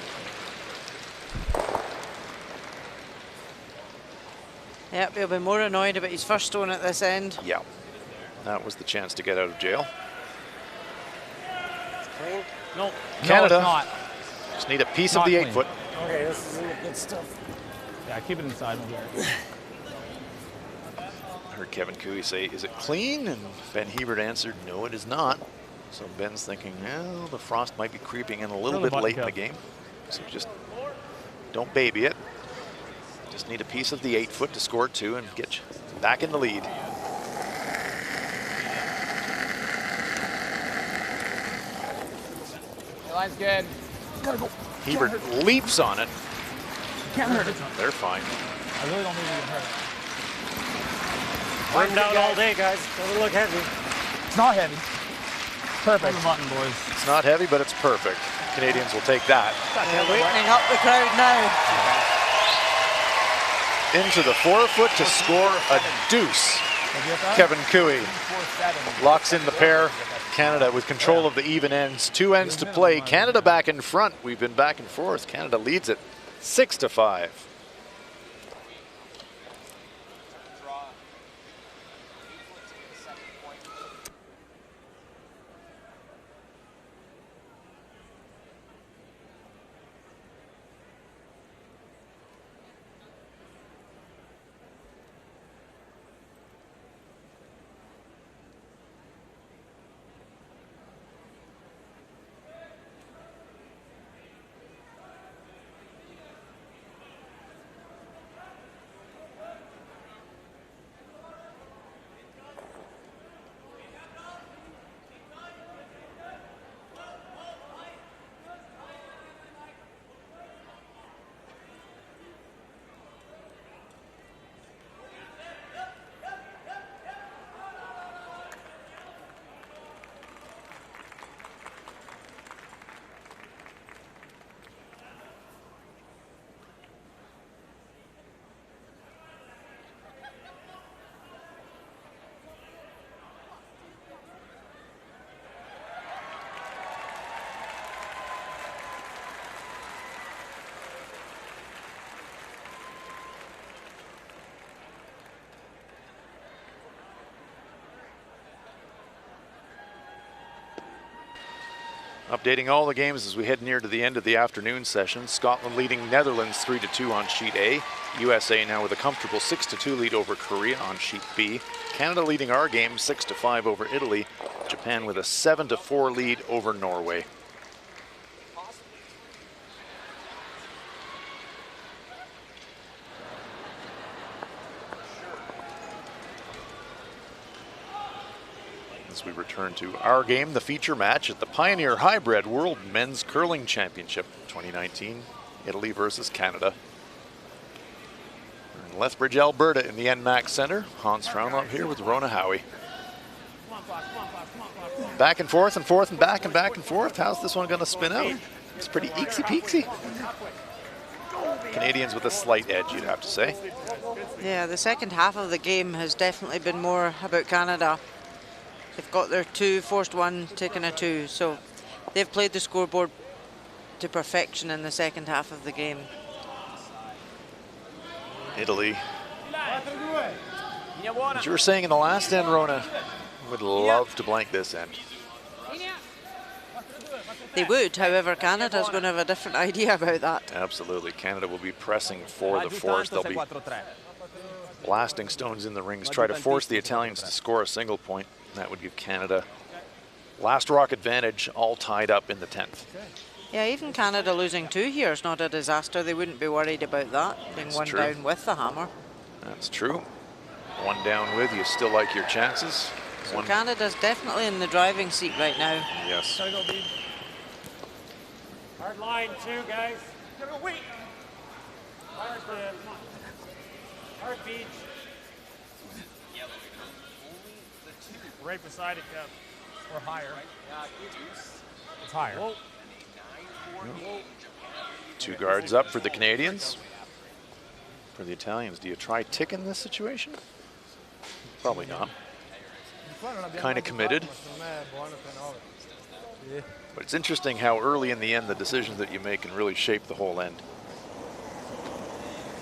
Yep, he'll be more annoyed about his first stone at this end. Yeah, that was the chance to get out of jail. Clean? No, Canada. No, it's not. Just need a piece Not of the clean. 8-foot. Okay, this is good stuff. Yeah, keep it inside. I heard Kevin Cooey say, "Is it clean?" And Ben Hebert answered, "No, it is not." So Ben's thinking, well, the frost might be creeping in a little Really bit late in button the game. So just don't baby it. Just need a piece of the 8-foot to score 2 and get you back in the lead. Your line's good. Hebert leaps on it. Can't hurt it. They're fine. I really don't think we can hurt it. Burned out all day, guys. Doesn't look heavy. It's not heavy. Perfect. On the button, boys. It's not heavy, but it's perfect. Canadians will take that. They're wakening up the crowd now. Into the 4-foot to score a deuce. Kevin Cooey locks in the pair. Canada with control of the even ends. 2 ends to play. Canada back in front. We've been back and forth. Canada leads it 6-5. Updating all the games as we head near to the end of the afternoon session. Scotland leading Netherlands 3-2 on sheet A. USA now with a comfortable 6-2 lead over Korea on sheet B. Canada leading our game 6-5 over Italy. Japan with a 7-4 lead over Norway. As we return to our game, the feature match at the Pioneer Hi-Bred World Men's Curling Championship 2019, Italy versus Canada. We're in Lethbridge, Alberta in the NMAX Center. Hans Fraunlop here with Rona Howie. Back and forth and forth and back and back and forth. How's this one going to spin out? It's pretty eeksy-peeksy. Canadians with a slight edge, you'd have to say. Yeah, the second half of the game has definitely been more about Canada. They've got their 2, forced 1, taken a 2. So they've played the scoreboard to perfection in the second half of the game. Italy, as you were saying in the last end, Rona, would love to blank this end. They would, however, Canada's going to have a different idea about that. Absolutely. Canada will be pressing for the force. They'll be blasting stones in the rings, try to force the Italians to score a single point. That would give Canada last rock advantage, all tied up in the 10th. Yeah, even Canada losing 2 here is not a disaster. They wouldn't be worried about that, being That's 1 true. down with the hammer. That's true. 1 down with, you still like your chances. So Canada's definitely in the driving seat right now. Yes. Hard line, 2, guys. Wait. Hard beach. Right beside it, Kev. Or higher. It's higher. Whoa. 2 guards up for the Canadians. For the Italians, do you try tick in this situation? Probably not. Kind of committed. But it's interesting how early in the end the decisions that you make can really shape the whole end.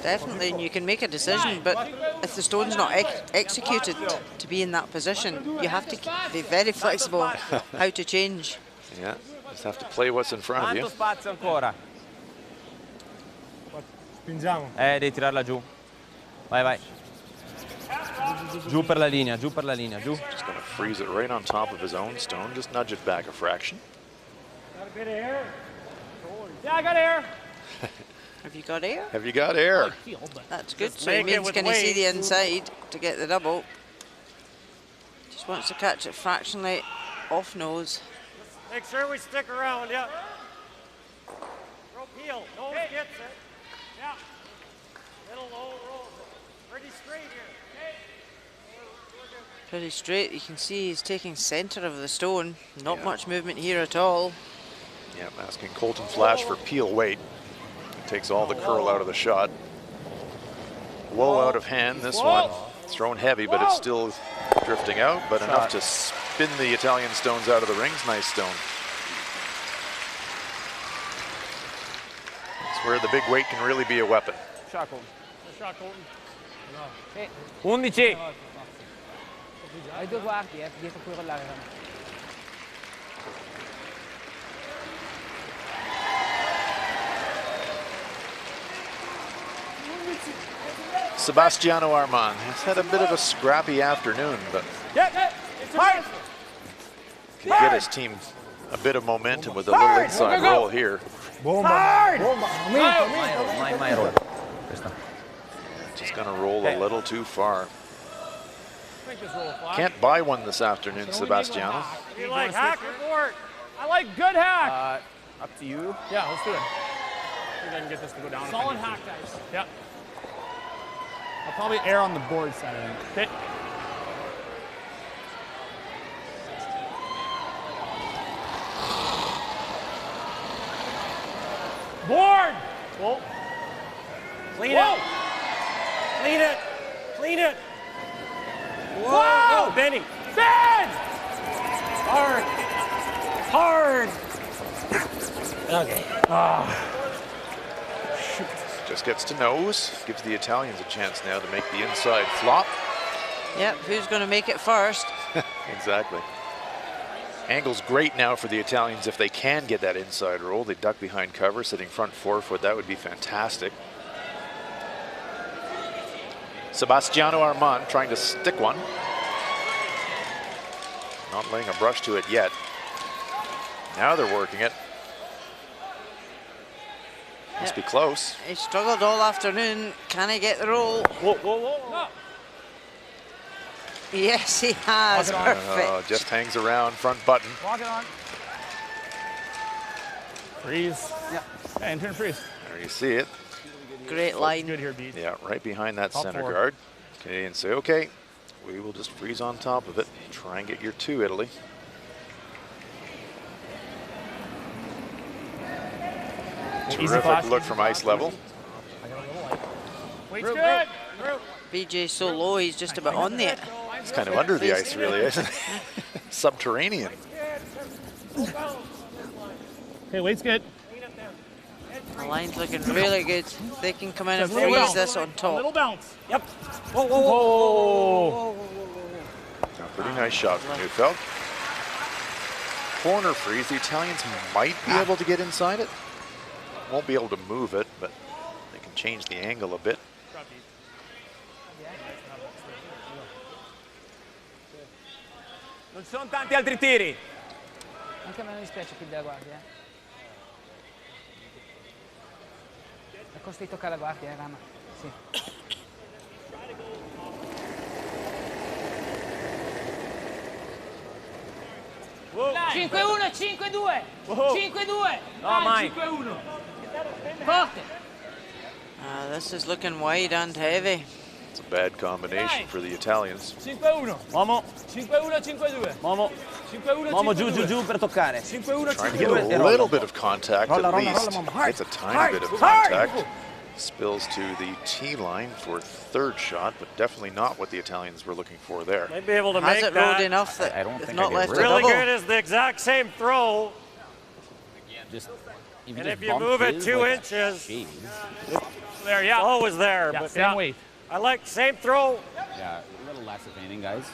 Definitely, and you can make a decision, but if the stone's not executed to be in that position, you have to be very flexible how to change. Yeah, just have to play what's in front of you. Quanto spazio ancora? Spingiamo. Devi tirarla giù. Vai, vai. Giù per la linea, giù per la linea, giù. Just going to freeze it right on top of his own stone. Just nudge it back a fraction. Got a bit of air? Yeah, I got air. Have you got air? Have you got air? That's good. Just So it make it means with can he see the weight. inside to get the double? Just wants to catch it fractionally off nose. Make sure we stick around, yeah. Rope heel, nose gets it. Yeah. Little low roll. Pretty straight here. Pretty straight. You can see he's taking center of the stone. Not Yeah. much movement here at all. Yeah, asking Colton Flash for peel weight. Takes all the curl out of the shot. Low out of hand, this one. Thrown heavy, but it's still drifting out, but enough to spin the Italian stones out of the rings. Nice stone. It's where the big weight can really be a weapon. Shot, Colton. 11. Hai due quarti, dietro puoi rollare. Sebastiano Armand has had a bit of a scrappy afternoon, but can get his team a bit of momentum with a little inside roll here. My roll. Questa. Just gonna roll a little too far. Can't buy one this afternoon, Sebastiano. You like hack or board? I like good hack. Up to you. Yeah, let's do it. I think I can get this to go down. Solid hack, guys. Yeah. I'll probably err on the board side, I think. Okay. Board! Whoa. Clean it. Clean it. Clean it. Whoa! Whoa, Benny. Fed! Hard. Hard. Okay. Just gets to nose. Gives the Italians a chance now to make the inside flop. Yep, who's going to make it first? Exactly. Angle's great now for the Italians if they can get that inside roll. They duck behind cover, sitting front forefoot. That would be fantastic. Sebastiano Armand trying to stick one. Not laying a brush to it yet. Now they're working it. Must be close. He struggled all afternoon. Can he get the roll? Whoa, whoa, whoa. No. Yes, he has. Perfect. Just hangs around front button. Walk it on. Freeze. Yeah. And turn freeze. There you see it. Great line. Good here, Beat. Yeah, right behind that Top center four. guard. Canadians say, okay, we will just freeze on top of it. Try and get your two, Italy. Terrific look from ice level. Weight's good. BJ's so low, he's just about on there. It's kind of under the ice, really, isn't it? Subterranean. Okay, weight's good. The line's looking really good. They can come in and Little freeze bounce. this on A top. little bounce. Yep. Whoa, whoa, whoa. A pretty nice shot from Neufeld. Corner freeze. The Italians might be able to get inside it. Won't be able to move it, but they can change the angle a bit. Non ci sono tanti altri tiri. Anche a me non dispiace più della guardia. È costo di toccare la guardia, Rama. Sì. Whoa. 5-1, 5-2. 5-2. No, Mike. 5-1. Forte. This is looking wide and heavy. It's a bad combination for the Italians. 5-1. Momo, 5-1, 5-2. Momo, 5-1, Momo, giù, 5-2. giù, giù per toccare. 5-1, Trying to get a 5-2. little bit of contact Rolla, at rolla, least. rolla, Momo. Gets a tiny bit of contact. Spills to the tee line for third shot, but definitely not what the Italians were looking for there. Might be able to Has make it rolled that. enough that I don't they've think not I left did a Really double? good is the exact same throw. just And if you move it 2 inches, There, yeah. it's always there. Yeah, But same weight. I like same throw. Yeah, a little less if anything, guys.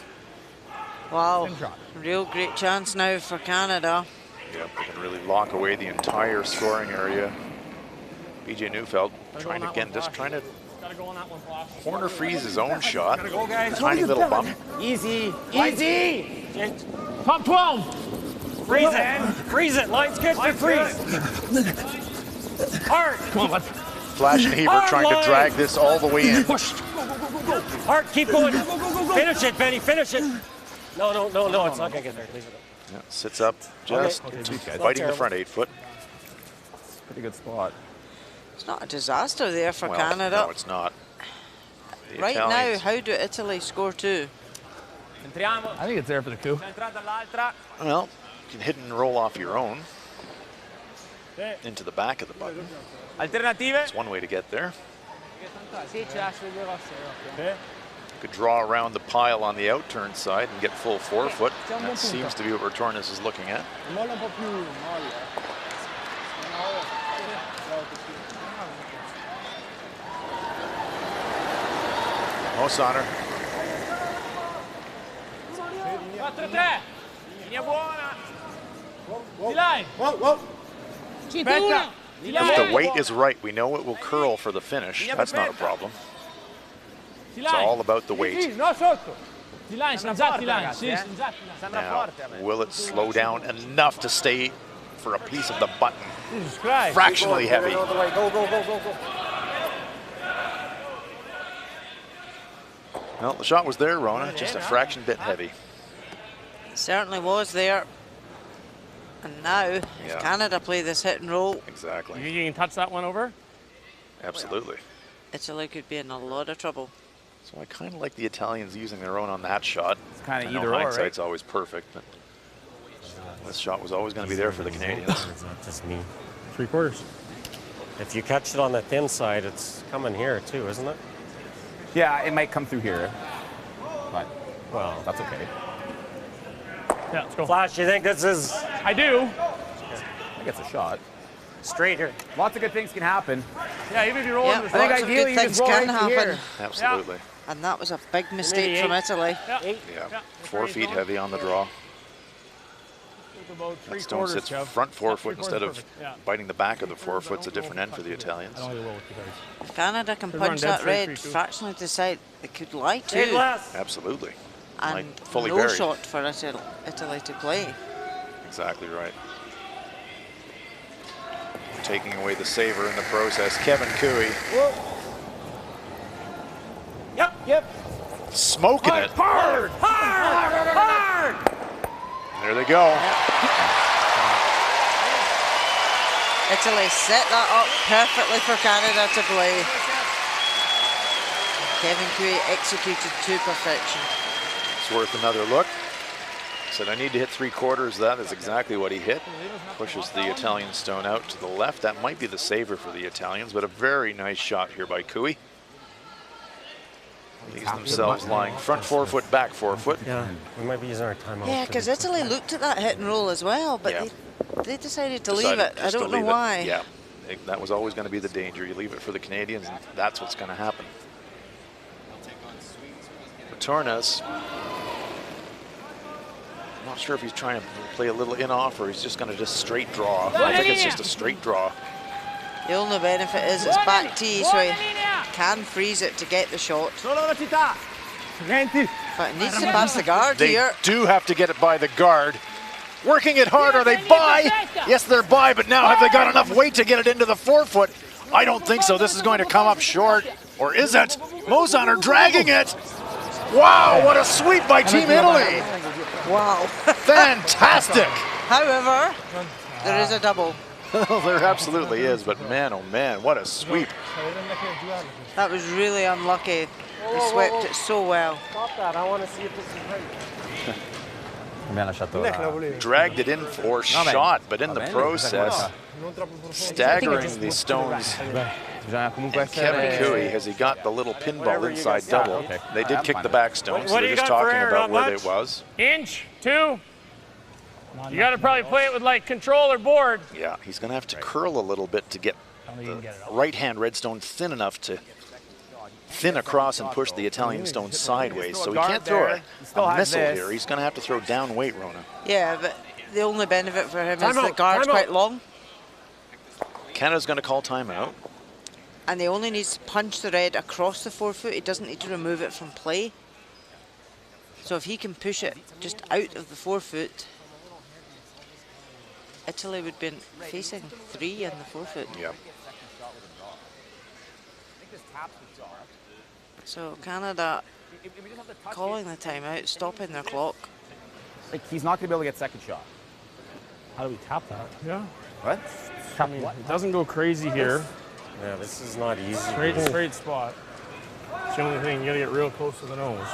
Wow, Same shot. real great chance now for Canada. Yep, they can really lock away the entire scoring area. BJ Neufeld trying to, again, just trying to Gotta go on that one, Flash. corner freeze his own shot. Go, guys. Tiny little bump. Easy. Easy. Top 12. Freeze it. Freeze it. Line's good for freeze. Hard. Come on, bud. Flash and Heber trying to drag this all the way in. Hard. Keep going. Finish it, Benny. Finish it. No. It's not gonna get there. Leave it. Yeah, sits up just biting the front 8 foot. Pretty good spot. It's not a disaster there for Well, Canada. no, it's not. The Right now, Italians- how do Italy score 2? I think it's there for the coup. Well, you can hit and roll off your own into the back of the button. Alternative. It's one way to get there. You could draw around the pile on the outturn side and get full 4 foot. That seems to be what Retornas is looking at. Mosaner. 4-3. Linea buona. Di là. Cintura. Di là. If the weight is right, we know it will curl for the finish. That's not a problem. It's all about the weight. No, sotto. Di là, Sanzatti line. Sì, Sanzatti line. Now, will it slow down enough to stay for a piece of the button? Jesus Christ. Fractionally heavy. Go. Well, the shot was there, Rona, just a fraction bit heavy. It certainly was there. And now, if Yeah. Canada play this hit and roll, You Exactly. think you can touch that one over? Absolutely. Italy could be in a lot of trouble. So I kind of like the Italians using their own on that shot. It's kind I of know either or, hindsight's right? always perfect, but this shot was always going to be there for the Canadians. It's not just me. 3/4. If you catch it on the thin side, it's coming here too, isn't it? Yeah, it might come through here, but Well, that's okay. Yeah, let's go. Flash, you think this is I do. I think it's a shot. straight here? Lots of good things can happen. Yeah, even if you're rolling Yeah, the I think lots of ideally good you things just roll can right to here. happen. Absolutely. And that was a big mistake from Italy. Yeah. Yeah. 4 feet heavy on the draw. About That stone 3/4, sits Kev. front 4 foot 3/4 instead of perfect. Yeah. biting the back of the 4 foot. It's a different end for the Italians. I don't think it will with you guys. If Canada can They're punch running that dead red, straight, 3-2. fractionally decide they could lie Eight too. less. Absolutely. And Like fully no buried. shot for Italy to play. Exactly right. Taking away the saver in the process. Kevin Cooey Yep. smoking it. Hard. There they go. Italy set that up perfectly for Canada to play. Kevin Cooey executed to perfection. It's worth another look. Said I need to hit 3/4. That is exactly what he hit. Pushes the Italian stone out to the left. That might be the saver for the Italians, but a very nice shot here by Cooey. Leaves themselves lying front 4 foot, back 4 foot. Yeah, we might be using our timeout. Yeah, because Italy looked at that hit and roll as well, but Yeah. they decided to leave Decided it. I just to don't know leave it. why. Yeah, that was always going to be the danger. You leave it for the Canadians, and that's what's going to happen. Retornas. I'm not sure if he's trying to play a little in-off or he's just going to just straight draw. I think it's just a straight draw. The only benefit is it's back tee, so he can freeze it to get the shot. But it needs to pass the guard They here. do have to get it by the guard. Working it hard. Are they by? Yes, they're by, but now have they got enough weight to get it into the 4 foot? I don't think so. This is going to come up short. Or is it? Mozan are dragging it. Wow, what a sweep by Team Italy. Wow. Fantastic. However, there is a double. There absolutely is, but man, oh man, what a sweep. That was really unlucky. He swept it so well. Stop that. I want to see if this is right. Dragged it in for shot, but in the process, staggering the stones. And Kevin Cooey, has he got the little pinball inside double? They did kick the back stone, so What do they're you just got for talking air, about not where much? it was. Inch, 2. You got to probably play it with like control or board. Yeah, he's going to have to curl a little bit to get the right-hand redstone thin enough to thin across and push the Italian stone sideways. So he can't throw a missile here. He's going to have to throw down weight, Rona. Yeah, but the only benefit for him is the guard's quite long. Canada's going to call timeout. And he only needs to punch the red across the 4 foot. He doesn't need to remove it from play. So if he can push it just out of the 4 foot, Italy would be facing 3 in the 4 foot. Yeah. So Canada calling the timeout, stopping their clock. Like, he's not going to be able to get second shot. How do we tap that? Yeah. What? I mean, it doesn't go crazy here. Yeah, this is not easy. Straight spot. It's the only thing. You got to get real close to the nose.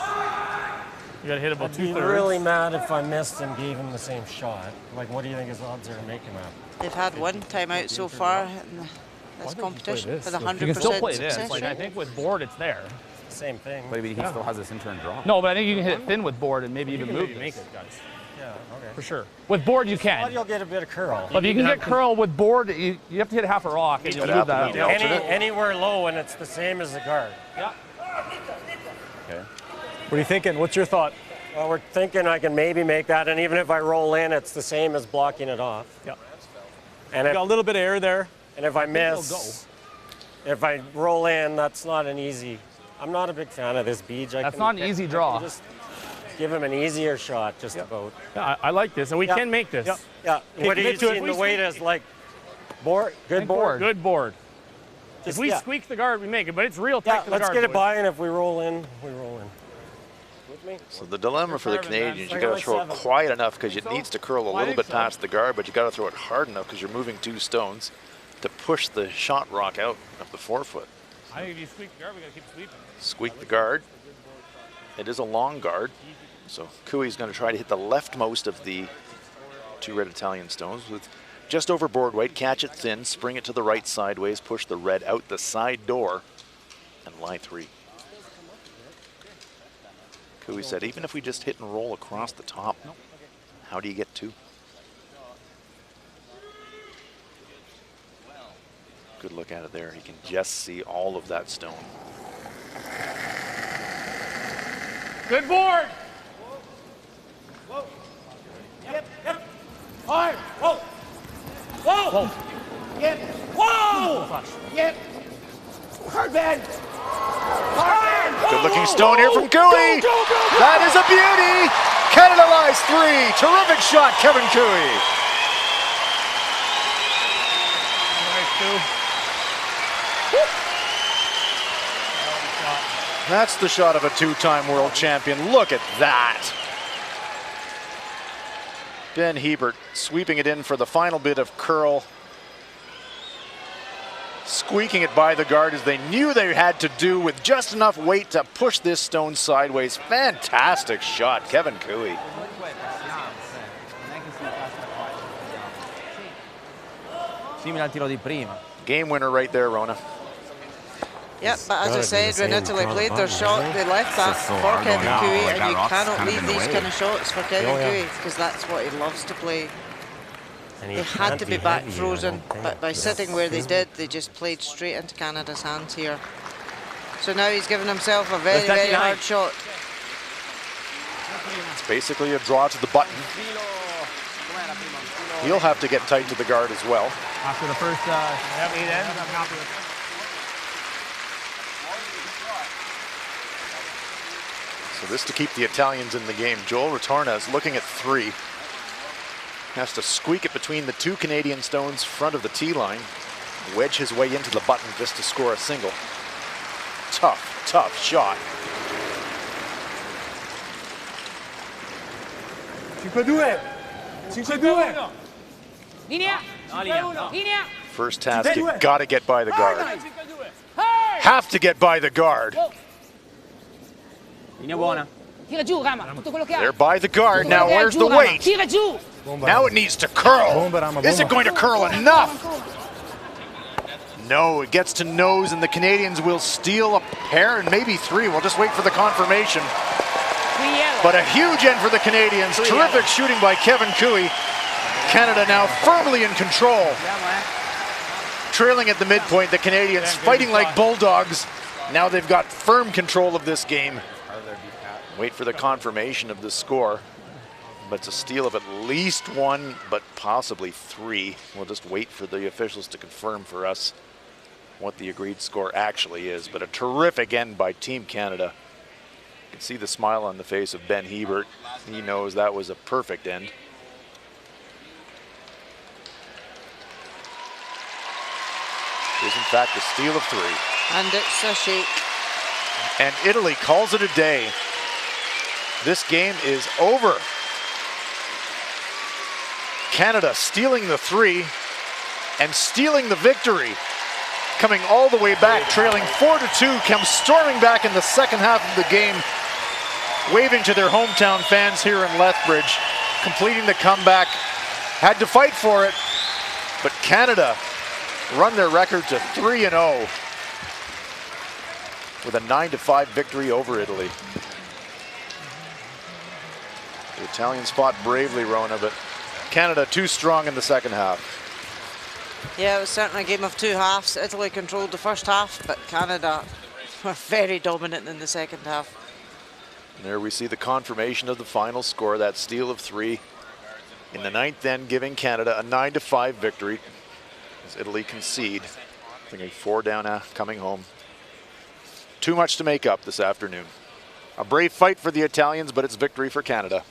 You got to hit about I'd be 2/3. really mad if I missed and gave him the same shot. Like, what do you think his odds are to make him at? They've had one timeout so far in this competition for the 100% You can still play this. success Like, rate. I think with board, it's there. Same thing. But he still has this in-turn draw. No, but I think you can hit it thin with board and maybe even move Maybe make it, guys. Yeah, okay. for sure. With board, you can. You'll get a bit of curl. But if you can get curl with board, you have to hit half a rock and you'll move that. Anywhere low, and it's the same as the guard. Yeah. Okay. What are you thinking? What's your thought? Well, we're thinking I can maybe make that, and even if I roll in, it's the same as blocking it off. Yeah. And Got a little bit of air there. And if I miss, if I roll in, that's not an easy. I'm not a big fan of this beach. That's not an easy draw. Just give him an easier shot, just about. Yeah, I like this, and we can make this. Yeah. What do you see in the weight is like board? Good board. Good board. Just, if we squeak the guard, we make it, but it's real tight to the let's guard. get it by, and if we roll in, we roll in. With me? So the dilemma for the Canadians, you got to throw it quiet enough because it needs to curl a little bit past the guard, but you got to throw it hard enough because you're moving 2 stones to push the shot rock out of the 4 foot. I think if you squeak the guard, we got to keep sweeping. Squeak the guard. It is a long guard, so Cooey's going to try to hit the leftmost of the 2 red Italian stones with just over board weight. Catch it thin, spring it to the right sideways, push the red out the side door, and lie 3. Cooey said, even if we just hit and roll across the top, how do you get 2? Good look at it there. You can just see all of that stone. Good board. Whoa. Yep. Hard. Whoa. Whoa. Yep. Whoa. Yep. Hard bend. Good looking stone here from Cooey. That is a beauty. Canada lies 3. Terrific shot, Kevin Cooey. That's the shot of a 2-time world champion. Look at that. Ben Hebert sweeping it in for the final bit of curl. Squeaking it by the guard as they knew they had to do with just enough weight to push this stone sideways. Fantastic shot, Kevin Cooey. Game winner right there, Rona. Yep, but as I said, when Italy played their shot, they left that for Kevin Cooey, and you cannot leave these kind of shots for Kevin Cooey, because that's what he loves to play. They had to be back frozen, but by sitting where they did, they just played straight into Canada's hands here. So now he's given himself a very, very hard shot. It's basically a draw to the button. He'll have to get tight to the guard as well. After the first 8 ends, I'm happy with it. So this to keep the Italians in the game. Joel Retorna is looking at 3. Has to squeak it between the 2 Canadian stones front of the tee line. Wedge his way into the button just to score a single. Tough, tough shot. 5-2. 5-2. Linea. Linea. First task, you gotta get by the guard. Have to get by the guard. Tira giù, Rama. Tutto quello che ha. They're by the guard. Now where's the weight? Tira giù. Now it needs to curl. Is it going to curl enough? No, it gets to nose, and the Canadians will steal a pair and maybe 3. We'll just wait for the confirmation. But a huge end for the Canadians. Terrific shooting by Kevin Cooey. Canada now firmly in control. Trailing at the midpoint, the Canadians fighting like bulldogs. Now they've got firm control of this game. Wait for the confirmation of the score. But it's a steal of at least 1, but possibly 3. We'll just wait for the officials to confirm for us what the agreed score actually is. But a terrific end by Team Canada. You can see the smile on the face of Ben Hebert. He knows that was a perfect end. It is in fact a steal of 3. And it's a shake. And Italy calls it a day. This game is over. Canada stealing the 3 and stealing the victory. Coming all the way back, trailing 4-2, comes storming back in the second half of the game, waving to their hometown fans here in Lethbridge, completing the comeback. Had to fight for it, but Canada run their record to 3-0 with a 9-5 victory over Italy. The Italians fought bravely, Rona, but Canada too strong in the second half. Yeah, it was certainly a game of 2 halves. Italy controlled the first half, but Canada were very dominant in the second half. And there we see the confirmation of the final score, that steal of 3 in the 9th end, giving Canada a 9-5 victory as Italy concede. I think a 4 down coming home. Too much to make up this afternoon. A brave fight for the Italians, but it's victory for Canada.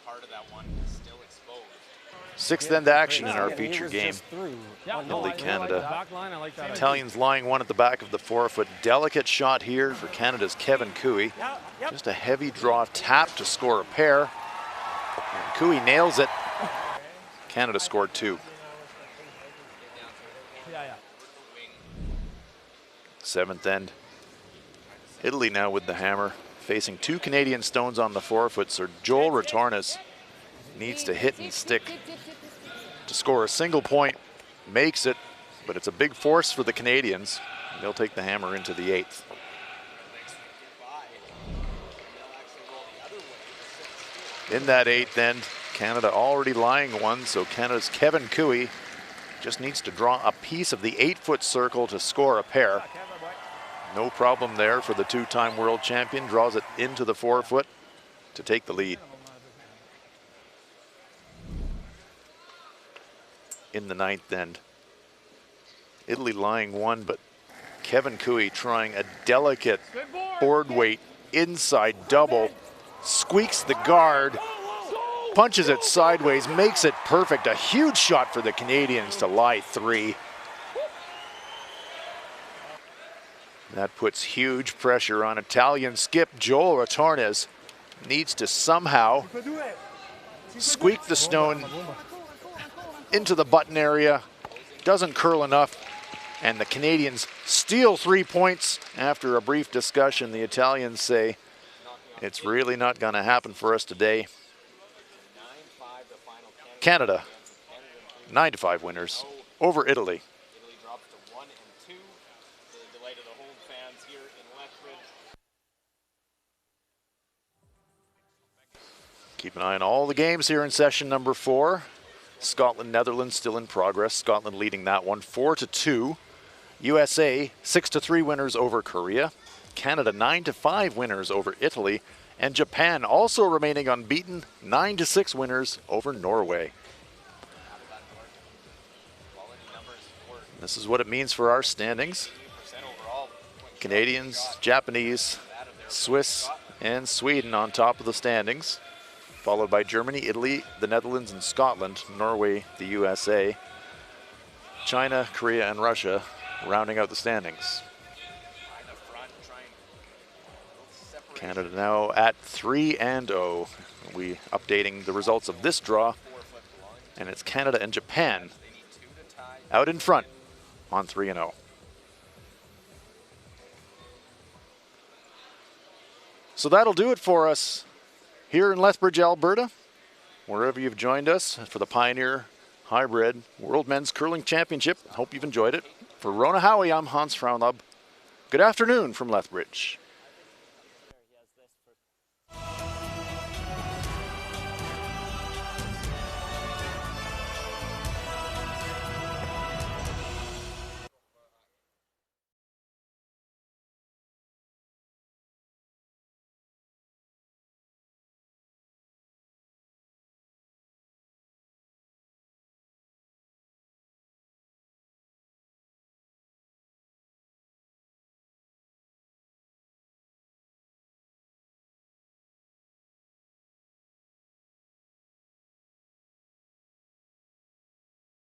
Part of that one is still exposed. 6th end action in our feature game. Italy, Canada. Italians lying 1 at the back of the 4-foot. Delicate shot here for Canada's Kevin Cooey. Just a heavy draw tap to score a pair. And Cooey nails it. Canada scored 2. 7th end. Italy now with the hammer, facing 2 Canadian stones on the 4-foot, so Joel Retornas needs to hit and stick to score a single point. Makes it, but it's a big force for the Canadians. They'll take the hammer into the 8th. In that 8th end, Canada already lying 1, so Canada's Kevin Cooey just needs to draw a piece of the 8-foot circle to score a pair. No problem there for the 2-time world champion. Draws it into the 4-foot to take the lead. In the 9th end, Italy lying 1, but Kevin Cooey trying a delicate board weight inside double, squeaks the guard, punches it sideways, makes it perfect. A huge shot for the Canadians to lie 3. That puts huge pressure on Italian skip Joel Retornes. Needs to somehow squeak the stone into the button area. Doesn't curl enough, and the Canadians steal 3 points. After a brief discussion, the Italians say, it's really not going to happen for us today. Canada, 9-5 winners over Italy. Italy drops to 1 and 2 to the delight of the home fans here in Lethbridge. Keep an eye on all the games here in session number 4. Scotland, Netherlands still in progress. Scotland leading that one 4-2. USA 6-3 winners over Korea. Canada 9-5 winners over Italy. And Japan also remaining unbeaten, 9-6 winners over Norway. This is what it means for our standings. Canadians, Japanese, Swiss, and Sweden on top of the standings, followed by Germany, Italy, the Netherlands, and Scotland, Norway, the USA, China, Korea, and Russia rounding out the standings. Canada now at 3-0. We updating the results of this draw, and it's Canada and Japan out in front on 3-0. So that'll do it for us here in Lethbridge, Alberta, wherever you've joined us for the Pioneer Hi-Bred World Men's Curling Championship. Hope you've enjoyed it. For Rona Howie, I'm Hans Fraunlub. Good afternoon from Lethbridge.